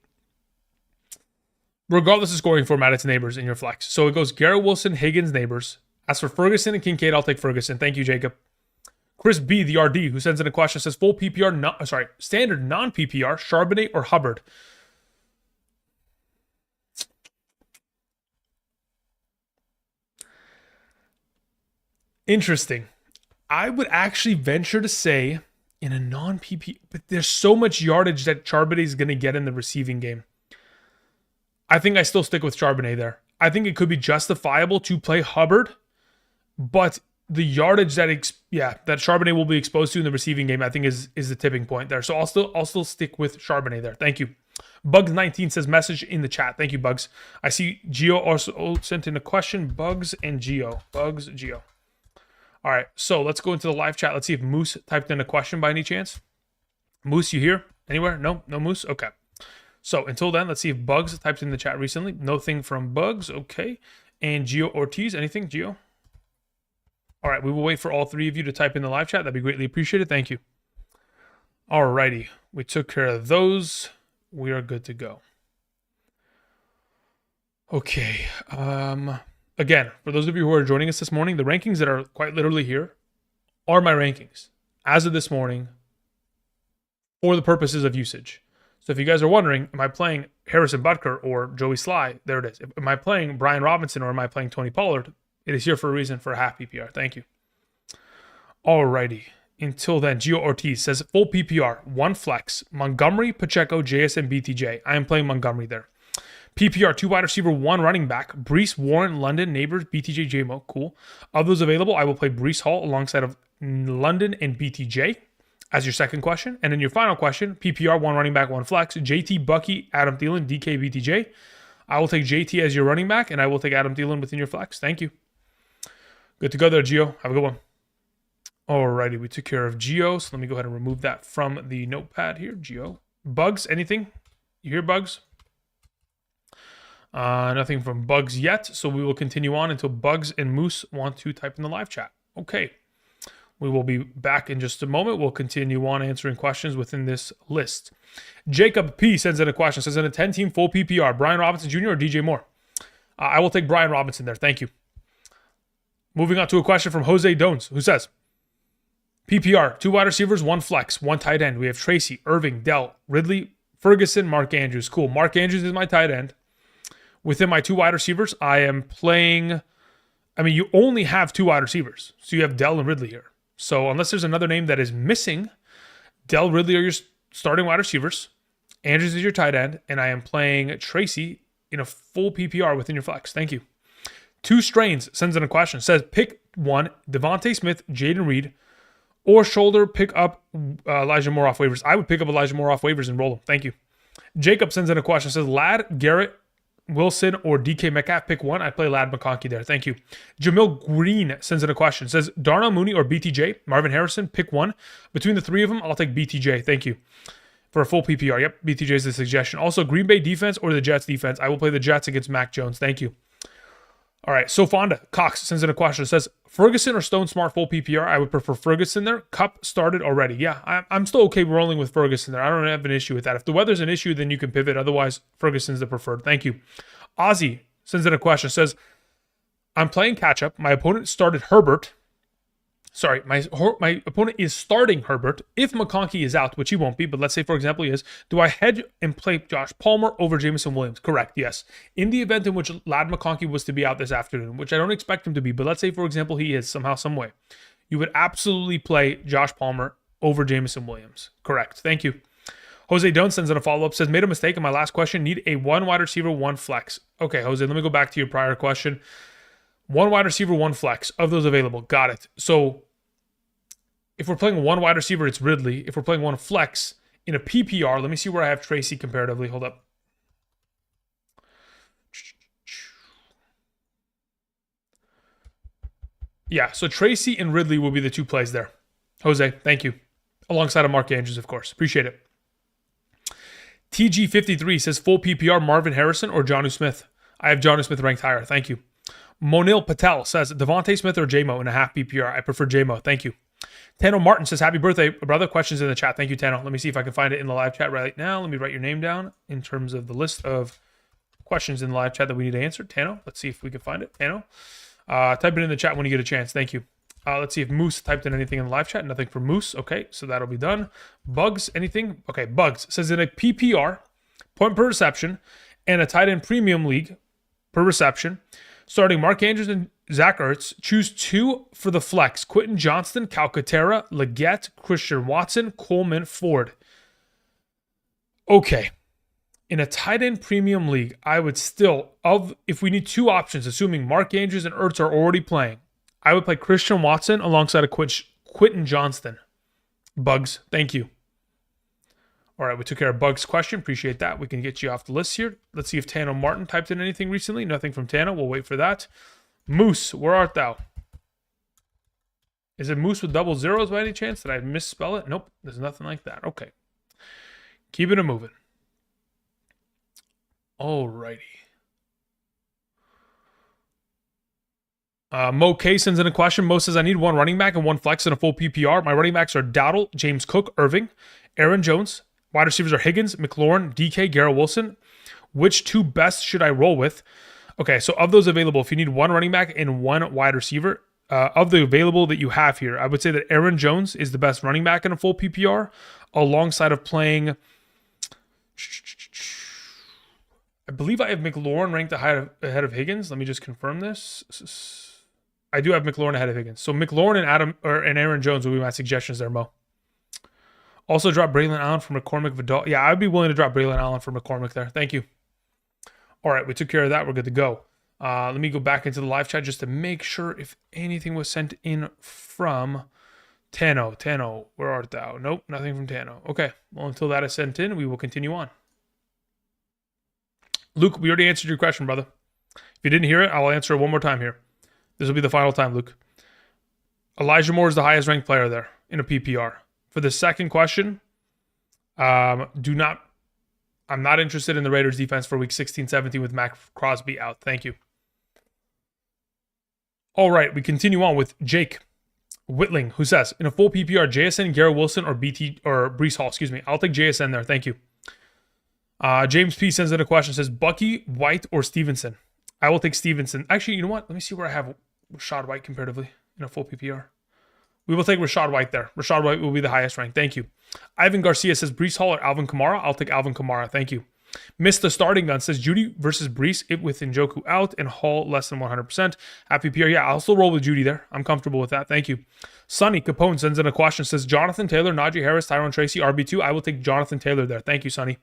regardless of scoring format, it's Neighbors in your flex. So it goes Garrett Wilson, Higgins, Neighbors. As for Ferguson and Kincaid, I'll take Ferguson. Thank you, Jacob. Chris B, the RD, who sends in a question, says full PPR, standard non-PPR, Charbonnet or Hubbard. Interesting. I would actually venture to say in a non-PPR, but there's so much yardage that Charbonnet is going to get in the receiving game. I think I still stick with Charbonnet there. I think it could be justifiable to play Hubbard, but the yardage that Charbonnet will be exposed to in the receiving game, I think is the tipping point there. So I'll still stick with Charbonnet there. Thank you. Bugs19 says message in the chat. Thank you, Bugs. I see Geo also sent in a question. Bugs and Geo. Bugs, Geo. All right, so let's go into the live chat. Let's see if Moose typed in a question by any chance. Moose, you here? Anywhere? No Moose? Okay. So until then, let's see if Bugs typed in the chat recently. Nothing from Bugs. Okay. And Gio Ortiz. Anything, Gio? All right. We will wait for all 3 of you to type in the live chat. That'd be greatly appreciated. Thank you. All righty. We took care of those. We are good to go. Okay. Again, for those of you who are joining us this morning, the rankings that are quite literally here are my rankings as of this morning for the purposes of usage. So if you guys are wondering, am I playing Harrison Butker or Joey Sly? There it is. Am I playing Brian Robinson or am I playing Tony Pollard? It is here for a reason, for a half PPR. Thank you. Alrighty. Until then, Gio Ortiz says full PPR, 1 flex, Montgomery, Pacheco, JSN, BTJ. I am playing Montgomery there. PPR, 2 wide receiver, 1 running back, Breece, Warren, London, Neighbors, BTJ, JMO. Cool. Of those available, I will play Breece Hall alongside of London and BTJ. As your second question. And then your final question, PPR, 1 running back, 1 flex, JT, Bucky, Adam Thielen, DK, BTJ. I will take JT as your running back, and I will take Adam Thielen within your flex. Thank you. Good to go there, Gio. Have a good one. Alrighty, we took care of Gio, so let me go ahead and remove that from the notepad here. Gio. Bugs, anything? You hear Bugs? Nothing from Bugs yet, so we will continue on until Bugs and Moose want to type in the live chat. Okay. We will be back in just a moment. We'll continue on answering questions within this list. Jacob P sends in a question. Says in a 10-team full PPR, Brian Robinson Jr. or DJ Moore? I will take Brian Robinson there. Thank you. Moving on to a question from Jose Dones, who says, PPR, 2 wide receivers, 1 flex, 1 tight end. We have Tracy, Irving, Dell, Ridley, Ferguson, Mark Andrews. Cool. Mark Andrews is my tight end. Within my 2 wide receivers, I am playing... you only have 2 wide receivers. So you have Dell and Ridley here. So unless there's another name that is missing, Dell, Ridley are your starting wide receivers. Andrews is your tight end. And I am playing Tracy in a full PPR within your flex. Thank you. 2 Strains sends in a question. Says, pick 1, Devontae Smith, Jaden Reed, or shoulder pick up Elijah Moore off waivers. I would pick up Elijah Moore off waivers and roll him. Thank you. Jacob sends in a question. Says, Ladd, Garrett, Wilson, or DK Metcalf, pick 1. I'd play Ladd McConkey there. Thank you. Jamil Green sends in a question. Says, Darnell Mooney or BTJ, Marvin Harrison, pick 1. Between the 3 of them, I'll take BTJ. Thank you. For a full PPR. Yep, BTJ is the suggestion. Also, Green Bay defense or the Jets defense. I will play the Jets against Mac Jones. Thank you. All right, so Fonda Cox sends in a question. It says, Ferguson or Stone Smart full PPR? I would prefer Ferguson there. Cup started already. Yeah, I'm still okay rolling with Ferguson there. I don't have an issue with that. If the weather's an issue, then you can pivot. Otherwise, Ferguson's the preferred. Thank you. Ozzy sends in a question. It says, I'm playing catch-up. My opponent started Herbert. Sorry, my opponent is starting Herbert. If McConkey is out, which he won't be, but let's say, for example, he is, do I hedge and play Josh Palmer over Jameson Williams? Correct, yes. In the event in which Ladd McConkey was to be out this afternoon, which I don't expect him to be, but let's say, for example, he is somehow, some way, you would absolutely play Josh Palmer over Jameson Williams. Correct. Thank you. Jose Doan sends in a follow-up, says, made a mistake in my last question. Need a 1 wide receiver, 1 flex. Okay, Jose, let me go back to your prior question. 1 wide receiver, 1 flex. Of those available. Got it. So if we're playing 1 wide receiver, it's Ridley. If we're playing 1 flex in a PPR, let me see where I have Tracy comparatively. Hold up. Yeah, so Tracy and Ridley will be the 2 plays there. Jose, thank you. Alongside of Mark Andrews, of course. Appreciate it. TG53 says full PPR, Marvin Harrison or Jonnu Smith. I have Jonnu Smith ranked higher. Thank you. Monil Patel says Devontae Smith or J-Mo in a half PPR. I prefer J-Mo. Thank you. Tano Martin says, happy birthday, brother. Questions in the chat. Thank you, Tano. Let me see if I can find it in the live chat right now. Let me write your name down in terms of the list of questions in the live chat that we need to answer. Tano, let's see if we can find it. Tano, type it in the chat when you get a chance. Thank you. Let's see if Moose typed in anything in the live chat. Nothing from Moose. Okay, so that'll be done. Bugs, anything? Okay, Bugs says in a PPR, point per reception, and a tight end premium league per reception, starting Mark Andrews and Zach Ertz, choose 2 for the flex. Quentin Johnston, Calcaterra, Leggett, Christian Watson, Coleman, Ford. Okay. In a tight end premium league, I would still, if we need 2 options, assuming Mark Andrews and Ertz are already playing, I would play Christian Watson alongside of Quentin Johnston. Bugs, thank you. All right, we took care of Bugs' question. Appreciate that. We can get you off the list here. Let's see if Tano Martin typed in anything recently. Nothing from Tano. We'll wait for that. Moose, where art thou? Is it Moose with double zeros by any chance? Did I misspell it? Nope, there's nothing like that. Okay. Keep it moving. Alrighty. Mo K sends in a question. Mo says, I need 1 running back and 1 flex in a full PPR. My running backs are Dowdle, James Cook, Irving, Aaron Jones. Wide receivers are Higgins, McLaurin, DK, Garrett Wilson. Which 2 best should I roll with? Okay, so of those available, if you need 1 running back and 1 wide receiver, of the available that you have here, I would say that Aaron Jones is the best running back in a full PPR, alongside of playing, I believe I have McLaurin ranked ahead of Higgins. Let me just confirm this. I do have McLaurin ahead of Higgins. So McLaurin and Aaron Jones will be my suggestions there, Mo. Also drop Braylon Allen for McCormick Vidal. Yeah, I'd be willing to drop Braylon Allen for McCormick there. Thank you. All right, we took care of that. We're good to go. Let me go back into the live chat just to make sure if anything was sent in from Tano. Tano, where art thou? Nope, nothing from Tano. Okay, well, until that is sent in, we will continue on. Luke, we already answered your question, brother. If you didn't hear it, I'll answer it one more time here. This will be the final time, Luke. Elijah Moore is the highest ranked player there in a PPR. For the second question, I'm not interested in the Raiders defense for week 16-17 with Mac Crosby out. Thank you. All right, we continue on with Jake, Whitling, who says, in a full PPR, JSN, Garrett Wilson, or Brees Hall, excuse me. I'll take JSN there. Thank you. James P sends in a question, says, Bucky, White, or Stevenson? I will take Stevenson. Actually, you know what? Let me see where I have Rashad White comparatively in a full PPR. We will take Rashad White there. Rashad White will be the highest ranked. Thank you. Ivan Garcia says, Brees Hall or Alvin Kamara? I'll take Alvin Kamara. Thank you. Missed the starting gun says Judy versus Brees, it with Njoku out and Hall less than 100%. Happy PR. Yeah, I'll still roll with Judy there. I'm comfortable with that. Thank you. Sonny Capone sends in a question, says Jonathan Taylor, Najee Harris, Tyrone Tracy, RB2. I will take Jonathan Taylor there. Thank you, Sonny.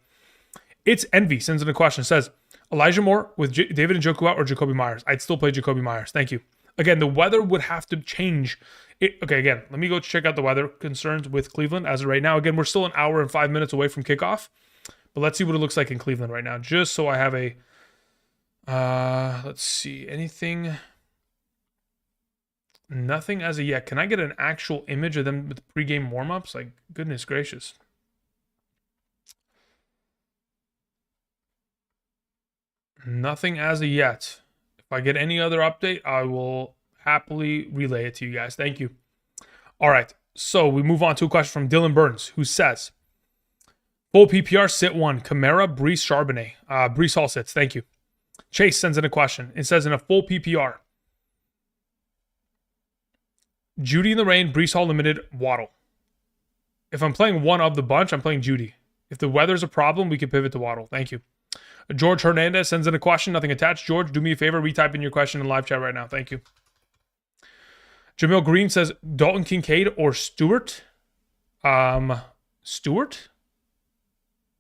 It's Envy sends in a question, says Elijah Moore with David Njoku out or Jacoby Myers? I'd still play Jacoby Myers. Thank you. Again, the weather would have to change. Okay, again, let me go check out the weather concerns with Cleveland as of right now. Again, we're still an hour and 5 minutes away from kickoff. But let's see what it looks like in Cleveland right now, just so I have a, let's see, anything, nothing as of yet. Can I get an actual image of them with pregame warmups? Like, goodness gracious. Nothing as of yet. If I get any other update, I will happily relay it to you guys. Thank you. All right, so we move on to a question from Dylan Burns, who says, full PPR, sit one. Kamara, Brees, Charbonnet. Brees Hall sits. Thank you. Chase sends in a question. It says in a full PPR, Judy in the rain, Brees Hall limited, Waddle. If I'm playing one of the bunch, I'm playing Judy. If the weather's a problem, we can pivot to Waddle. Thank you. George Hernandez sends in a question. Nothing attached. George, do me a favor. Retype in your question in live chat right now. Thank you. Jamil Green says Dalton Kincaid or Stewart. Stewart?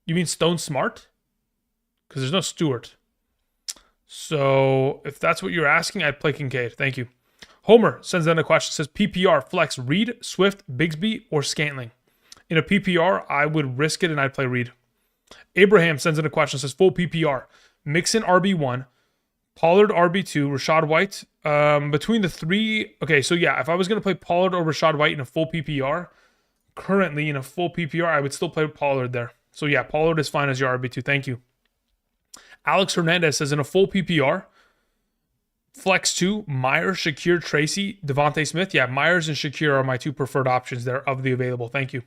You mean Stone Smart? Because there's no Stewart. So if that's what you're asking, I'd play Kincaid. Thank you. Homer sends in a question. Says PPR, flex Reed, Swift, Bigsby, or Scantling. In a PPR, I would risk it and I'd play Reed. Abraham sends in a question. Says full PPR, Mixon RB1, Pollard RB2, Rashad White. Between the three, okay, so yeah, if I was going to play Pollard or Rashad White in a full PPR, currently in a full PPR, I would still play Pollard there. So yeah, Pollard is fine as your RB2. Thank you. Alex Hernandez says in a full PPR, flex 2, Myers, Shakir, Tracy, Devontae Smith. Yeah, Myers and Shakir are my two preferred options there of the available. Thank you.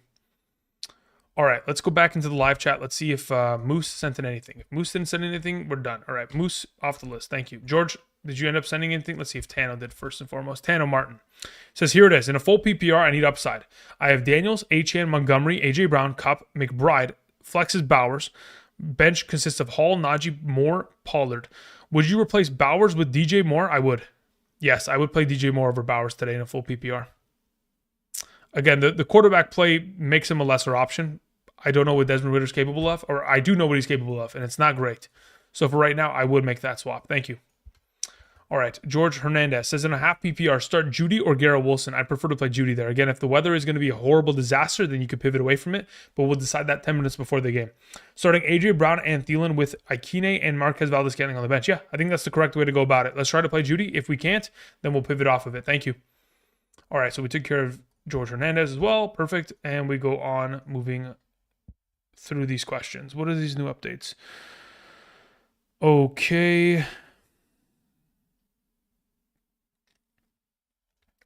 All right, let's go back into the live chat. Let's see if Moose sent in anything. If Moose didn't send anything, we're done. All right, Moose off the list. Thank you. George, did you end up sending anything? Let's see if Tano did first and foremost. Tano Martin says, here it is. In a full PPR, I need upside. I have Daniels, Achane, Montgomery, AJ Brown, Kupp, McBride. Flex is Bowers. Bench consists of Hall, Najee, Moore, Pollard. Would you replace Bowers with DJ Moore? I would. Yes, I would play DJ Moore over Bowers today in a full PPR. Again, the quarterback play makes him a lesser option. I don't know what Desmond Ritter's capable of, or I do know what he's capable of, and it's not great. So for right now, I would make that swap. Thank you. All right, George Hernandez says in a half PPR, start Judy or Garrett Wilson. I'd prefer to play Judy there. Again, if the weather is going to be a horrible disaster, then you could pivot away from it, but we'll decide that 10 minutes before the game. Starting AJ Brown and Thielen with Ikine and Marquez Valdez-Scantling on the bench. Yeah, I think that's the correct way to go about it. Let's try to play Judy. If we can't, then we'll pivot off of it. Thank you. All right, so we took care of George Hernandez as well. Perfect. And we go on moving through these questions. What are these new updates? Okay.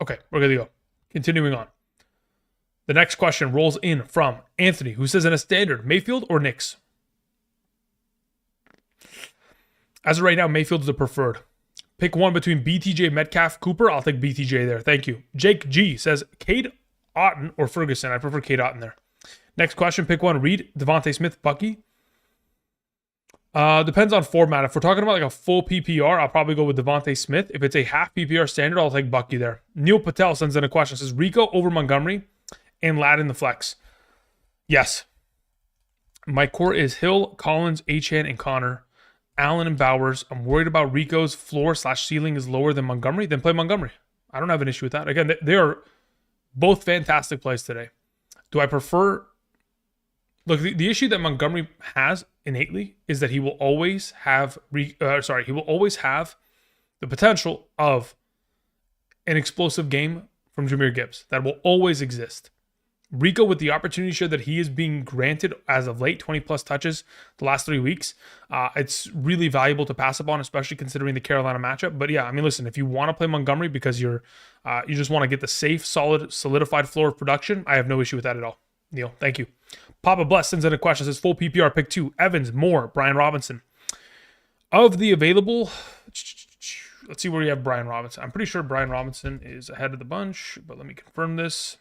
Okay, we're good to go. Continuing on. The next question rolls in from Anthony, who says in a standard, Mayfield or Knicks? As of right now, Mayfield is the preferred. Pick one between BTJ, Metcalf, Cooper. I'll take BTJ there. Thank you. Jake G says Cade Otton or Ferguson. I prefer Cade Otton there. Next question, pick one. Reed, Devontae Smith, Bucky. Depends on format. If we're talking about like a full PPR, I'll probably go with Devontae Smith. If it's a half PPR standard, I'll take Bucky there. Neil Patel sends in a question. Says Rico over Montgomery and Ladd in the flex. Yes. My core is Hill, Collins, Achane, and Connor. Allen and Bowers. I'm worried about Rico's floor/ceiling is lower than Montgomery. Then play Montgomery. I don't have an issue with that. Again, they are both fantastic plays today. Do I prefer... Look, the issue that Montgomery has innately is that he will always have the potential of an explosive game from Jahmyr Gibbs. That will always exist. Rico, with the opportunity share that he is being granted as of late, 20 plus touches the last 3 weeks, it's really valuable to pass up on, especially considering the Carolina matchup. But yeah, I mean, listen, if you want to play Montgomery because you just want to get the safe, solid, solidified floor of production, I have no issue with that at all. Neil, thank you. Papa Bless sends in a question, says full PPR, pick 2, Evans, Moore, Brian Robinson. Of the available, let's see where you have Brian Robinson. I'm pretty sure Brian Robinson is ahead of the bunch, but let me confirm this.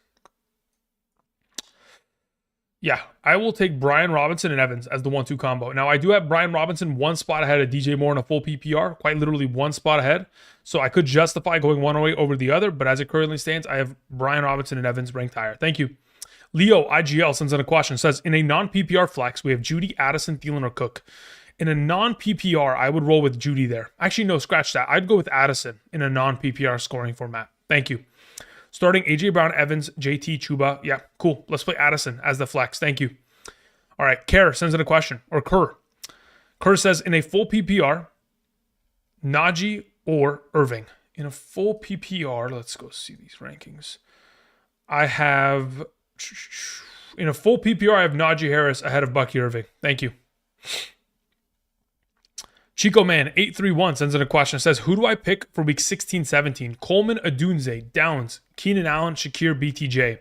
Yeah, I will take Brian Robinson and Evans as the 1-2 combo. Now, I do have Brian Robinson one spot ahead of DJ Moore in a full PPR, quite literally one spot ahead. So I could justify going one way over the other, but as it currently stands, I have Brian Robinson and Evans ranked higher. Thank you. Leo IGL sends in a question, says, in a non-PPR flex, we have Judy, Addison, Thielen, or Cook. In a non-PPR, I would roll with Judy there. Actually, no, scratch that. I'd go with Addison in a non-PPR scoring format. Thank you. Starting AJ Brown, Evans, JT, Chuba. Yeah, cool. Let's play Addison as the flex. Thank you. All right, Kerr sends in a question, or Kerr. Kerr says, in a full PPR, Najee or Irving. In a full PPR, let's go see these rankings. I have, in a full PPR, I have Najee Harris ahead of Bucky Irving. Thank you. Chico Man 831 sends in a question. Says, who do I pick for week 16-17? Coleman, Adunze, Downs, Keenan Allen, Shakir, BTJ.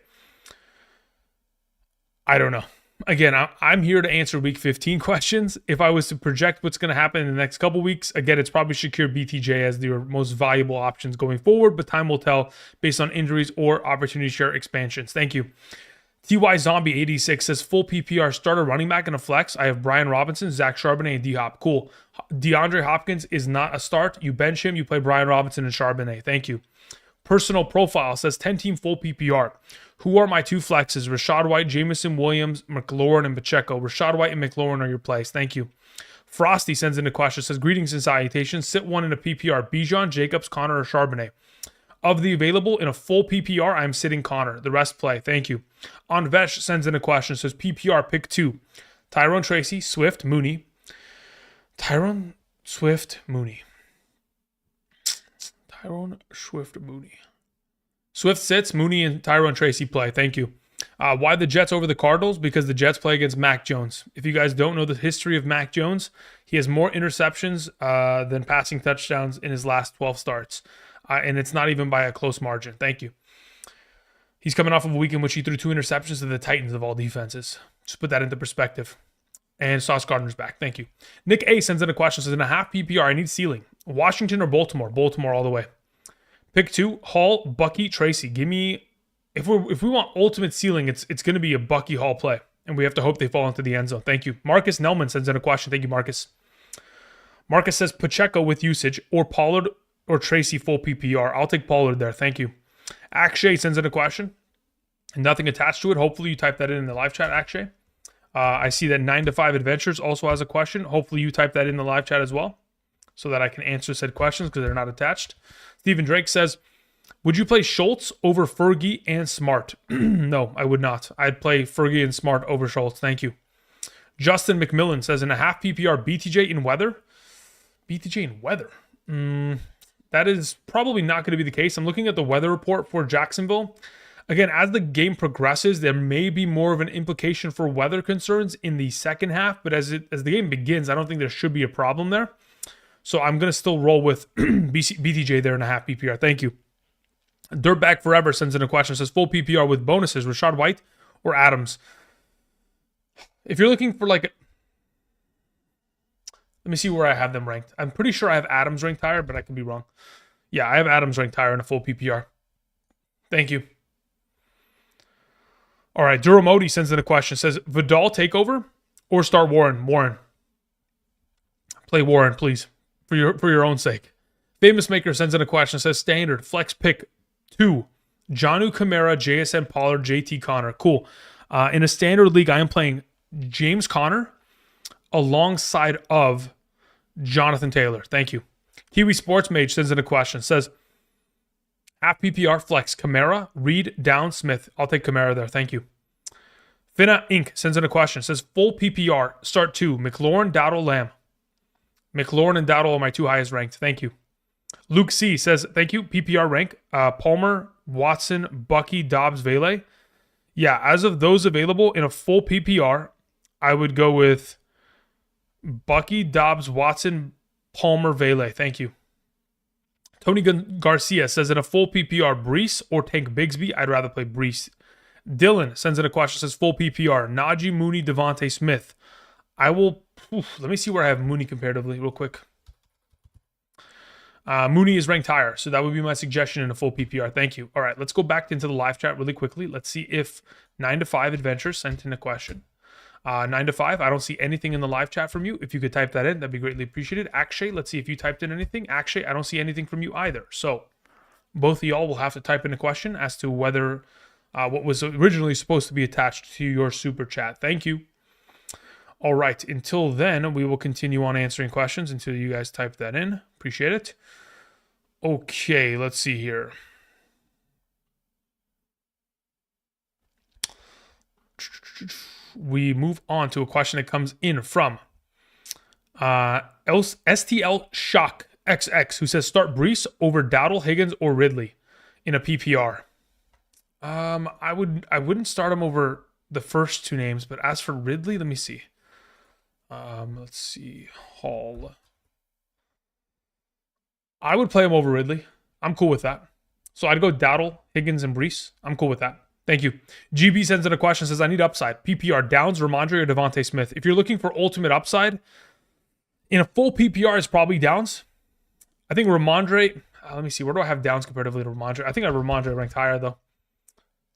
I don't know. Again, I'm here to answer week 15 questions. If I was to project what's going to happen in the next couple weeks, again, it's probably Shakir, BTJ as the most valuable options going forward, but time will tell based on injuries or opportunity share expansions. Thank you. TY Zombie 86 says, full PPR starter running back in a flex. I have Brian Robinson, Zach Charbonnet, and D-Hop. Cool. DeAndre Hopkins is not a start. You bench him. You play Brian Robinson and Charbonnet. Thank you. Personal profile says 10-team full PPR. Who are my 2 flexes? Rashad White, Jameson Williams, McLaurin, and Pacheco. Rashad White and McLaurin are your plays. Thank you. Frosty sends in a question. Says, greetings and salutations. Sit 1 in a PPR. Bijan, Jacobs, Connor, or Charbonnet. Of the available in a full PPR, I'm sitting Connor. The rest play. Thank you. Anvesh sends in a question. Says PPR, pick 2. Tyrone Tracy, Swift, Mooney. Tyrone, Swift, Mooney. Tyrone, Swift, Mooney. Swift sits, Mooney and Tyrone Tracy play. Thank you. Why the Jets over the Cardinals? Because the Jets play against Mac Jones. If you guys don't know the history of Mac Jones, he has more interceptions than passing touchdowns in his last 12 starts. And it's not even by a close margin. Thank you. He's coming off of a week in which he threw 2 interceptions to the Titans of all defenses. Just put that into perspective. And Sauce Gardner's back. Thank you. Nick A sends in a question. Says, in a half PPR, I need ceiling. Washington or Baltimore? Baltimore all the way. Pick 2, Hall, Bucky, Tracy. Give me, if we want ultimate ceiling, it's going to be a Bucky Hall play. And we have to hope they fall into the end zone. Thank you. Marcus Nelman sends in a question. Thank you, Marcus. Marcus says, Pacheco with usage or Pollard or Tracy full PPR. I'll take Pollard there. Thank you. Akshay sends in a question. And nothing attached to it. Hopefully you type that in the live chat, Akshay. I see that 9 to 5 Adventures also has a question. Hopefully you type that in the live chat as well so that I can answer said questions because they're not attached. Stephen Drake says, would you play Schultz over Fergie and Smart? No, I would not. I'd play Fergie and Smart over Schultz. Thank you. Justin McMillan says, in a half PPR, BTJ in weather? BTJ in weather? That is probably not going to be the case. I'm looking at the weather report for Jacksonville. Again, as the game progresses, there may be more of an implication for weather concerns in the second half, but as the game begins, I don't think there should be a problem there. So I'm going to still roll with BTJ there in a half PPR. Thank you. Dirtbag Forever sends in a question. Says, full PPR with bonuses, Rashad White or Adams? If you're looking for like... Let me see where I have them ranked. I'm pretty sure I have Adams ranked higher, but I could be wrong. Yeah, I have Adams ranked higher in a full PPR. Thank you. All right, Duramodi sends in a question. Says, Vidal takeover or start Warren? Warren. Play Warren, please, for your own sake. Famous Maker sends in a question. Says, standard, flex pick 2. Jonnu Kamara, JSN Pollard, JT Connor. Cool. In a standard league, I am playing James Conner alongside of Jonathan Taylor. Thank you. Kiwi Sports Mage sends in a question. Says, half PPR flex, Kamara, Reed, Down, Smith. I'll take Kamara there. Thank you. Finna Inc. sends in a question. Says, full PPR, start 2. McLaurin, Dowdle, Lamb. McLaurin and Dowdle are my 2 highest ranked. Thank you. Luke C. says, thank you. PPR rank, Palmer, Watson, Bucky, Dobbs, Vele. Yeah, as of those available in a full PPR, I would go with Bucky, Dobbs, Watson, Palmer, Vele. Thank you. Tony Garcia says in a full PPR, Brees or Tank Bigsby. I'd rather play Brees. Dylan sends in a question, says full PPR, Najee, Mooney, Devontae Smith. I will, let me see where I have Mooney comparatively real quick. Mooney is ranked higher, so that would be my suggestion in a full PPR. Thank you. All right, let's go back into the live chat really quickly. Let's see if 9to5 Adventure sent in a question. 9to5, I don't see anything in the live chat from you. If you could type that in, that'd be greatly appreciated. Akshay, let's see if you typed in anything. Akshay, I don't see anything from you either. So both of y'all will have to type in a question as to whether what was originally supposed to be attached to your super chat. Thank you. All right, until then, we will continue on answering questions until you guys type that in. Appreciate it. Okay, let's see here. We move on to a question that comes in from STL Shock XX, who says start Brees over Dowdle, Higgins, or Ridley in a PPR. I wouldn't start him over the first two names, but as for Ridley, let me see. Let's see. Hall. I would play him over Ridley. I'm cool with that. So I'd go Dowdle, Higgins, and Brees. I'm cool with that. Thank you. GB sends in a question, says, I need upside. PPR, Downs, Ramondre, or Devontae Smith. If you're looking for ultimate upside, in a full PPR, it's probably Downs. I think Ramondre, let me see. Where do I have Downs comparatively to Ramondre? I think I have Ramondre ranked higher, though.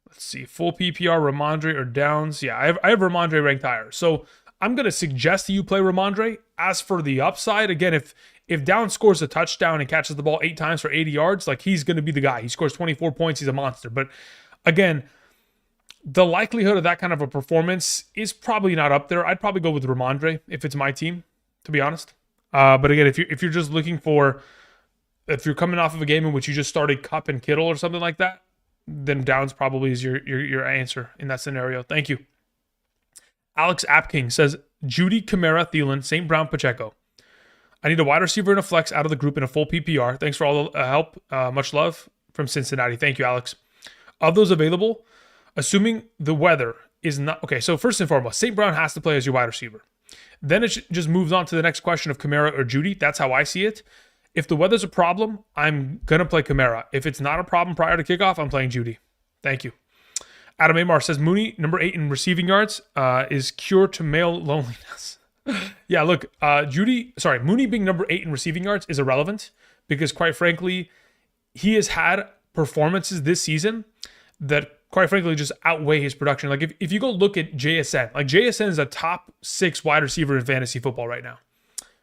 Let's see. Full PPR, Ramondre, or Downs. Yeah, I have Ramondre ranked higher. So I'm going to suggest that you play Ramondre. As for the upside, again, if Downs scores a touchdown and catches the ball 8 times for 80 yards, like he's going to be the guy. He scores 24 points. He's a monster. But again, the likelihood of that kind of a performance is probably not up there. I'd probably go with Ramondre if it's my team, to be honest. But again, if you're just looking for, if you're coming off of a game in which you just started Kupp and Kittle or something like that, then Downs probably is your answer in that scenario. Thank you. Alex Apking says, Judy, Kamara, Thielen, St. Brown, Pacheco. I need a wide receiver and a flex out of the group in a full PPR. Thanks for all the help. Much love from Cincinnati. Thank you, Alex. Of those available, assuming the weather is not... Okay, so first and foremost, St. Brown has to play as your wide receiver. Then it just moves on to the next question of Kamara or Judy. That's how I see it. If the weather's a problem, I'm going to play Kamara. If it's not a problem prior to kickoff, I'm playing Judy. Thank you. Adam Amar says, Mooney, number 8 in receiving yards, is cure to male loneliness. Yeah, look, Mooney being number 8 in receiving yards is irrelevant because, quite frankly, he has had performances this season that, quite frankly, just outweigh his production. Like, if you go look at JSN, like JSN is a top 6 wide receiver in fantasy football right now.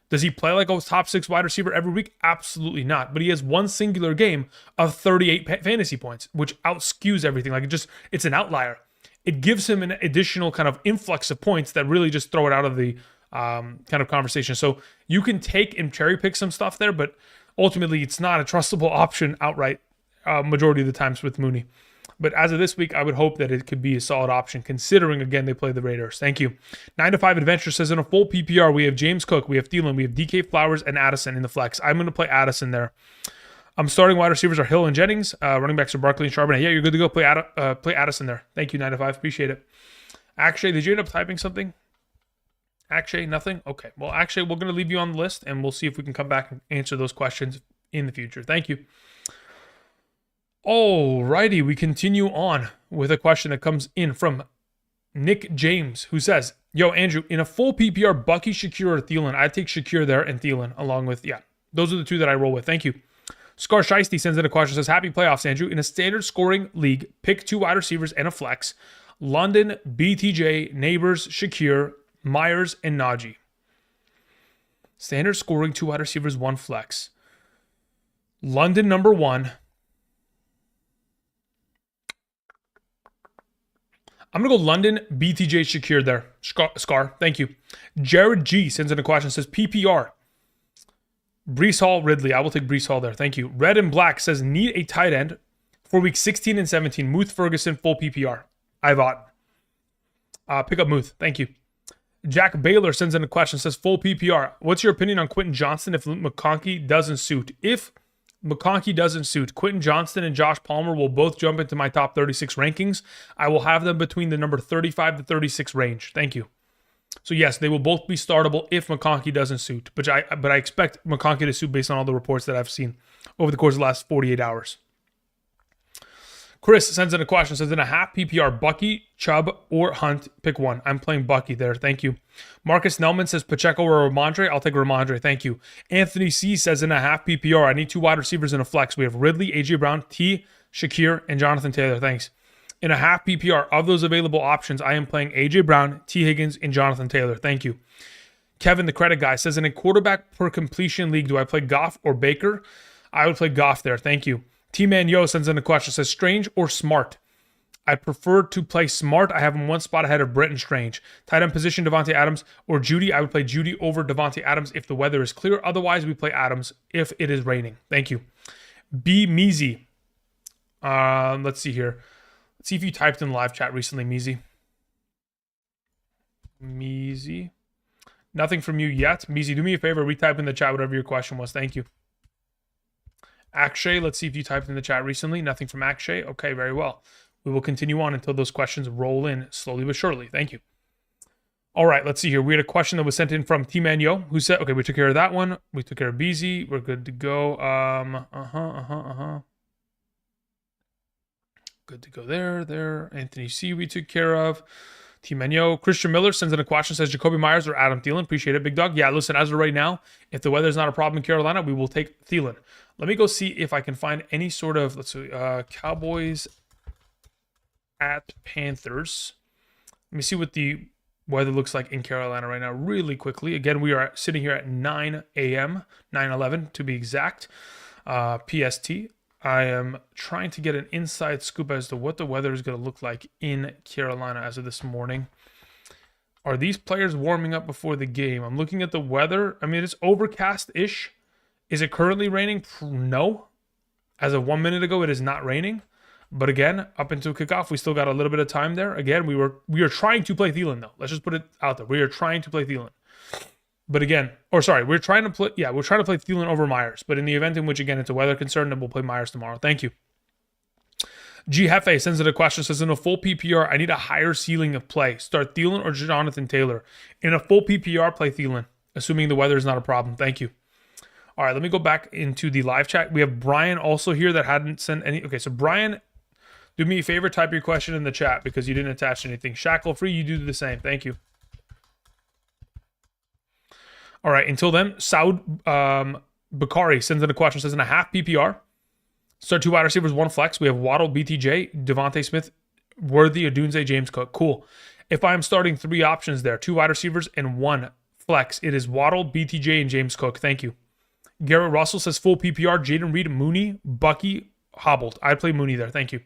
Does he play like a top 6 wide receiver every week? Absolutely not. But he has one singular game of 38 fantasy points, which outskews everything. Like it's an outlier. It gives him an additional kind of influx of points that really just throw it out of the kind of conversation. So you can take and cherry pick some stuff there, but ultimately it's not a trustable option outright majority of the times with Mooney. But as of this week, I would hope that it could be a solid option, considering, again, they play the Raiders. Thank you. 9to5 Adventure says, in a full PPR, we have James Cook, we have Thielen, we have DK Flowers, and Addison in the flex. I'm going to play Addison there. I'm starting wide receivers are Hill and Jennings. Running backs are Barkley and Charbonnet. Yeah, you're good to go. Play Addison there. Thank you, 9to5. Appreciate it. Akshay, did you end up typing something? Akshay, nothing? Okay. Well, Akshay, we're going to leave you on the list, and we'll see if we can come back and answer those questions in the future. Thank you. Alrighty, we continue on with a question that comes in from Nick James, who says, yo, Andrew, in a full PPR, Bucky, Shakir, or Thielen, I'd take Shakir there and Thielen along with, those are the two that I roll with. Thank you. Scar Shiesty sends in a question, says, happy playoffs, Andrew. In a standard scoring league, pick 2 wide receivers and a flex. London, BTJ, Neighbors, Shakir, Myers, and Najee. Standard scoring, 2 wide receivers, 1 flex. London, number 1. I'm going to go London, BTJ, Shakir there. Scar, thank you. Jared G sends in a question, says PPR. Brees Hall, Ridley. I will take Brees Hall there. Thank you. Red and Black says need a tight end for week 16 and 17. Muth Ferguson, full PPR. I bought. Pick up Muth. Thank you. Jack Baylor sends in a question, says full PPR. What's your opinion on Quentin Johnston if McConkey doesn't suit? If McConkey doesn't suit. Quentin Johnston and Josh Palmer will both jump into my top 36 rankings. I will have them between the number 35 to 36 range. Thank you. So yes, they will both be startable if McConkey doesn't suit. But I expect McConkey to suit based on all the reports that I've seen over the course of the last 48 hours. Chris sends in a question, says in a half PPR, Bucky, Chubb, or Hunt, pick one. I'm playing Bucky there. Thank you. Marcus Nelman says Pacheco or Ramondre. I'll take Ramondre. Thank you. Anthony C says in a half PPR, I need 2 wide receivers in a flex. We have Ridley, AJ Brown, T, Shakir, and Jonathan Taylor. Thanks. In a half PPR, of those available options, I am playing AJ Brown, T Higgins, and Jonathan Taylor. Thank you. Kevin, the credit guy, says in a quarterback per completion league, do I play Goff or Baker? I would play Goff there. Thank you. T-Man Yo sends in a question, says Strange or Smart? I prefer to play Smart. I have him one spot ahead of Brenton Strange. Tight end position, Devontae Adams or Judy. I would play Judy over Devontae Adams if the weather is clear. Otherwise, we play Adams if it is raining. Thank you. B. Meezy. Let's see here. Let's see if you typed in live chat recently, Meezy. Meezy. Nothing from you yet. Meezy, do me a favor. Retype in the chat whatever your question was. Thank you. Akshay, let's see if you typed in the chat recently. Nothing from Akshay. Okay, very well. We will continue on until those questions roll in slowly but surely. Thank you. All right, let's see here. We had a question that was sent in from T-Man Yo, who said, okay, we took care of that one. We took care of BZ. We're good to go. Good to go there. Anthony C, we took care of. T-Man Yo. Christian Miller sends in a question, says Jacoby Myers or Adam Thielen. Appreciate it, big dog. Yeah, listen, as of right now, if the weather's not a problem in Carolina, we will take Thielen. Let me go see if I can find any sort of, let's see, Cowboys at Panthers. Let me see what the weather looks like in Carolina right now really quickly. Again, we are sitting here at 9 a.m., 9:11 to be exact, PST. I am trying to get an inside scoop as to what the weather is going to look like in Carolina as of this morning. Are these players warming up before the game? I'm looking at the weather. I mean, it's overcast-ish. Is it currently raining? No. As of 1 minute ago, it is not raining. But again, up until kickoff, we still got a little bit of time there. Again, we are trying to play Thielen, though. Let's just put it out there. We are trying to play Thielen. But again, we're trying to play Thielen over Myers. But in the event in which, again, it's a weather concern, then we'll play Myers tomorrow. Thank you. G. Hefe sends in a question, says, in a full PPR, I need a higher ceiling of play. Start Thielen or Jonathan Taylor. In a full PPR, play Thielen, assuming the weather is not a problem. Thank you. All right, let me go back into the live chat. We have Brian also here that hadn't sent any. Okay, so Brian, do me a favor, type your question in the chat because you didn't attach anything. Shackle free, you do the same. Thank you. All right, until then, Saud Bakari sends in a question, says in a half PPR, start 2 wide receivers, 1 flex. We have Waddle, BTJ, Devontae Smith, Worthy, Odunze, James Cook. Cool. If I'm starting 3 options there, 2 wide receivers and 1 flex, it is Waddle, BTJ, and James Cook. Thank you. Garrett Russell says full PPR, Jaden Reed, Mooney, Bucky, Hobbled. I'd play Mooney there. Thank you.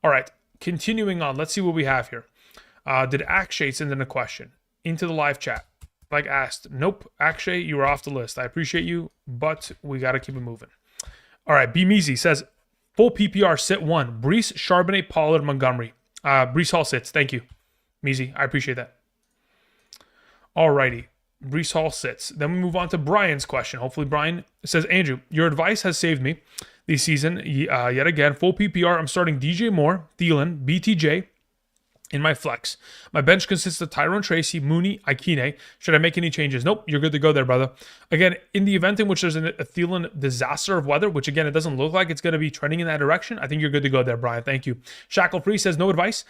All right, continuing on. Let's see what we have here. Did Akshay send in a question into the live chat? Like asked, nope. Akshay, you are off the list. I appreciate you, but we got to keep it moving. All right, B. Meezy says, full PPR, sit 1. Brees, Charbonnet, Pollard, Montgomery. Brees Hall sits. Thank you, Meezy. I appreciate that. All righty. Brees Hall sits. Then we move on to Brian's question. Hopefully Brian says, Andrew, your advice has saved me this season. Yet again, full PPR, I'm starting DJ Moore, Thielen, BTJ in my flex. My bench consists of Tyrone Tracy, Mooney, Ikine. Should I make any changes? Nope, you're good to go there, brother. Again, in the event in which there's a Thielen disaster of weather, which again, it doesn't look like it's going to be trending in that direction, I think you're good to go there, Brian. Thank you. Shackle Free says, no advice.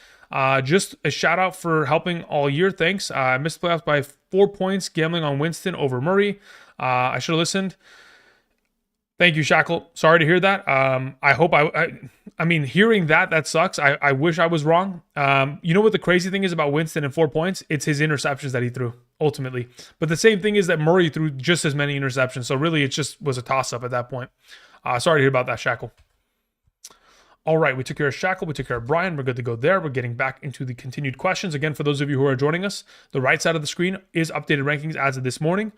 Just a shout out for helping all year. Thanks. I missed the playoffs by 4 points, gambling on Winston over Murray. I should have listened. Thank you, Shackle. Sorry to hear that. I mean, hearing that sucks. I wish I was wrong. You know what the crazy thing is about Winston and 4 points? It's his interceptions that he threw, ultimately. But the same thing is that Murray threw just as many interceptions. So really, it just was a toss-up at that point. Sorry to hear about that, Shackle. All right, we took care of Shackle. We took care of Brian. We're good to go there. We're getting back into the continued questions. Again, for those of you who are joining us, the right side of the screen is updated rankings as of this morning.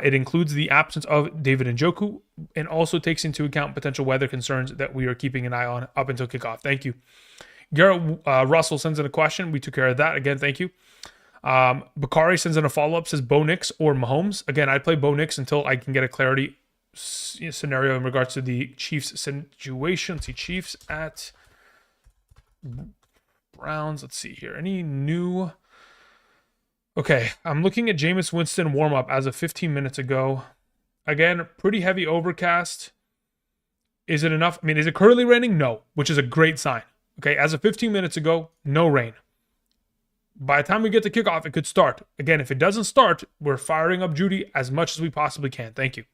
It includes the absence of David Njoku and also takes into account potential weather concerns that we are keeping an eye on up until kickoff. Thank you. Garrett Russell sends in a question. We took care of that. Again, thank you. Bakari sends in a follow-up, says Bo Nix or Mahomes. Again, I'd play Bo Nix until I can get a clarity scenario in regards to the Chiefs situation. Let's see, Chiefs at Browns. Let's see here. Any new... Okay, I'm looking at Jameis Winston warm-up as of 15 minutes ago. Again, pretty heavy overcast. Is it enough? I mean, is it currently raining? No, which is a great sign. Okay, as of 15 minutes ago, no rain. By the time we get to kickoff, it could start. Again, if it doesn't start, we're firing up Judy as much as we possibly can. Thank you.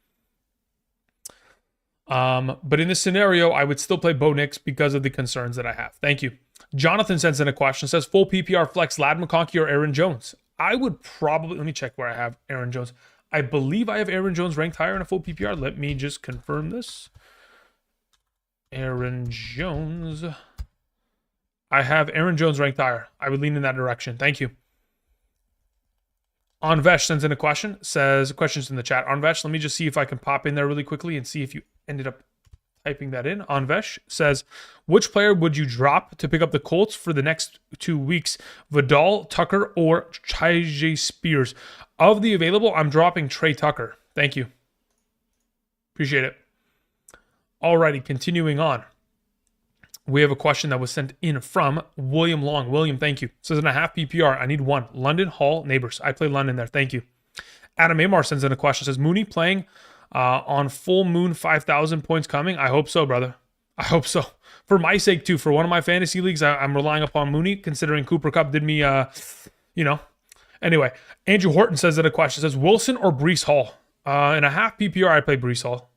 But in this scenario, I would still play Bo Nix because of the concerns that I have. Thank you. Jonathan sends in a question. Says, full PPR flex, Lad McConkey or Aaron Jones? I would probably... Let me check where I have Aaron Jones. I believe I have Aaron Jones ranked higher in a full PPR. Let me just confirm this. Aaron Jones... I have Aaron Jones ranked higher. I would lean in that direction. Thank you. Anvesh sends in a question. Says, questions in the chat. Anvesh, let me just see if I can pop in there really quickly and see if you ended up typing that in. Anvesh says, which player would you drop to pick up the Colts for the next 2 weeks? Vidal, Tucker, or Tyjae Spears? Of the available, I'm dropping Trey Tucker. Thank you. Appreciate it. Alrighty, continuing on. We have a question that was sent in from William Long. William, thank you. Says in a half PPR, I need one. London, Hall, Neighbors. I play London there. Thank you. Adam Amar sends in a question. Says Mooney playing on full moon 5,000 points coming? I hope so, brother. I hope so. For my sake, too. For one of my fantasy leagues, I'm relying upon Mooney, considering Cooper Kupp did me, Anyway, Andrew Horton says in a question. Says Wilson or Breece Hall? In a half PPR, I play Breece Hall.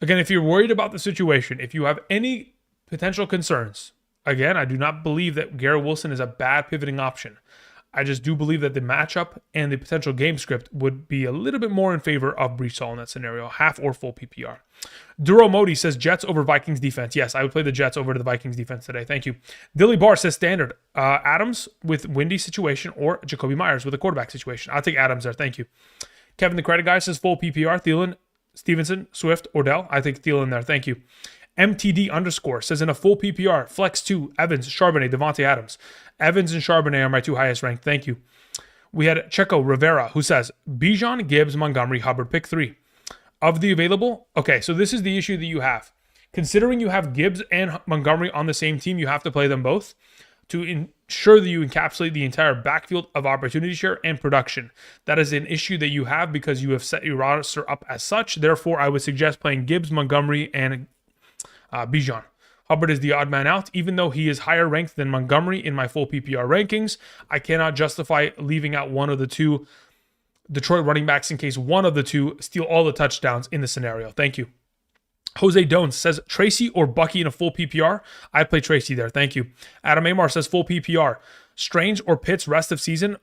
Again, if you're worried about the situation, if you have any potential concerns. Again, I do not believe that Garrett Wilson is a bad pivoting option. I just do believe that the matchup and the potential game script would be a little bit more in favor of Breece Hall in that scenario, half or full PPR. Duro Modi says Jets over Vikings defense. Yes, I would play the Jets over the Vikings defense today. Thank you. Dilly Bar says standard. Adams with windy situation or Jacoby Myers with a quarterback situation. I'll take Adams there. Thank you. Kevin the Credit Guy says full PPR. Thielen, Stevenson, Swift, Odell. I take Thielen there. Thank you. MTD_ says in a full PPR, flex 2, Evans, Charbonnet, Devontae Adams. Evans and Charbonnet are my 2 highest ranked. Thank you. We had Checo Rivera who says Bijan, Gibbs, Montgomery, Hubbard, pick 3. Of the available, okay, so this is the issue that you have. Considering you have Gibbs and Montgomery on the same team, you have to play them both to ensure that you encapsulate the entire backfield of opportunity share and production. That is an issue that you have because you have set your roster up as such. Therefore, I would suggest playing Gibbs, Montgomery, and Bijan. Hubbard is the odd man out. Even though he is higher ranked than Montgomery in my full PPR rankings, I cannot justify leaving out one of the 2 Detroit running backs in case one of the 2 steal all the touchdowns in the scenario. Thank you. Jose Dones says Tracy or Bucky in a full PPR. I'd play Tracy there. Thank you. Adam Amar says full PPR. Strange or Pitts rest of season.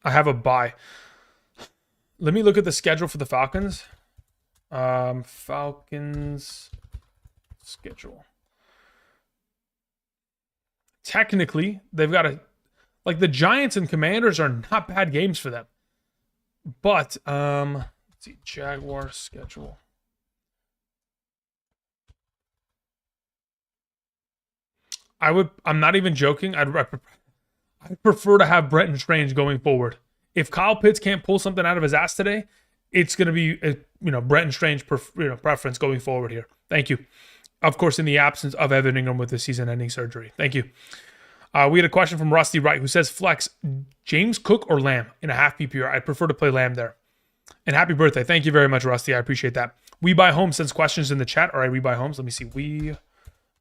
I have a bye. Let me look at the schedule for the Falcons. Falcons schedule. Technically, they've got the Giants and Commanders are not bad games for them. But let's see, Jaguar schedule. I'm not even joking. I'd prefer to have Brenton Strange going forward. If Kyle Pitts can't pull something out of his ass today, it's going to be Brenton Strange preference going forward here. Thank you. Of course, in the absence of Evan Ingram with the season-ending surgery. Thank you. We had a question from Rusty Wright who says, flex, James Cook or Lamb in a half PPR? I'd prefer to play Lamb there. And happy birthday. Thank you very much, Rusty. I appreciate that. We Buy Homes sends questions in the chat. All right, We Buy Homes. Let me see. We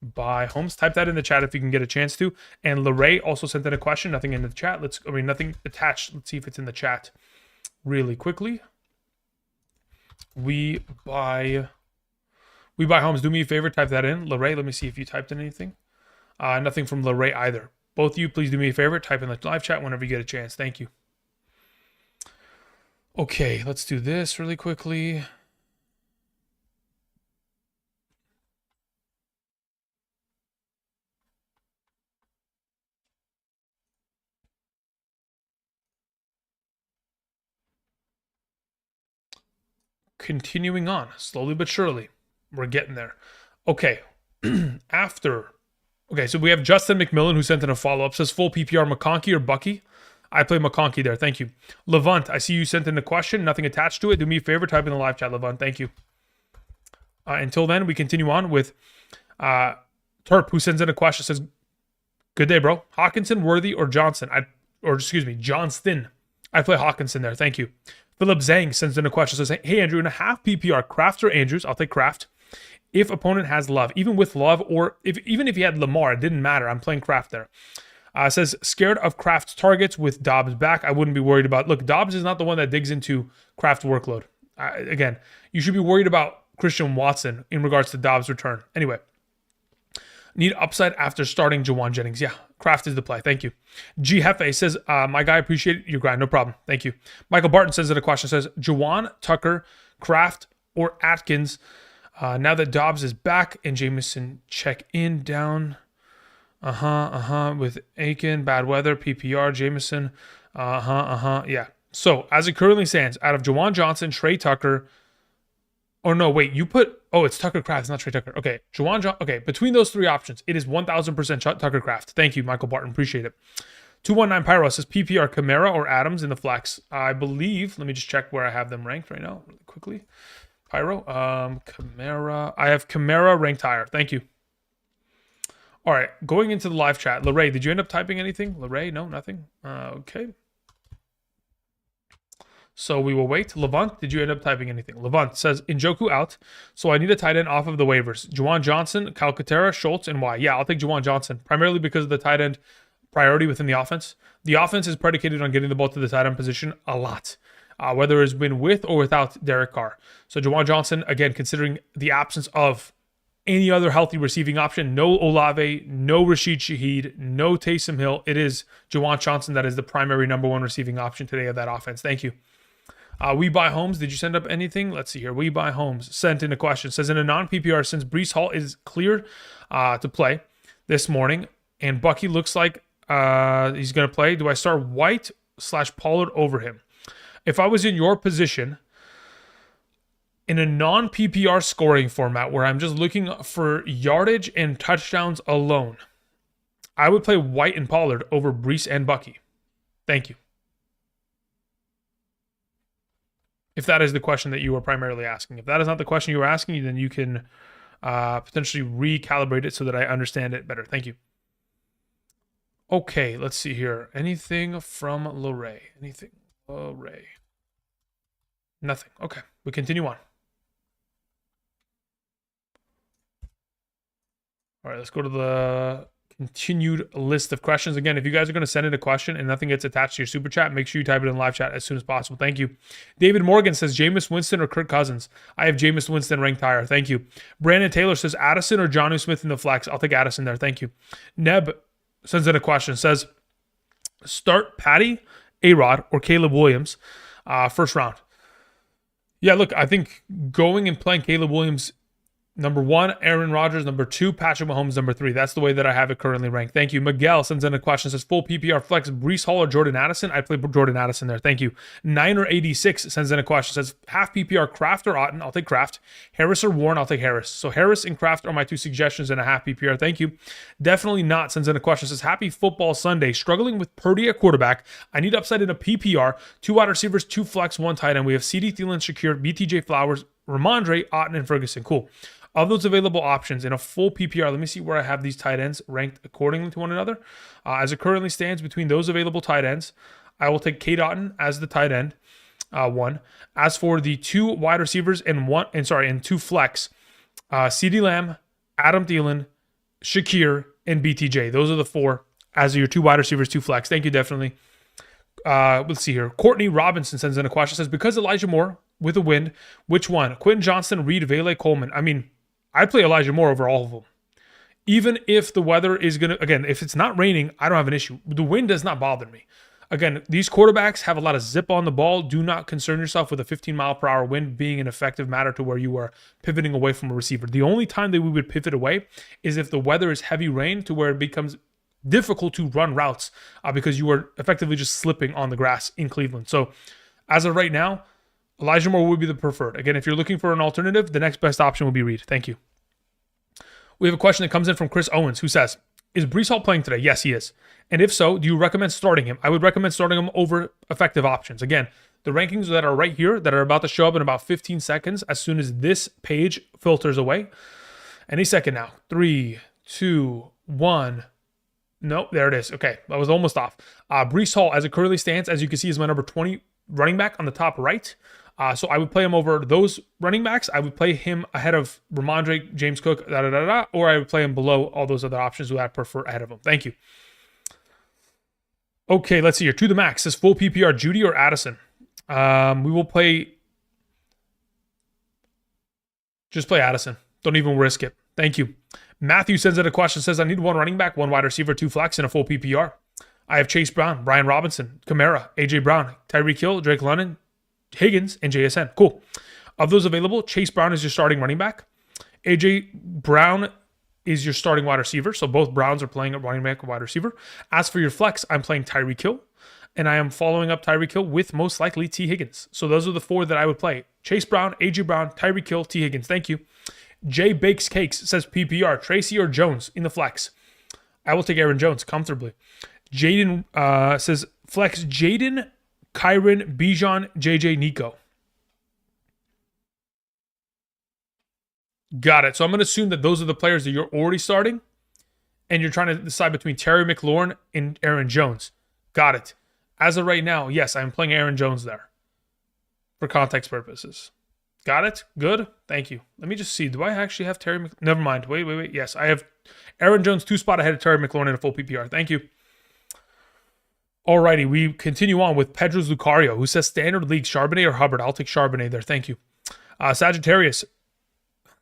Buy Homes. Type that in the chat if you can get a chance to. And Lorray also sent in a question. Nothing in the chat. Nothing attached. Let's see if it's in the chat really quickly. We Buy Homes. Do me a favor. Type that in. Lorray, let me see if you typed in anything. Nothing from Lorray either. Both of you, please do me a favor. Type in the live chat whenever you get a chance. Thank you. Okay, let's do this really quickly. Continuing on, slowly but surely. We're getting there. Okay, Okay, so we have Justin McMillan who sent in a follow-up. Says full PPR McConkey or Bucky? I play McConkey there. Thank you. Levant, I see you sent in a question. Nothing attached to it. Do me a favor. Type in the live chat, Levant. Thank you. Until then, we continue on with Terp, who sends in a question, says, good day, bro. Hawkinson, Worthy, or Johnson? Johnston. I play Hawkinson there. Thank you. Philip Zhang sends in a question, says, hey, Andrew, in a half PPR, Kraft or Andrews? I'll take Kraft. If opponent has Love, even with Love, or even if he had Lamar, it didn't matter. I'm playing Kraft there. Says, scared of Kraft's targets with Dobbs back. I wouldn't be worried about. Look, Dobbs is not the one that digs into Kraft's workload. Again, you should be worried about Christian Watson in regards to Dobbs' return. Anyway, need upside after starting Jawan Jennings. Yeah, Kraft is the play. Thank you. G Hefe says, my guy, appreciate your grind. No problem. Thank you. Michael Barton sends in a question. Says, Jawan, Tucker, Kraft, or Atkins. Now that Dobbs is back and Jameson check in down. With Aiken, bad weather, PPR, Jameson. Yeah. So as it currently stands, out of Jawan Johnson, Trey Tucker. Oh no, wait, you put, it's Tucker Kraft, it's not Trey Tucker. Okay, okay, between those three options, it is 1000% Tucker Kraft. Thank you, Michael Barton, appreciate it. 219 Pyro says PPR Kamara or Adams in the flex. I believe, let me just check where I have them ranked right now, really quickly. Pyro, Kamara, I have Kamara ranked higher. Thank you. All right, going into the live chat. Larray, did you end up typing anything? Larray, no, nothing. Okay. So we will wait. Levant, did you end up typing anything? Levant says, Njoku out, so I need a tight end off of the waivers. Juwan Johnson, Calcaterra, Schultz, and why? Yeah, I'll take Juwan Johnson, primarily because of the tight end priority within the offense. The offense is predicated on getting the ball to the tight end position a lot, whether it's been with or without Derek Carr. So Juwan Johnson, again, considering the absence of any other healthy receiving option, no Olave, no Rashid Shaheed, no Taysom Hill, it is Juwan Johnson that is the primary number one receiving option today of that offense. Thank you. We Buy Homes, did you send up anything? Let's see here. We Buy Homes sent in a question. Says, in a non-PPR, since Breece Hall is cleared to play this morning, and Bucky looks like he's going to play, do I start White/Pollard over him? If I was in your position, in a non-PPR scoring format where I'm just looking for yardage and touchdowns alone, I would play White and Pollard over Breece and Bucky. Thank you. If that is the question that you were primarily asking. If that is not the question you were asking, then you can potentially recalibrate it so that I understand it better. Thank you. Okay, let's see here. Anything from Larray? Anything? Larray. Nothing. Okay, we continue on. All right, let's go to the continued list of questions. Again, if you guys are going to send in a question and nothing gets attached to your super chat, make sure you type it in live chat as soon as possible. Thank you. David Morgan says, Jameis Winston or Kirk Cousins? I have Jameis Winston ranked higher. Thank you. Brandon Taylor says, Addison or Jonnu Smith in the flex? I'll take Addison there. Thank you. Neb sends in a question. Says, start Patty, A-Rod, or Caleb Williams first round. Yeah, look, I think going and playing Caleb Williams, number 1, Aaron Rodgers. Number 2, Patrick Mahomes. Number 3. That's the way that I have it currently ranked. Thank you. Miguel sends in a question. Says, full PPR flex, Breece Hall or Jordan Addison? I play Jordan Addison there. Thank you. 986 sends in a question. Says, half PPR, Kraft or Otten? I'll take Kraft. Harris or Warren? I'll take Harris. So Harris and Kraft are my 2 suggestions in a half PPR. Thank you. Definitely not sends in a question. Says, happy football Sunday. Struggling with Purdy at quarterback. I need upside in a PPR. 2 wide receivers, 2 flex, 1 tight end. We have CD Thielen, Shakir, BTJ Flowers, Ramondre, Otten, and Ferguson. Cool. Of those available options in a full PPR, let me see where I have these tight ends ranked accordingly to one another. As it currently stands between those available tight ends, I will take Cade Otton as the tight end, 1. As for the 2 wide receivers and 2 flex, CeeDee Lamb, Adam Thielen, Shakir, and BTJ. Those are the 4 as your 2 wide receivers, 2 flex. Thank you, definitely. Let's see here. Courtney Robinson sends in a question. Says, because Elijah Moore with a win, which one? Quentin Johnston, Reed, Vele, Coleman. I mean, I'd play Elijah Moore over all of them. Even if the weather is going to, again, if it's not raining, I don't have an issue. The wind does not bother me. Again, these quarterbacks have a lot of zip on the ball. Do not concern yourself with a 15-mile-per-hour wind being an effective matter to where you are pivoting away from a receiver. The only time that we would pivot away is if the weather is heavy rain to where it becomes difficult to run routes because you are effectively just slipping on the grass in Cleveland. So as of right now, Elijah Moore would be the preferred. Again, if you're looking for an alternative, the next best option would be Reed. Thank you. We have a question that comes in from Chris Owens, who says, is Breece Hall playing today? Yes, he is. And if so, do you recommend starting him? I would recommend starting him over effective options. Again, the rankings that are right here that are about to show up in about 15 seconds as soon as this page filters away. Any second now. 3, 2, 1. Nope, there it is. Okay, I was almost off. Breece Hall, as it currently stands, as you can see, is my number 20 running back on the top right. So I would play him over those running backs. I would play him ahead of Ramondre, James Cook, or I would play him below all those other options who I prefer ahead of him. Thank you. Okay, let's see here. To the max. Is full PPR Judy or Addison? We will play... Just play Addison. Don't even risk it. Thank you. Matthew sends in a question. Says, I need 1 running back, 1 wide receiver, 2 flex, and a full PPR. I have Chase Brown, Brian Robinson, Kamara, AJ Brown, Tyreek Hill, Drake London, Higgins, and JSN. Cool. Of those available, Chase Brown is your starting running back. AJ Brown is your starting wide receiver. So both Browns are playing at running back and wide receiver. As for your flex, I'm playing Tyreek Hill. And I am following up Tyreek Hill with most likely T. Higgins. So those are the 4 that I would play. Chase Brown, AJ Brown, Tyreek Hill, T. Higgins. Thank you. Jay Bakes Cakes says PPR, Tracy or Jones in the flex. I will take Aaron Jones comfortably. Jaden says flex Jaden, Kyron, Bijan, JJ, Nico. Got it. So I'm going to assume that those are the players that you're already starting, and you're trying to decide between Terry McLaurin and Aaron Jones. Got it. As of right now, yes, I'm playing Aaron Jones there for context purposes. Got it? Good. Thank you. Let me just see. Do I actually have Terry McLaurin? Never mind. Wait. Yes, I have Aaron Jones 2 spot ahead of Terry McLaurin in a full PPR. Thank you. Alrighty, we continue on with Pedro's Lucario, who says standard league, Charbonnet or Hubbard. I'll take Charbonnet there. Thank you. Sagittarius.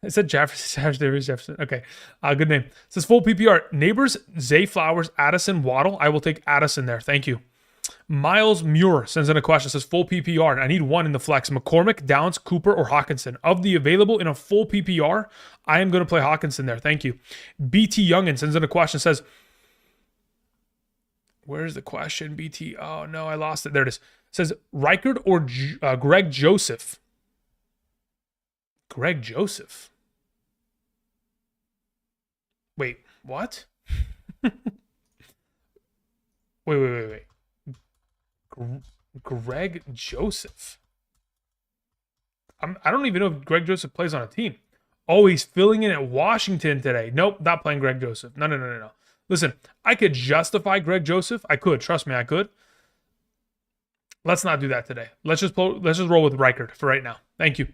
It said Jefferson. Okay. Good name. It says full PPR. Neighbors, Zay Flowers, Addison, Waddle. I will take Addison there. Thank you. Miles Muir sends in a question. Says full PPR. I need 1 in the flex. McCormick, Downs, Cooper, or Hawkinson. Of the available in a full PPR, I am going to play Hawkinson there. Thank you. BT Youngin sends in a question. Says, where's the question, BT? Oh, no, I lost it. There it is. It says Reichard or Greg Joseph. Greg Joseph. Wait, what? wait. Greg Joseph. I don't even know if Greg Joseph plays on a team. Oh, he's filling in at Washington today. Nope, not playing Greg Joseph. No. Listen, I could justify Greg Joseph. I could. Trust me, I could. Let's not do that today. Let's just roll with Reichard for right now. Thank you.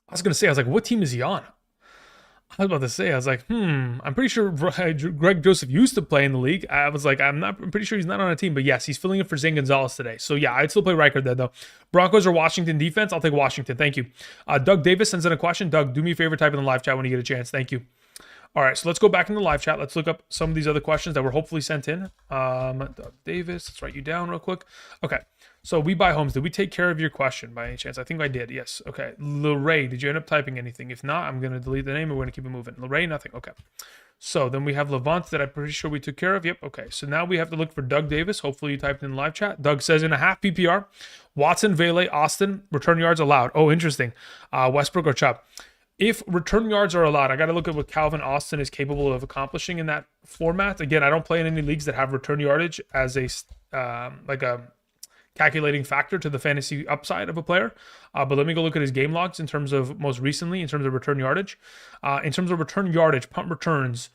I was like, what team is he on? I was about to say, I'm pretty sure Greg Joseph used to play in the league. I was like, I'm pretty sure he's not on a team, but yes, he's filling in for Zane Gonzalez today. So yeah, I'd still play Reichard there though. Broncos or Washington defense? I'll take Washington. Thank you. Doug Davis sends in a question. Doug, do me a favor, type in the live chat when you get a chance. Thank you. All right, so let's go back in the live chat. Let's look up some of these other questions that were hopefully sent in. Doug Davis, let's write you down real quick. Okay, so We Buy Homes. Did we take care of your question by any chance? I think I did, yes. Okay, Lorray, did you end up typing anything? If not, I'm going to delete the name and we're going to keep it moving. Lorray, nothing. Okay. So then we have Levant that I'm pretty sure we took care of. Yep, okay. So now we have to look for Doug Davis. Hopefully you typed in the live chat. Doug says in a half PPR, Watson, Vele, Austin, return yards allowed. Oh, interesting. Westbrook or Chubb. If return yards are allowed, I got to look at what Calvin Austin is capable of accomplishing in that format. Again, I don't play in any leagues that have return yardage as a like a calculating factor to the fantasy upside of a player. But let me go look at his game logs in terms of most recently, in terms of return yardage. In terms of return yardage, punt returns.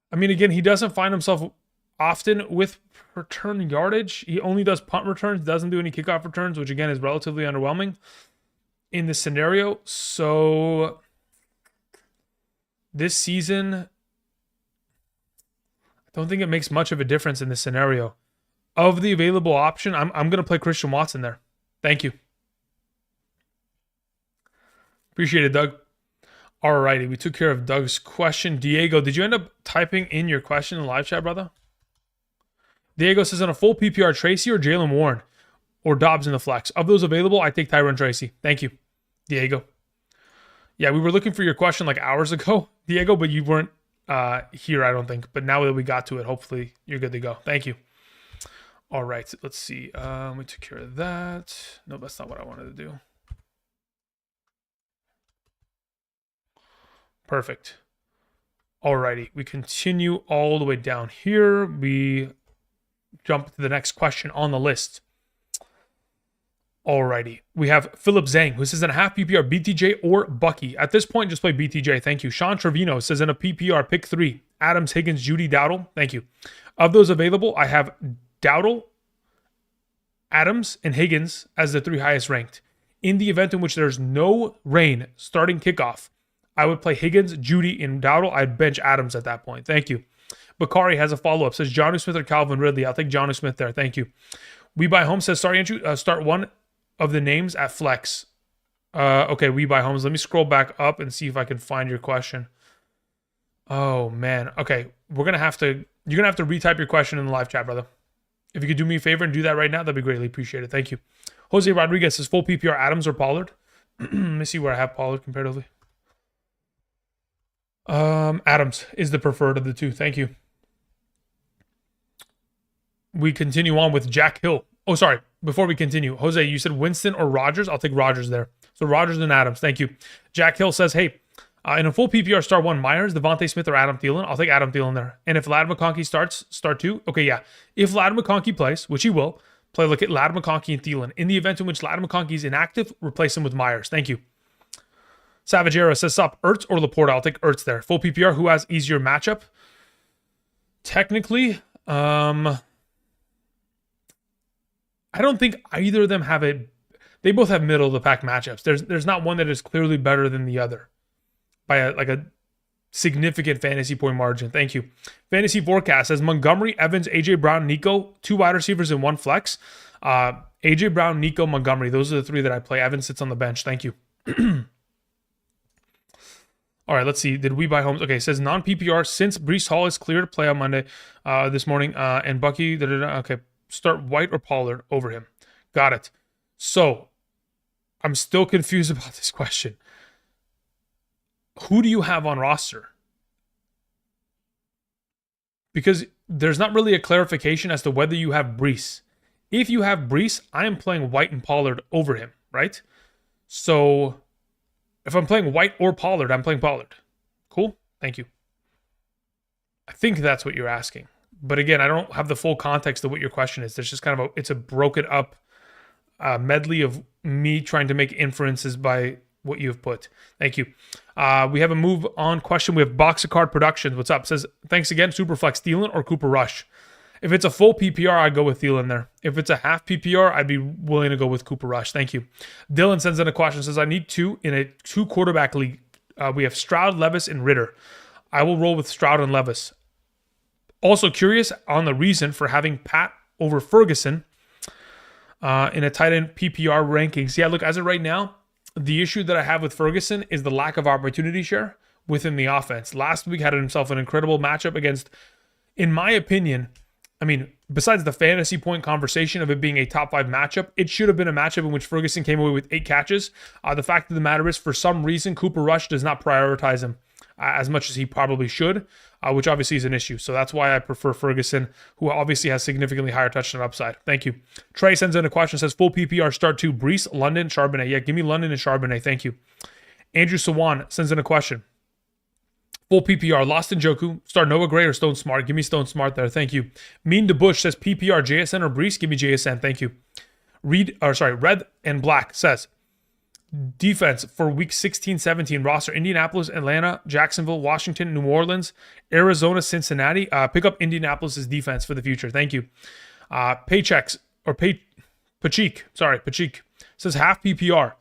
I mean, again, he doesn't find himself often with return yardage. He only does punt returns, doesn't do any kickoff returns, which again is relatively underwhelming in this scenario. So this season, I don't think it makes much of a difference in this scenario. Of the available option, I'm going to play Christian Watson there. Thank you. Appreciate it, Doug. All righty, we took care of Doug's question. Diego, did you end up typing in your question in the live chat, brother? Diego says, on a full PPR, Tracy or Jalen Warren or Dobbs in the flex? Of those available, I take Tyron Tracy. Thank you, Diego. Yeah, we were looking for your question like hours ago, Diego, but you weren't here, I don't think. But now that we got to it, hopefully you're good to go. Thank you. All right, let's see. We took care of that. No, that's not what I wanted to do. Perfect. All righty, we continue all the way down here. We jump to the next question on the list. Alrighty. We have Philip Zhang, who says in a half PPR, BTJ or Bucky. At this point, just play BTJ. Thank you. Sean Trevino says in a PPR, pick 3. Adams, Higgins, Judy, Dowdle. Thank you. Of those available, I have Dowdle, Adams, and Higgins as the 3 highest ranked. In the event in which there's no rain starting kickoff, I would play Higgins, Judy, and Dowdle. I'd bench Adams at that point. Thank you. Bakari has a follow-up. Says Jonnu Smith or Calvin Ridley. I'll take Jonnu Smith there. Thank you. We Buy Home says, sorry, Andrew, start one of the names at flex. Okay, We Buy Homes. Let me scroll back up and see if I can find your question. Oh, man. Okay, you're going to have to retype your question in the live chat, brother. If you could do me a favor and do that right now, that'd be greatly appreciated. Thank you. Jose Rodriguez says full PPR Adams or Pollard. Let me see where I have Pollard comparatively. Adams is the preferred of the two. Thank you. We continue on with Jack Hill. Oh, sorry. Before we continue, Jose, you said Winston or Rodgers. I'll take Rodgers there. So Rodgers and Adams. Thank you. Jack Hill says, hey, in a full PPR, start 1 Myers, Devontae Smith, or Adam Thielen. I'll take Adam Thielen there. And if Ladd McConkey starts, start 2. Okay, yeah. If Ladd McConkey plays, which he will, look at Ladd McConkey and Thielen. In the event in which Ladd McConkey is inactive, replace him with Myers. Thank you. Savage Era says, sup, Ertz or Laporta? I'll take Ertz there. Full PPR, who has easier matchup? Technically, I don't think either of them have it. They both have middle of the pack matchups. There's not one that is clearly better than the other by a significant fantasy point margin. Thank you. Fantasy Forecast says Montgomery, Evans, AJ Brown, Nico, 2 wide receivers and 1 flex. AJ Brown, Nico, Montgomery. Those are the 3 that I play. Evans sits on the bench. Thank you. All right, let's see. Did We Buy Homes? Okay, it says non-PPR since Breece Hall is clear to play on Monday this morning. And Bucky, okay, start White or Pollard over him. Got it. So I'm still confused about this question. Who do you have on roster? Because there's not really a clarification as to whether you have Breece. If you have Breece, I am playing White and Pollard over him, right? So if I'm playing White or Pollard, I'm playing Pollard. Cool. Thank you. I think that's what you're asking. But again, I don't have the full context of what your question is. There's just kind of it's a broken up medley of me trying to make inferences by what you've put. Thank you. We have a move on question. We have Box of Card Productions. What's up? Says, thanks again. Superflex Thielen or Cooper Rush? If it's a full PPR, I'd go with Thielen there. If it's a half PPR, I'd be willing to go with Cooper Rush. Thank you. Dylan sends in a question. Says, I need 2 in a 2 quarterback league. We have Stroud, Levis, and Ritter. I will roll with Stroud and Levis. Also curious on the reason for having Pat over Ferguson in a tight end PPR rankings. Yeah, look, as of right now, the issue that I have with Ferguson is the lack of opportunity share within the offense. Last week had himself an incredible matchup against, in my opinion, I mean, besides the fantasy point conversation of it being a top 5 matchup, it should have been a matchup in which Ferguson came away with 8 catches. The fact of the matter is, for some reason, Cooper Rush does not prioritize him as much as he probably should, which obviously is an issue. So that's why I prefer Ferguson, who obviously has significantly higher touchdown upside. Thank you. Trey sends in a question, says, full PPR start 2, Breece, London, Charbonnet. Yeah, give me London and Charbonnet. Thank you. Andrew Sawan sends in a question. Full PPR, Lost in Joku, start Noah Gray or Stone Smart. Give me Stone Smart there. Thank you. Mean to Bush says PPR, JSN or Breece. Give me JSN. Thank you. Red and Black says, defense for week 16-17 roster: Indianapolis, Atlanta, Jacksonville, Washington, New Orleans, Arizona, Cincinnati. Pick up Indianapolis's defense for the future. Thank you. Paychecks or Pachik says half PPR.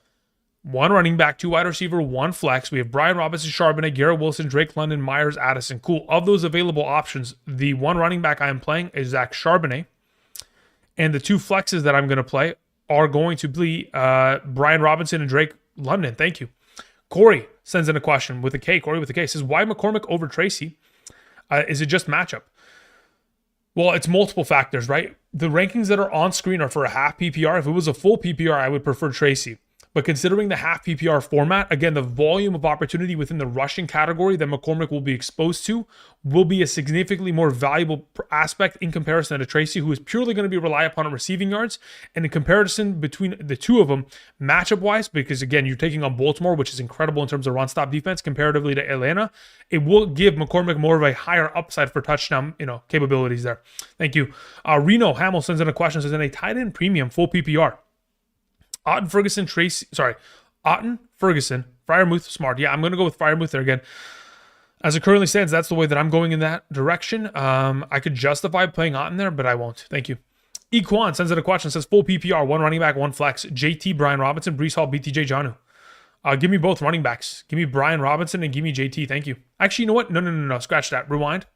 1 running back, 2 wide receiver, 1 flex. We have Brian Robinson, Charbonnet, Garrett Wilson, Drake London, Myers, Addison. Cool. Of those available options, the 1 running back I am playing is Zach Charbonnet. And the 2 flexes that I'm going to play are going to be Brian Robinson and Drake London. Thank you. Corey sends in a question with a K. Corey with a K says, why McCormick over Tracy? Is it just matchup? Well, it's multiple factors, right? The rankings that are on screen are for a half PPR. If it was a full PPR, I would prefer Tracy. But considering the half PPR format, again, the volume of opportunity within the rushing category that McCormick will be exposed to will be a significantly more valuable aspect in comparison to Tracy, who is purely going to be rely upon receiving yards. And in comparison between the two of them, matchup-wise, because again, you're taking on Baltimore, which is incredible in terms of run-stop defense comparatively to Atlanta, it will give McCormick more of a higher upside for touchdown, capabilities there. Thank you. Reno Hamill sends in a question, says, in a tight end premium, full PPR, Otten, Ferguson, Tracy. Sorry. Otten, Ferguson, Freiermuth, Smart. Yeah, I'm going to go with Freiermuth there again. As it currently stands, that's the way that I'm going in that direction. I could justify playing Otten there, but I won't. Thank you. Equan sends in a question. Says full PPR, one running back, one flex. JT, Brian Robinson, Brees Hall, BTJ, Janu. Give me both running backs. Give me Brian Robinson and give me JT. Thank you. Actually, you know what? No. Scratch that. Rewind.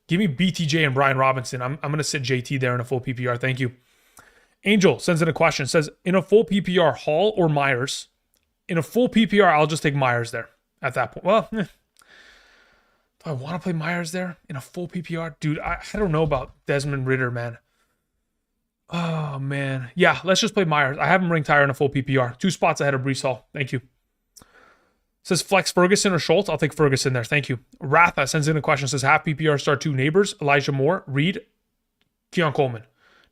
Give me BTJ and Brian Robinson. I'm going to sit JT there in a full PPR. Thank you. Angel sends in a question. Says, in a full PPR, Hall or Myers? In a full PPR, I'll just take Myers there at that point. Well, do I want to play Myers there in a full PPR? Dude, I don't know about Desmond Ridder, man. Oh, man. Yeah, let's just play Myers. I have him ranked higher in a full PPR. 2 spots ahead of Brees Hall. Thank you. Says flex Ferguson or Schultz. I'll take Ferguson there. Thank you. Ratha sends in a question. Says half PPR start 2 Neighbors, Elijah Moore, Reed, Keon Coleman.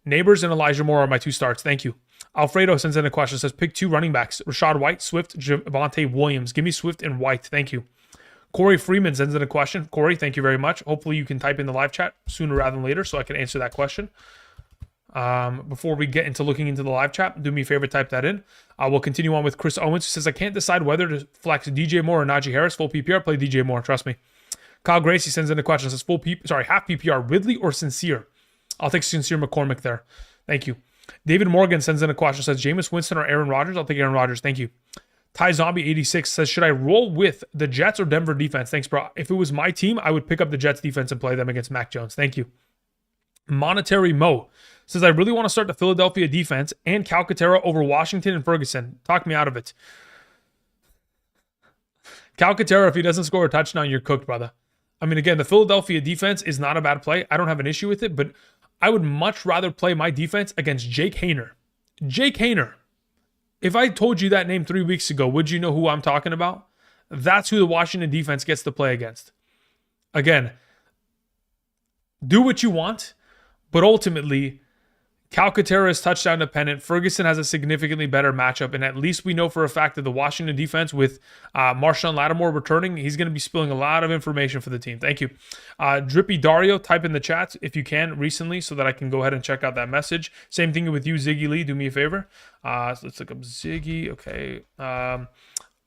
Neighbors and Elijah Moore are my 2 starts. Thank you. Alfredo sends in a question. Says pick 2 running backs. Rashad White, Swift, Javonte Williams. Give me Swift and White. Thank you. Corey Freeman sends in a question. Corey, thank you very much. Hopefully you can type in the live chat sooner rather than later so I can answer that question. Before we get into looking into the live chat, do me a favor, type that in. We'll continue on with Chris Owens, who says, I can't decide whether to flex DJ Moore or Najee Harris. Full PPR, play DJ Moore, trust me. Kyle Gracie sends in a question, says half PPR, Ridley or Sincere? I'll take Sincere McCormick there. Thank you. David Morgan sends in a question, says Jameis Winston or Aaron Rodgers? I'll take Aaron Rodgers. Thank you. Ty Zombie 86 says, should I roll with the Jets or Denver defense? Thanks, bro. If it was my team, I would pick up the Jets defense and play them against Mac Jones. Thank you. Monetary Mo says, I really want to start the Philadelphia defense and Calcaterra over Washington and Ferguson. Talk me out of it. Calcaterra, if he doesn't score a touchdown, you're cooked, brother. I mean, again, the Philadelphia defense is not a bad play. I don't have an issue with it, but I would much rather play my defense against Jake Haener. Jake Haener. If I told you that name 3 weeks ago, would you know who I'm talking about? That's who the Washington defense gets to play against. Again, do what you want, but ultimately, Calcaterra is touchdown dependent. Ferguson has a significantly better matchup, and at least we know for a fact that the Washington defense with Marshawn Lattimore returning, he's going to be spilling a lot of information for the team. Thank you. Drippy Dario, type in the chat if you can recently so that I can go ahead and check out that message. Same thing with you, Ziggy Lee. Do me a favor. So let's look up Ziggy. Okay.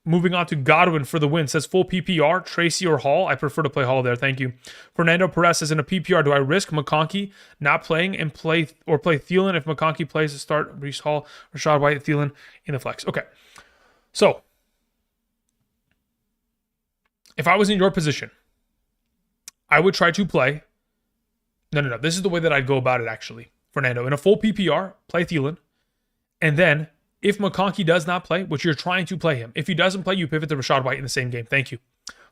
Moving on to Godwin for the win. Says full PPR, Tracy or Hall. I prefer to play Hall there. Thank you. Fernando Perez says in a PPR, do I risk McConkey not playing and play Thielen if McConkey plays to start Brees Hall, Rashad White, Thielen in the flex? Okay. So if I was in your position, I would try to play. No. This is the way that I'd go about it actually. Fernando, in a full PPR, play Thielen. And then if McConkey does not play, which you're trying to play him, if he doesn't play, you pivot to Rashad White in the same game. Thank you.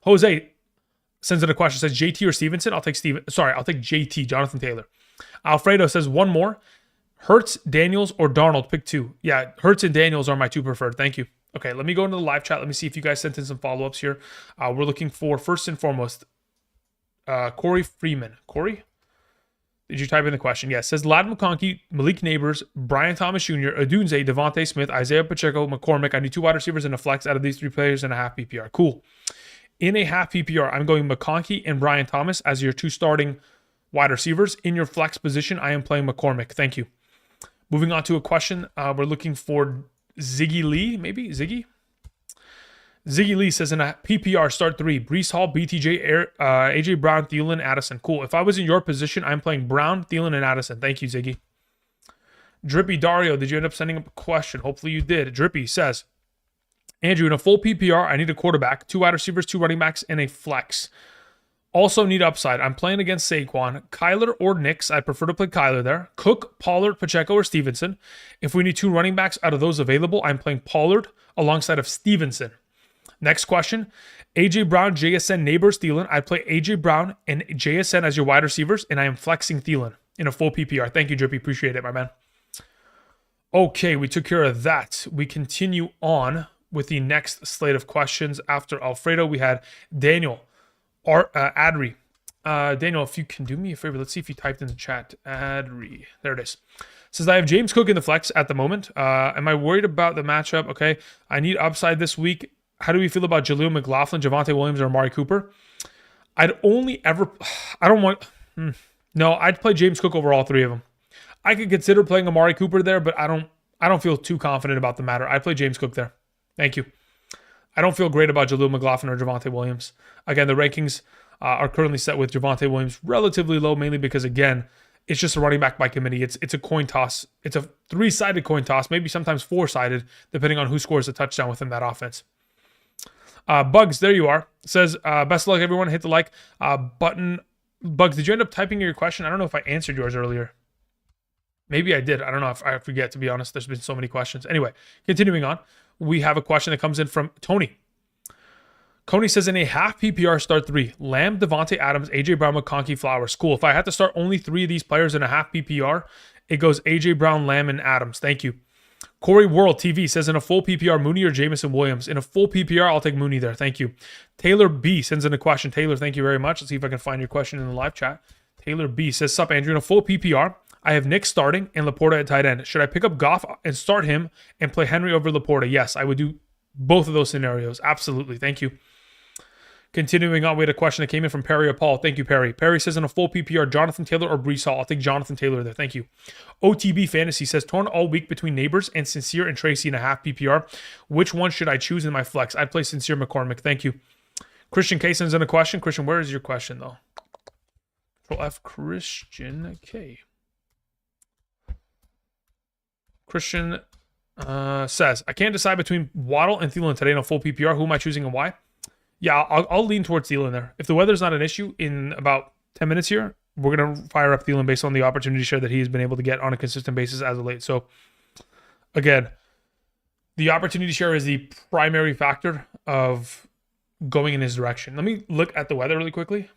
Jose sends in a question, says JT or Stevenson? I'll take JT, Jonathan Taylor. Alfredo says one more. Hurts, Daniels, or Darnold, pick 2. Yeah, Hurts and Daniels are my 2 preferred. Thank you. Okay, let me go into the live chat. Let me see if you guys sent in some follow-ups here. We're looking for, first and foremost, Corey Freeman. Corey? Did you type in the question? Yes. Says Ladd McConkey, Malik Neighbors, Brian Thomas Jr., Odunze, Devontae Smith, Isaiah Pacheco, McCormick. I need 2 wide receivers and a flex out of these 3 players and a half PPR. Cool. In a half PPR, I'm going McConkey and Brian Thomas as your 2 starting wide receivers. In your flex position, I am playing McCormick. Thank you. Moving on to a question. We're looking for Ziggy Lee, maybe? Ziggy Lee says in a PPR, start 3, Brees Hall, BTJ, AJ Brown, Thielen, Addison. Cool. If I was in your position, I'm playing Brown, Thielen, and Addison. Thank you, Ziggy. Drippy Dario, did you end up sending up a question? Hopefully you did. Drippy says, Andrew, in a full PPR, I need a quarterback, 2 wide receivers, 2 running backs, and a flex. Also need upside. I'm playing against Saquon. Kyler or Nix. I prefer to play Kyler there. Cook, Pollard, Pacheco, or Stevenson. If we need 2 running backs out of those available, I'm playing Pollard alongside of Stevenson. Next question, AJ Brown, JSN, Neighbors, Thielen. I play AJ Brown and JSN as your wide receivers, and I am flexing Thielen in a full PPR. Thank you, Drippy. Appreciate it, my man. Okay, we took care of that. We continue on with the next slate of questions. After Alfredo, we had Daniel Adri. Daniel, if you can do me a favor, let's see if you typed in the chat. Adri. There it is. Says, I have James Cook in the flex at the moment. Am I worried about the matchup? Okay, I need upside this week. How do we feel about Jaleel McLaughlin, Javonte Williams, or Amari Cooper? I'd play James Cook over all 3 of them. I could consider playing Amari Cooper there, but I I don't feel too confident about the matter. I play James Cook there. Thank you. I don't feel great about Jaleel McLaughlin or Javonte Williams. Again, the rankings are currently set with Javonte Williams relatively low, mainly because, again, it's just a running back by committee. It's a coin toss. It's a 3-sided coin toss, maybe sometimes 4-sided, depending on who scores a touchdown within that offense. Bugs, there you are. Says, best of luck, everyone. Hit the like button. Bugs, did you end up typing your question? I don't know if I answered yours earlier. Maybe I did. I don't know if I forget, to be honest. There's been so many questions. Anyway, continuing on. We have a question that comes in from Tony. Coney says, in a half PPR, start 3. Lamb, Devontae Adams, AJ Brown, McConkey, Flowers. Cool. If I had to start only 3 of these players in a half PPR, it goes AJ Brown, Lamb, and Adams. Thank you. Corey World TV says, in a full PPR, Mooney or Jamison Williams? In a full PPR, I'll take Mooney there. Thank you. Taylor B sends in a question. Taylor, thank you very much. Let's see if I can find your question in the live chat. Taylor B says, sup, Andrew. In a full PPR, I have Nick starting and Laporta at tight end. Should I pick up Goff and start him and play Henry over Laporta? Yes, I would do both of those scenarios. Absolutely. Thank you. Continuing on, we had a question that came in from Perry or Paul. Thank you, Perry. Perry says, in a full PPR, Jonathan Taylor or Breece Hall? I'll take Jonathan Taylor there. Thank you. OTB Fantasy says, torn all week between Neighbors and Sincere and Tracy in a half PPR. Which one should I choose in my flex? I'd play Sincere McCormick. Thank you. Christian K sends in a question. Christian, where is your question, though? Control F, Christian K. Christian says, I can't decide between Waddle and Thielen today in a full PPR. Who am I choosing and why? Yeah, I'll lean towards Thielen there. If the weather's not an issue in about 10 minutes here, we're going to fire up Thielen based on the opportunity share that he has been able to get on a consistent basis as of late. So, again, the opportunity share is the primary factor of going in his direction. Let me look at the weather really quickly.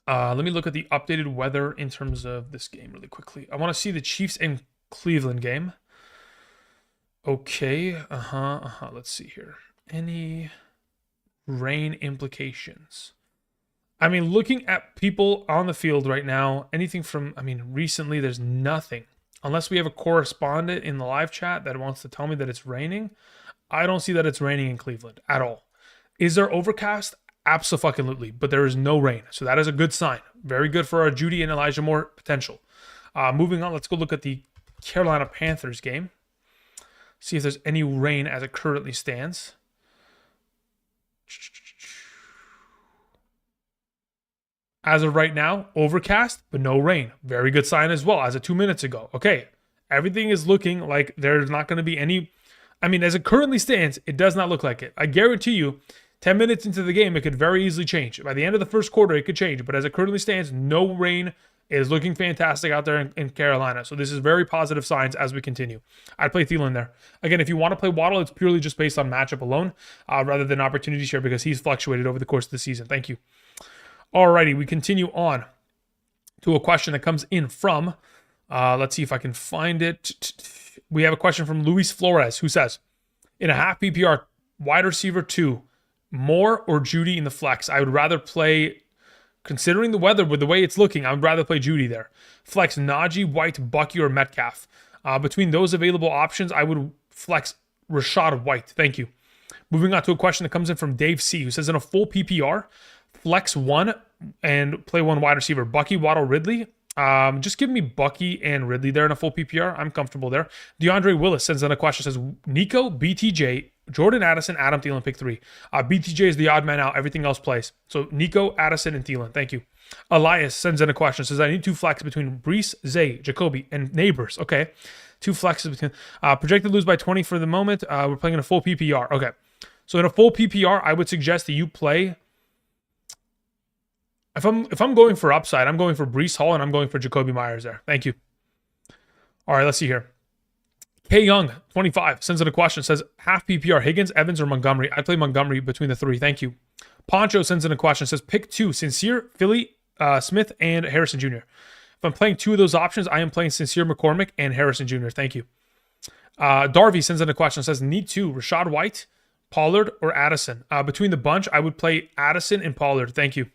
Let me look at the updated weather in terms of this game really quickly. I want to see the Chiefs and Cleveland game. Okay. Let's see here. Any rain implications? I mean, looking at people on the field right now, anything from, recently there's nothing. Unless we have a correspondent in the live chat that wants to tell me that it's raining, I don't see that it's raining in Cleveland at all. Is there overcast? Absolutely, but there is no rain. So that is a good sign. Very good for our Judy and Elijah Moore potential. Moving on, let's go look at the Carolina Panthers game. See if there's any rain as it currently stands. As of right now, overcast, but no rain. Very good sign as well, as of 2 minutes ago. Okay, everything is looking like there's not going to be any... as it currently stands, it does not look like it. I guarantee you, 10 minutes into the game, it could very easily change. By the end of the first quarter, it could change. But as it currently stands, no rain. It is looking fantastic out there in Carolina. So this is very positive signs as we continue. I'd play Thielen there. Again, if you want to play Waddle, it's purely just based on matchup alone rather than opportunity share because he's fluctuated over the course of the season. Thank you. Alrighty, we continue on to a question that comes in from, let's see if I can find it. We have a question from Luis Flores who says, in a half PPR, wide receiver 2, Moore or Judy in the flex? I would rather play... Considering the weather with the way it's looking, I would rather play Judy there. Flex Najee, White, Bucky, or Metcalf. Between those available options, I would flex Rashad White. Thank you. Moving on to a question that comes in from Dave C, who says in a full PPR, flex 1 and play 1 wide receiver. Bucky, Waddle, Ridley. Just give me Bucky and Ridley there in a full PPR. I'm comfortable there. DeAndre Willis sends in a question, says Nico, BTJ, Jordan Addison, Adam Thielen, pick 3. BTJ is the odd man out. Everything else plays. So Nico, Addison, and Thielen. Thank you. Elias sends in a question. Says, I need 2 flex between Breece, Zay, Jacoby, and Neighbors. Okay. 2 flexes between. Projected lose by 20 for the moment. We're playing in a full PPR. Okay. So in a full PPR, I would suggest that you play... If I'm going for upside, I'm going for Breece Hall and I'm going for Jacoby Myers there. Thank you. All right, let's see here. K Young, 25, sends in a question. Says, half PPR, Higgins, Evans, or Montgomery? I'd play Montgomery between the 3. Thank you. Poncho sends in a question. Says, pick 2, Sincere, Philly, Smith, and Harrison Jr. If I'm playing 2 of those options, I am playing Sincere, McCormick, and Harrison Jr. Thank you. Darby sends in a question. Says, need 2, Rashad White, Pollard, or Addison? Between the bunch, I would play Addison and Pollard. Thank you.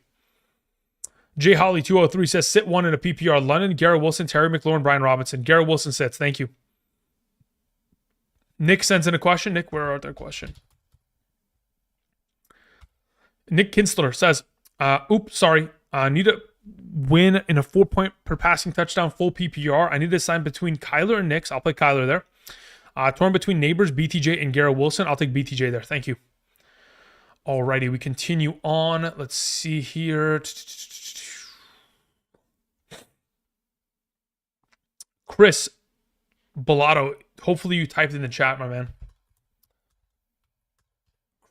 J Holly 203 says, sit 1 in a PPR, London, Garrett Wilson, Terry McLaurin, Brian Robinson. Garrett Wilson sits. Thank you. Nick sends in a question. Nick, where are their question? Nick Kinsler says, need a win in a 4-point per passing touchdown full PPR. I need to sign between Kyler and Nix. I'll play Kyler there. Torn between Neighbors, BTJ, and Garrett Wilson. I'll take BTJ there. Thank you. Alrighty, we continue on. Let's see here. Chris Bellotto, hopefully you typed in the chat, my man.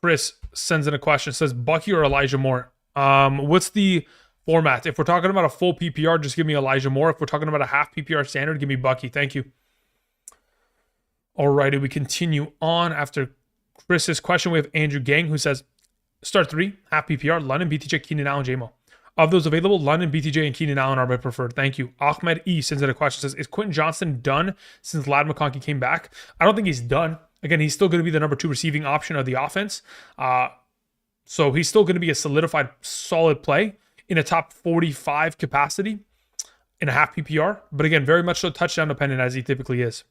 Chris sends in a question, says Bucky or Elijah Moore. What's the format? If we're talking about a full PPR, just give me Elijah Moore. If we're talking about a half PPR standard, give me Bucky. Thank you. Alrighty, we continue on. After Chris's question, we have Andrew Gang, who says, start 3, half PPR, London, BTJ, Keenan Allen, JMO. Of those available, London, BTJ, and Keenan Allen are my preferred. Thank you. Ahmed E sends in a question, says, is Quentin Johnston done since Ladd McConkey came back? I don't think he's done. Again, he's still going to be the number 2 receiving option of the offense. So he's still going to be a solidified, solid play in a top 45 capacity in a half PPR. But again, very much so touchdown dependent as he typically is.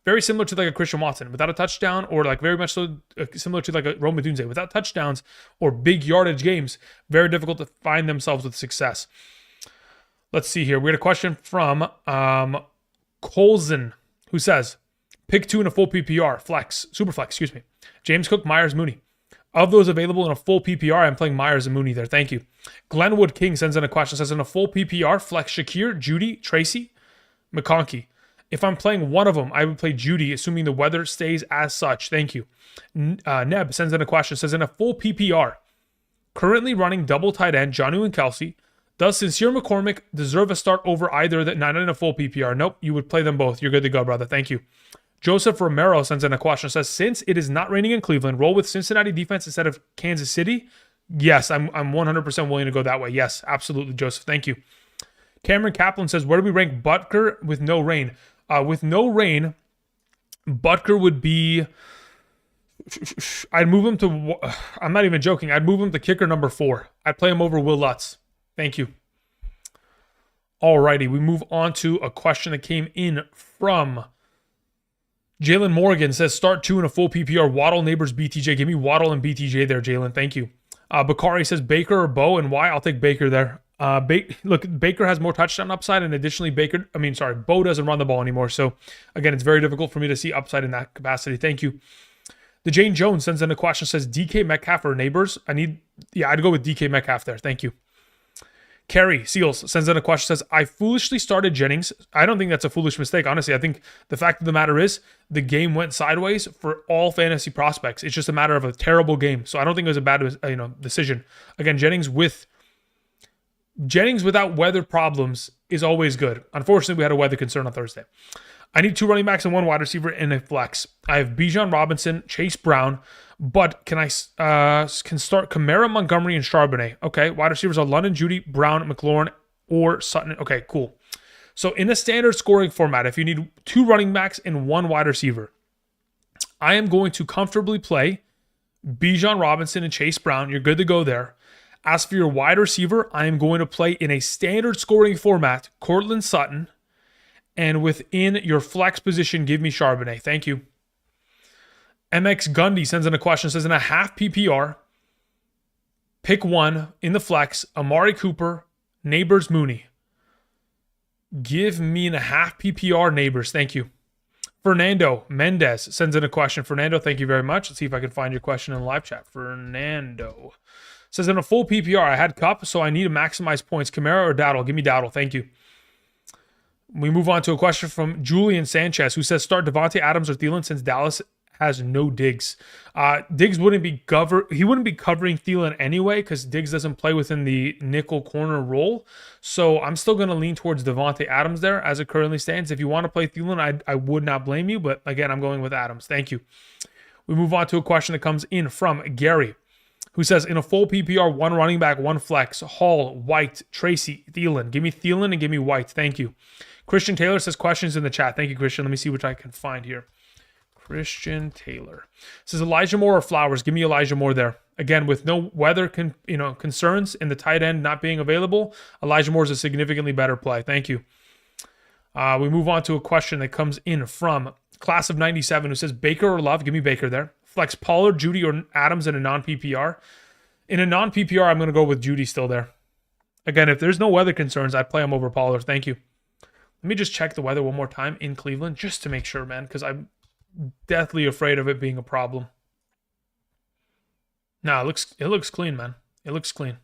Very similar to like a Christian Watson without a touchdown, or like very much so similar to like a Rome Odunze without touchdowns or big yardage games. Very difficult to find themselves with success. Let's see here. We had a question from Colson, who says, pick 2 in a full PPR, super flex, excuse me. James Cook, Myers, Mooney. Of those available in a full PPR, I'm playing Myers and Mooney there. Thank you. Glenwood King sends in a question, says, in a full PPR, flex Shakir, Judy, Tracy, McConkey. If I'm playing one of them, I would play Judy, assuming the weather stays as such. Thank you. Neb sends in a question, says, in a full PPR, currently running double tight end, Jonnu and Kelsey, does Sincere McCormick deserve a start over either that not in a full PPR? Nope, you would play them both. You're good to go, brother. Thank you. Joseph Romero sends in a question, says, since it is not raining in Cleveland, roll with Cincinnati defense instead of Kansas City? Yes, I'm 100% willing to go that way. Yes, absolutely, Joseph. Thank you. Cameron Kaplan says, where do we rank Butker with no rain? With no rain, Butker would be, I'd move him to, I'm not even joking, I'd move him to kicker number 4. I'd play him over Will Lutz. Thank you. Alrighty, we move on to a question that came in from Jalen Morgan, says start 2 in a full PPR, Waddle, Neighbors, BTJ. Give me Waddle and BTJ there, Jalen. Thank you. Bakari says Baker or Bo, and why? I'll take Baker there. Look, Baker has more touchdown upside, and additionally, Bo doesn't run the ball anymore. So, again, it's very difficult for me to see upside in that capacity. Thank you. The Jane Jones sends in a question, says DK Metcalf or Neighbors. I'd go with DK Metcalf there. Thank you. Carrie Seals sends in a question, says, I foolishly started Jennings. I don't think that's a foolish mistake. Honestly, I think the fact of the matter is the game went sideways for all fantasy prospects. It's just a matter of a terrible game. So I don't think it was a bad decision. Again, Jennings without weather problems is always good. Unfortunately, we had a weather concern on Thursday. I need 2 running backs and 1 wide receiver in a flex. I have Bijan Robinson, Chase Brown, but can start Kamara, Montgomery, and Charbonnet. Okay, wide receivers are London, Judy, Brown, McLaurin, or Sutton. Okay, cool. So in a standard scoring format, if you need 2 running backs and 1 wide receiver, I am going to comfortably play Bijan Robinson and Chase Brown. You're good to go there. As for your wide receiver, I am going to play in a standard scoring format, Cortland Sutton, and within your flex position, give me Charbonnet. Thank you. MX Gundy sends in a question, says in a half PPR, pick 1 in the flex, Amari Cooper, Neighbors, Mooney. Give me in a half PPR Neighbors. Thank you. Fernando Mendez sends in a question. Fernando, thank you very much. Let's see if I can find your question in the live chat. Fernando says in a full PPR, I had Cup, so I need to maximize points. Kamara or Dowdle? Give me Dowdle. Thank you. We move on to a question from Julian Sanchez, who says start Devontae Adams or Thielen since Dallas has no Diggs. Diggs wouldn't be covering Thielen anyway because Diggs doesn't play within the nickel corner role. So I'm still going to lean towards Devontae Adams there as it currently stands. If you want to play Thielen, I would not blame you, but again, I'm going with Adams. Thank you. We move on to a question that comes in from Gary, who says, in a full PPR, 1 running back, 1 flex, Hall, White, Tracy, Thielen. Give me Thielen and give me White. Thank you. Christian Taylor says questions in the chat. Thank you, Christian. Let me see which I can find here. Christian Taylor says Elijah Moore or Flowers. Give me Elijah Moore there. Again, with no weather concerns and the tight end not being available, Elijah Moore is a significantly better play. Thank you. We move on to a question that comes in from Class of 97, who says Baker or Love. Give me Baker there. Flex Pollard, Judy, or Adams in a non-PPR. In a non-PPR, I'm going to go with Judy still there. Again, if there's no weather concerns, I'd play him over Pollard. Thank you. Let me just check the weather one more time in Cleveland just to make sure, man, because I'm Deathly afraid of it being a problem. Nah, it looks clean, man. It looks clean.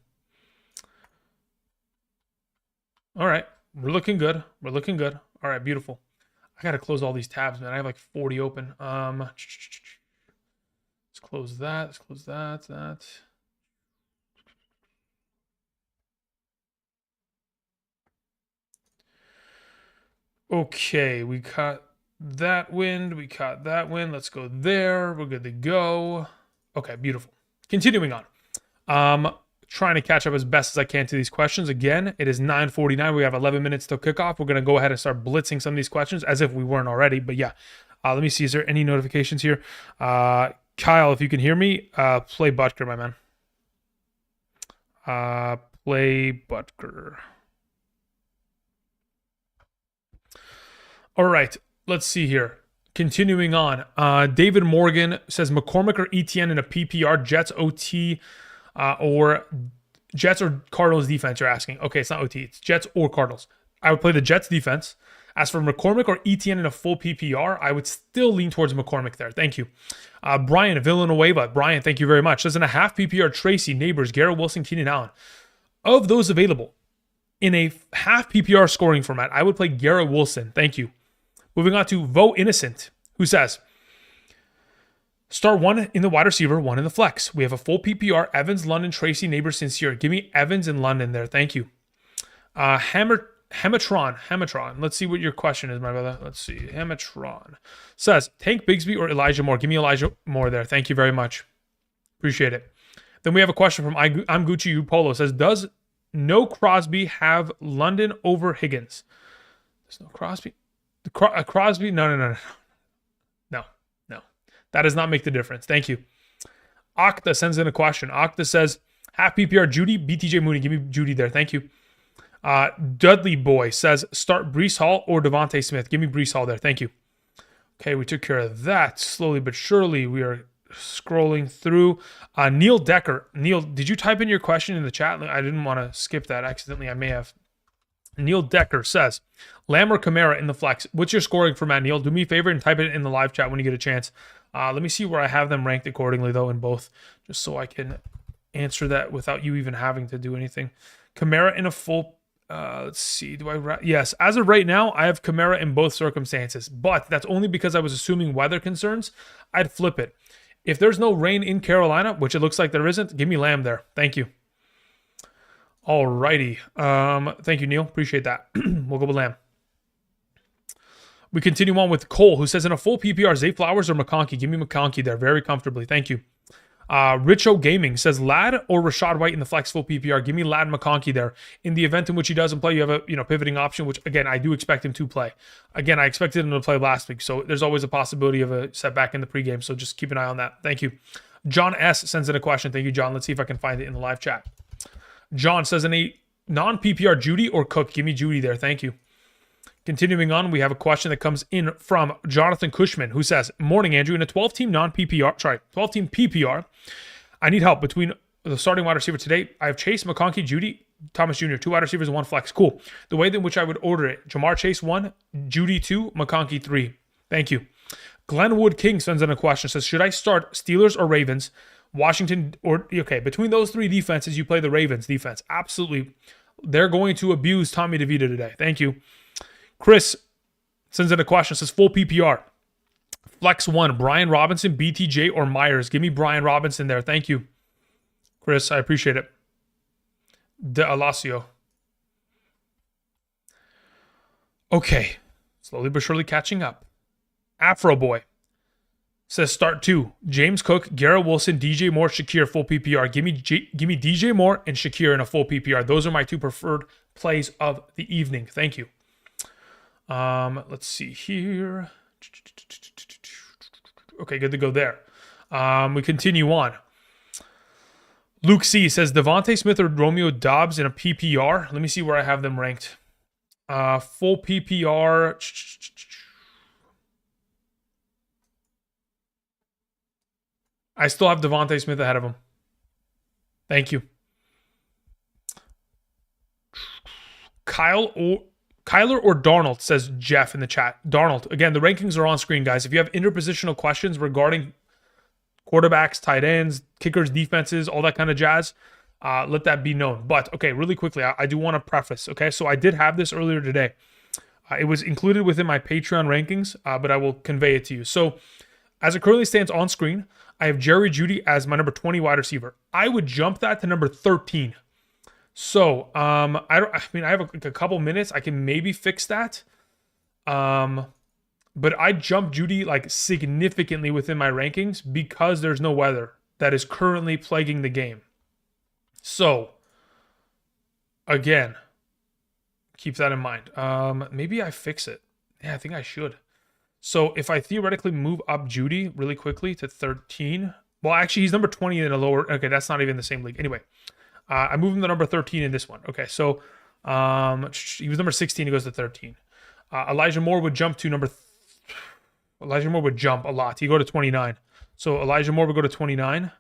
All right. We're looking good. We're looking good. All right, beautiful. I gotta close all these tabs, man. I have like 40 open. Let's close that. Let's close that. Okay, we caught that wind. We caught that wind. Let's go there. We're good to go. Okay, beautiful. Continuing on. Trying to catch up as best as I can to these questions. Again, it is 9:49. We have 11 minutes till kickoff. We're going to go ahead and start blitzing some of these questions as if we weren't already. But yeah, let me see. Is there any notifications here? Kyle, if you can hear me, play Butker, my man. Play Butker. All right, let's see here. Continuing on. David Morgan says McCormick or ETN in a PPR, Jets OT, or Jets or Cardinals defense, you're asking. Okay, it's not OT. It's Jets or Cardinals. I would play the Jets defense. As for McCormick or ETN in a full PPR, I would still lean towards McCormick there. Thank you. Brian, Villanueva. Brian, thank you very much. Says in a half PPR, Tracy, Neighbors, Garrett Wilson, Keenan Allen. Of those available in a half PPR scoring format, I would play Garrett Wilson. Thank you. Moving on to Vo Innocent, who says, start one in the wide receiver, one in the flex. We have a full PPR, Evans, London, Tracy, Neighbors, Sincere. Give me Evans and London there. Thank you. Hamatron. Let's see what your question is, my brother. Let's see. Hamatron says, Tank Bigsby or Elijah Moore? Give me Elijah Moore there. Thank you very much. Appreciate it. Then we have a question from I'm Gucci U Polo. Says, does no Crosby have London over Higgins? There's no Crosby. Crosby? No. That does not make the difference. Thank you. Okta sends in a question. Okta says, half PPR Judy, BTJ Mooney. Give me Judy there. Thank you. Dudley Boy says, start Breece Hall or Devontae Smith. Give me Breece Hall there. Thank you. Okay, we took care of that. Slowly but surely, we are scrolling through. Neil Decker. Neil, did you type in your question in the chat? I didn't want to skip that accidentally. I may have. Neil Decker says, Lamb or Kamara in the flex. What's your scoring for Matt, Neil? Do me a favor and type it in the live chat when you get a chance. Let me see where I have them ranked accordingly, though, in both, just so I can answer that without you even having to do anything. Kamara in a full, let's see, yes, as of right now, I have Kamara in both circumstances, but that's only because I was assuming weather concerns. I'd flip it. If there's no rain in Carolina, which it looks like there isn't, give me Lamb there. Thank you. Alrighty. Thank you, Neil. Appreciate that. We'll go with Lamb. We continue on with Cole, who says in a full PPR, Zay Flowers or McConkey? Give me McConkey there very comfortably. Thank you. Richo Gaming says Ladd or Rashad White in the flex full PPR. Give me Ladd McConkey there. In the event in which he doesn't play, you have a pivoting option, which again I do expect him to play. Again, I expected him to play last week, so there's always a possibility of a setback in the pregame. So just keep an eye on that. Thank you. John S sends in a question. Thank you, John. Let's see if I can find it in the live chat. John says in a non-PPR, Judy or Cook? Give me Judy there. Thank you. Continuing on, we have a question that comes in from Jonathan Cushman, who says, morning, Andrew. In a 12-team 12-team PPR, I need help between the starting wide receiver today. I have Chase, McConkey, Judy, Thomas Jr., 2 wide receivers and 1 flex. Cool. The way in which I would order it, Jamar Chase 1, Judy 2, McConkey 3. Thank you. Glenwood King sends in a question, says, should I start Steelers or Ravens? Washington or, okay, between those 3 defenses, you play the Ravens defense. Absolutely. They're going to abuse Tommy DeVito today. Thank you. Chris sends in a question, says full PPR. Flex 1, Brian Robinson, BTJ, or Myers. Give me Brian Robinson there. Thank you. Chris, I appreciate it. De Alacio. Okay. Slowly but surely catching up. Afro Boy says start 2. James Cook, Garrett Wilson, DJ Moore, Shakir, full PPR. Give me DJ Moore and Shakir in a full PPR. Those are my 2 preferred plays of the evening. Thank you. Let's see here. Okay, good to go there. We continue on. Luke C says Devontae Smith or Romeo Dobbs in a PPR. Let me see where I have them ranked. Full PPR. I still have Devontae Smith ahead of him. Thank you. Kyle Kyler or Darnold, says Jeff in the chat. Darnold. Again, the rankings are on screen, guys. If you have interpositional questions regarding quarterbacks, tight ends, kickers, defenses, all that kind of jazz, let that be known. But, okay, really quickly, I do want to preface, okay? So I did have this earlier today. It was included within my Patreon rankings, but I will convey it to you. So, as it currently stands on screen, I have Jerry Jeudy as my number 20 wide receiver. I would jump that to number 13. So, I have a couple minutes. I can maybe fix that. But I jumped Jeudy like significantly within my rankings because there's no weather that is currently plaguing the game. So, again, keep that in mind. Maybe I fix it. Yeah, I think I should. So if I theoretically move up Jeudy really quickly to 13, well, actually he's number 20 in a lower. Okay, that's not even the same league. Anyway, I move him to number 13 in this one. Okay, so he was number 16. He goes to 13. Elijah Moore would jump to Elijah Moore would jump a lot. He'd go to 29. So Elijah Moore would go to 29,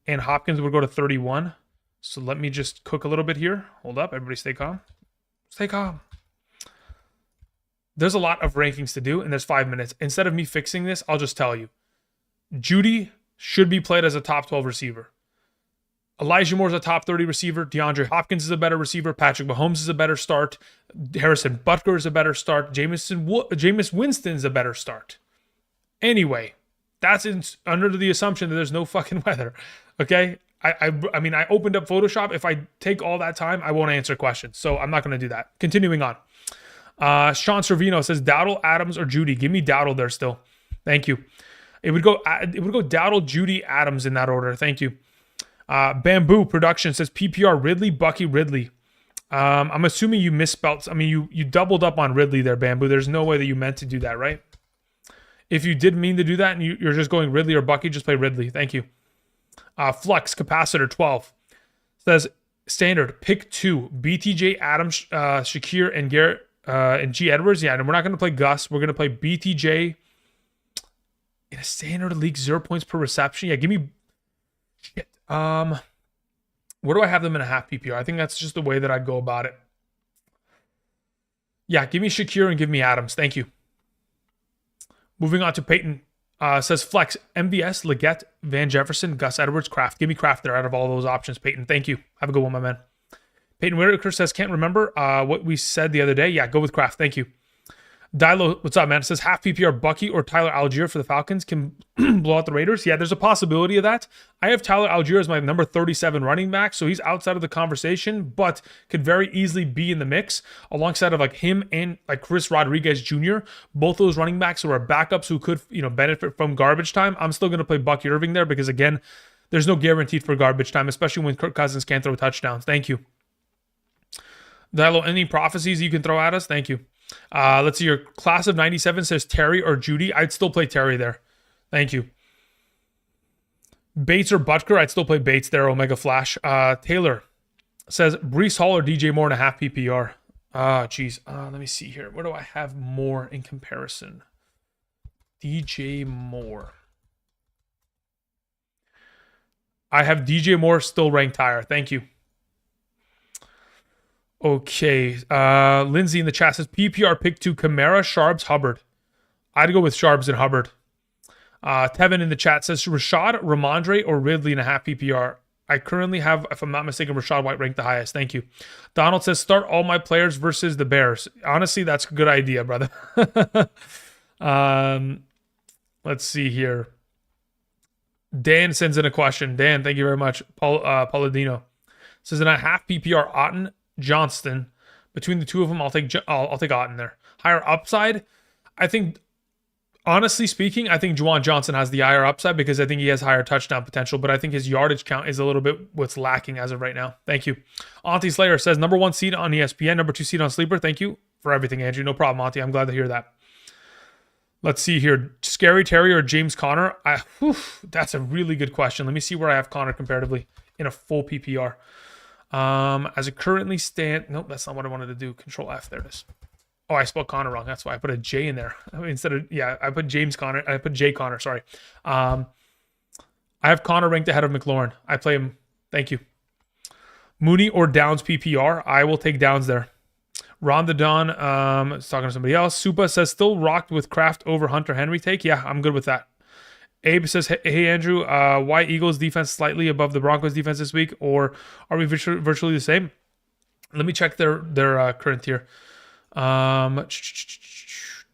and Hopkins would go to 31. So let me just cook a little bit here. Hold up, everybody, stay calm. Stay calm. There's a lot of rankings to do, and there's 5 minutes. Instead of me fixing this, I'll just tell you. Jeudy should be played as a top 12 receiver. Elijah Moore's a top 30 receiver. DeAndre Hopkins is a better receiver. Patrick Mahomes is a better start. Harrison Butker is a better start. Jameis Winston's a better start. Anyway, that's under the assumption that there's no fucking weather. Okay? I mean, I opened up Photoshop. If I take all that time, I won't answer questions. So I'm not going to do that. Continuing on. Sean Servino says Dowdle, Adams, or Jeudy. Give me Dowdle there still. Thank you. It would go Dowdle, Jeudy, Adams in that order. Thank you. Bamboo Production says PPR Ridley, Bucky, Ridley. I'm assuming you misspelled. I mean, you doubled up on Ridley there, Bamboo. There's no way that you meant to do that, right? If you did mean to do that and you're just going Ridley or Bucky, just play Ridley. Thank you. Flux Capacitor 12 says standard pick 2 BTJ, Adams, Shakir, and Garrett and G Edwards. Yeah, and we're not going to play Gus. We're going to play BTJ in a standard league, 0 points per reception. Yeah, give me shit. Where do I have them in a half PPR? I think that's just the way that I'd go about it. Yeah, give me Shakir and give me Adams. Thank you. Moving on to Peyton. Says Flex, MVS, Leggett, Van Jefferson, Gus Edwards, Kraft. Give me Kraft there out of all those options, Peyton. Thank you. Have a good one, my man. Peyton Whitaker says, can't remember what we said the other day. Yeah, go with Kraft. Thank you. Dilo, what's up, man? It says half PPR Bucky or Tyler Algier for the Falcons can blow out the Raiders. Yeah, there's a possibility of that. I have Tyler Algier as my number 37 running back, so he's outside of the conversation, but could very easily be in the mix alongside of like him and like Chris Rodriguez Jr. Both those running backs who are backups who could benefit from garbage time. I'm still going to play Bucky Irving there because again, there's no guaranteed for garbage time, especially when Kirk Cousins can't throw touchdowns. Thank you. Dilo, any prophecies you can throw at us? Thank you. Let's see. Your class of 97 says Terry or Jeudy. I'd still play Terry there. Thank you. Bates or Butker. I'd still play Bates there. Omega Flash. Taylor says Breece Hall or DJ Moore in a half PPR. Geez. Let me see here. Where do I have more in comparison? DJ Moore. I have DJ Moore still ranked higher. Thank you. Okay, Lindsay in the chat says PPR pick 2 Kamara, Sharps, Hubbard. I'd go with Sharps and Hubbard. Tevin in the chat says Rashad, Ramondre, or Ridley in a half PPR. I currently have, if I'm not mistaken, Rashad White ranked the highest. Thank you. Donald says start all my players versus the Bears. Honestly, that's a good idea, brother. Let's see here. Dan sends in a question. Dan, thank you very much. Pauladino says in a half PPR Otten, Johnston. Between the two of them, I'll take Otten there. Higher upside, I think, honestly speaking, I think Juwan Johnson has the higher upside because I think he has higher touchdown potential, but I think his yardage count is a little bit what's lacking as of right now. Thank you. Auntie Slayer says number 1 seed on ESPN, number 2 seed on Sleeper. Thank you for everything, Andrew. No problem, Auntie. I'm glad to hear that. Let's see here. Scary Terry or James Conner? That's a really good question. Let me see where I have Conner comparatively in a full PPR. As it currently stands, nope, that's not what I wanted to do. Control F, there it is. Oh, I spelled Connor wrong. That's why I put a J in there instead of, yeah, I put James Conner. I put J Connor, sorry. I have Connor ranked ahead of McLaurin. I play him. Thank you. Mooney or Downs PPR? I will take Downs there. Ron the Don is talking to somebody else. Supa says still rocked with Kraft over Hunter Henry take. Yeah, I'm good with that. Abe says, hey Andrew, why Eagles defense slightly above the Broncos defense this week, or are we virtually the same? Let me check their current tier.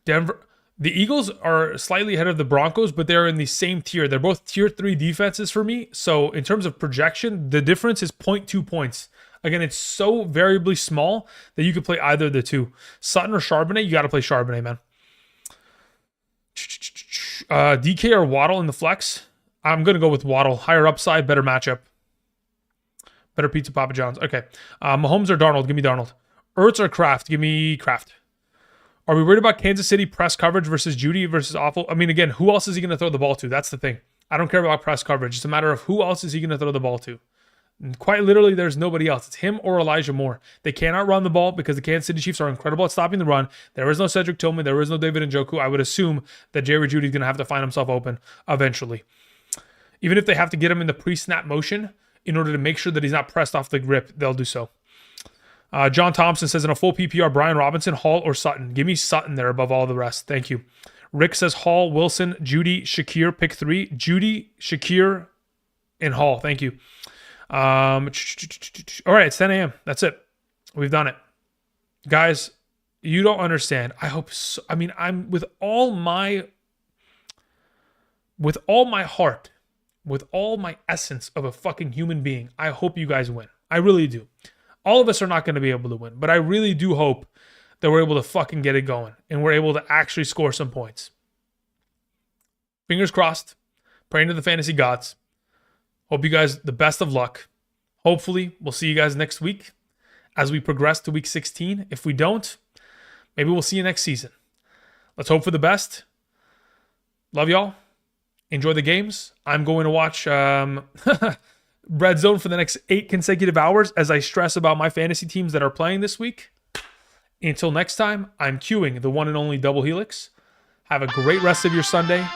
Denver. The Eagles are slightly ahead of the Broncos, but they're in the same tier. They're both tier 3 defenses for me. So in terms of projection, the difference is 0.2 points. Again, it's so variably small that you could play either of the two. Sutton or Charbonnet, you got to play Charbonnet, man. DK or Waddle in the flex? I'm going to go with Waddle. Higher upside, better matchup. Better pizza, Papa John's. Okay. Mahomes or Darnold? Give me Darnold. Ertz or Kraft? Give me Kraft. Are we worried about Kansas City press coverage versus Judy versus awful? I mean, again, who else is he going to throw the ball to? That's the thing. I don't care about press coverage. It's a matter of who else is he going to throw the ball to. And quite literally, there's nobody else. It's him or Elijah Moore. They cannot run the ball because the Kansas City Chiefs are incredible at stopping the run. There is no Cedric Tillman. There is no David Njoku. I would assume that Jerry Jeudy is going to have to find himself open eventually. Even if they have to get him in the pre-snap motion in order to make sure that he's not pressed off the grip, they'll do so. John Thompson says, in a full PPR, Brian Robinson, Hall, or Sutton? Give me Sutton there above all the rest. Thank you. Rick says Hall, Wilson, Judy, Shakir, pick 3. Judy, Shakir, and Hall. Thank you. All right, it's 10 a.m. That's it. We've done it. Guys, you don't understand. I hope so. I mean, I'm with all my heart, with all my essence of a fucking human being, I hope you guys win. I really do. All of us are not going to be able to win, but I really do hope that we're able to fucking get it going and we're able to actually score some points. Fingers crossed. Praying to the fantasy gods. Hope you guys the best of luck. Hopefully, we'll see you guys next week as we progress to week 16. If we don't, maybe we'll see you next season. Let's hope for the best. Love y'all. Enjoy the games. I'm going to watch Red Zone for the next 8 consecutive hours as I stress about my fantasy teams that are playing this week. Until next time, I'm queuing the one and only Double Helix. Have a great rest of your Sunday.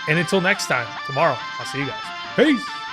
And until next time, tomorrow, I'll see you guys. Peace.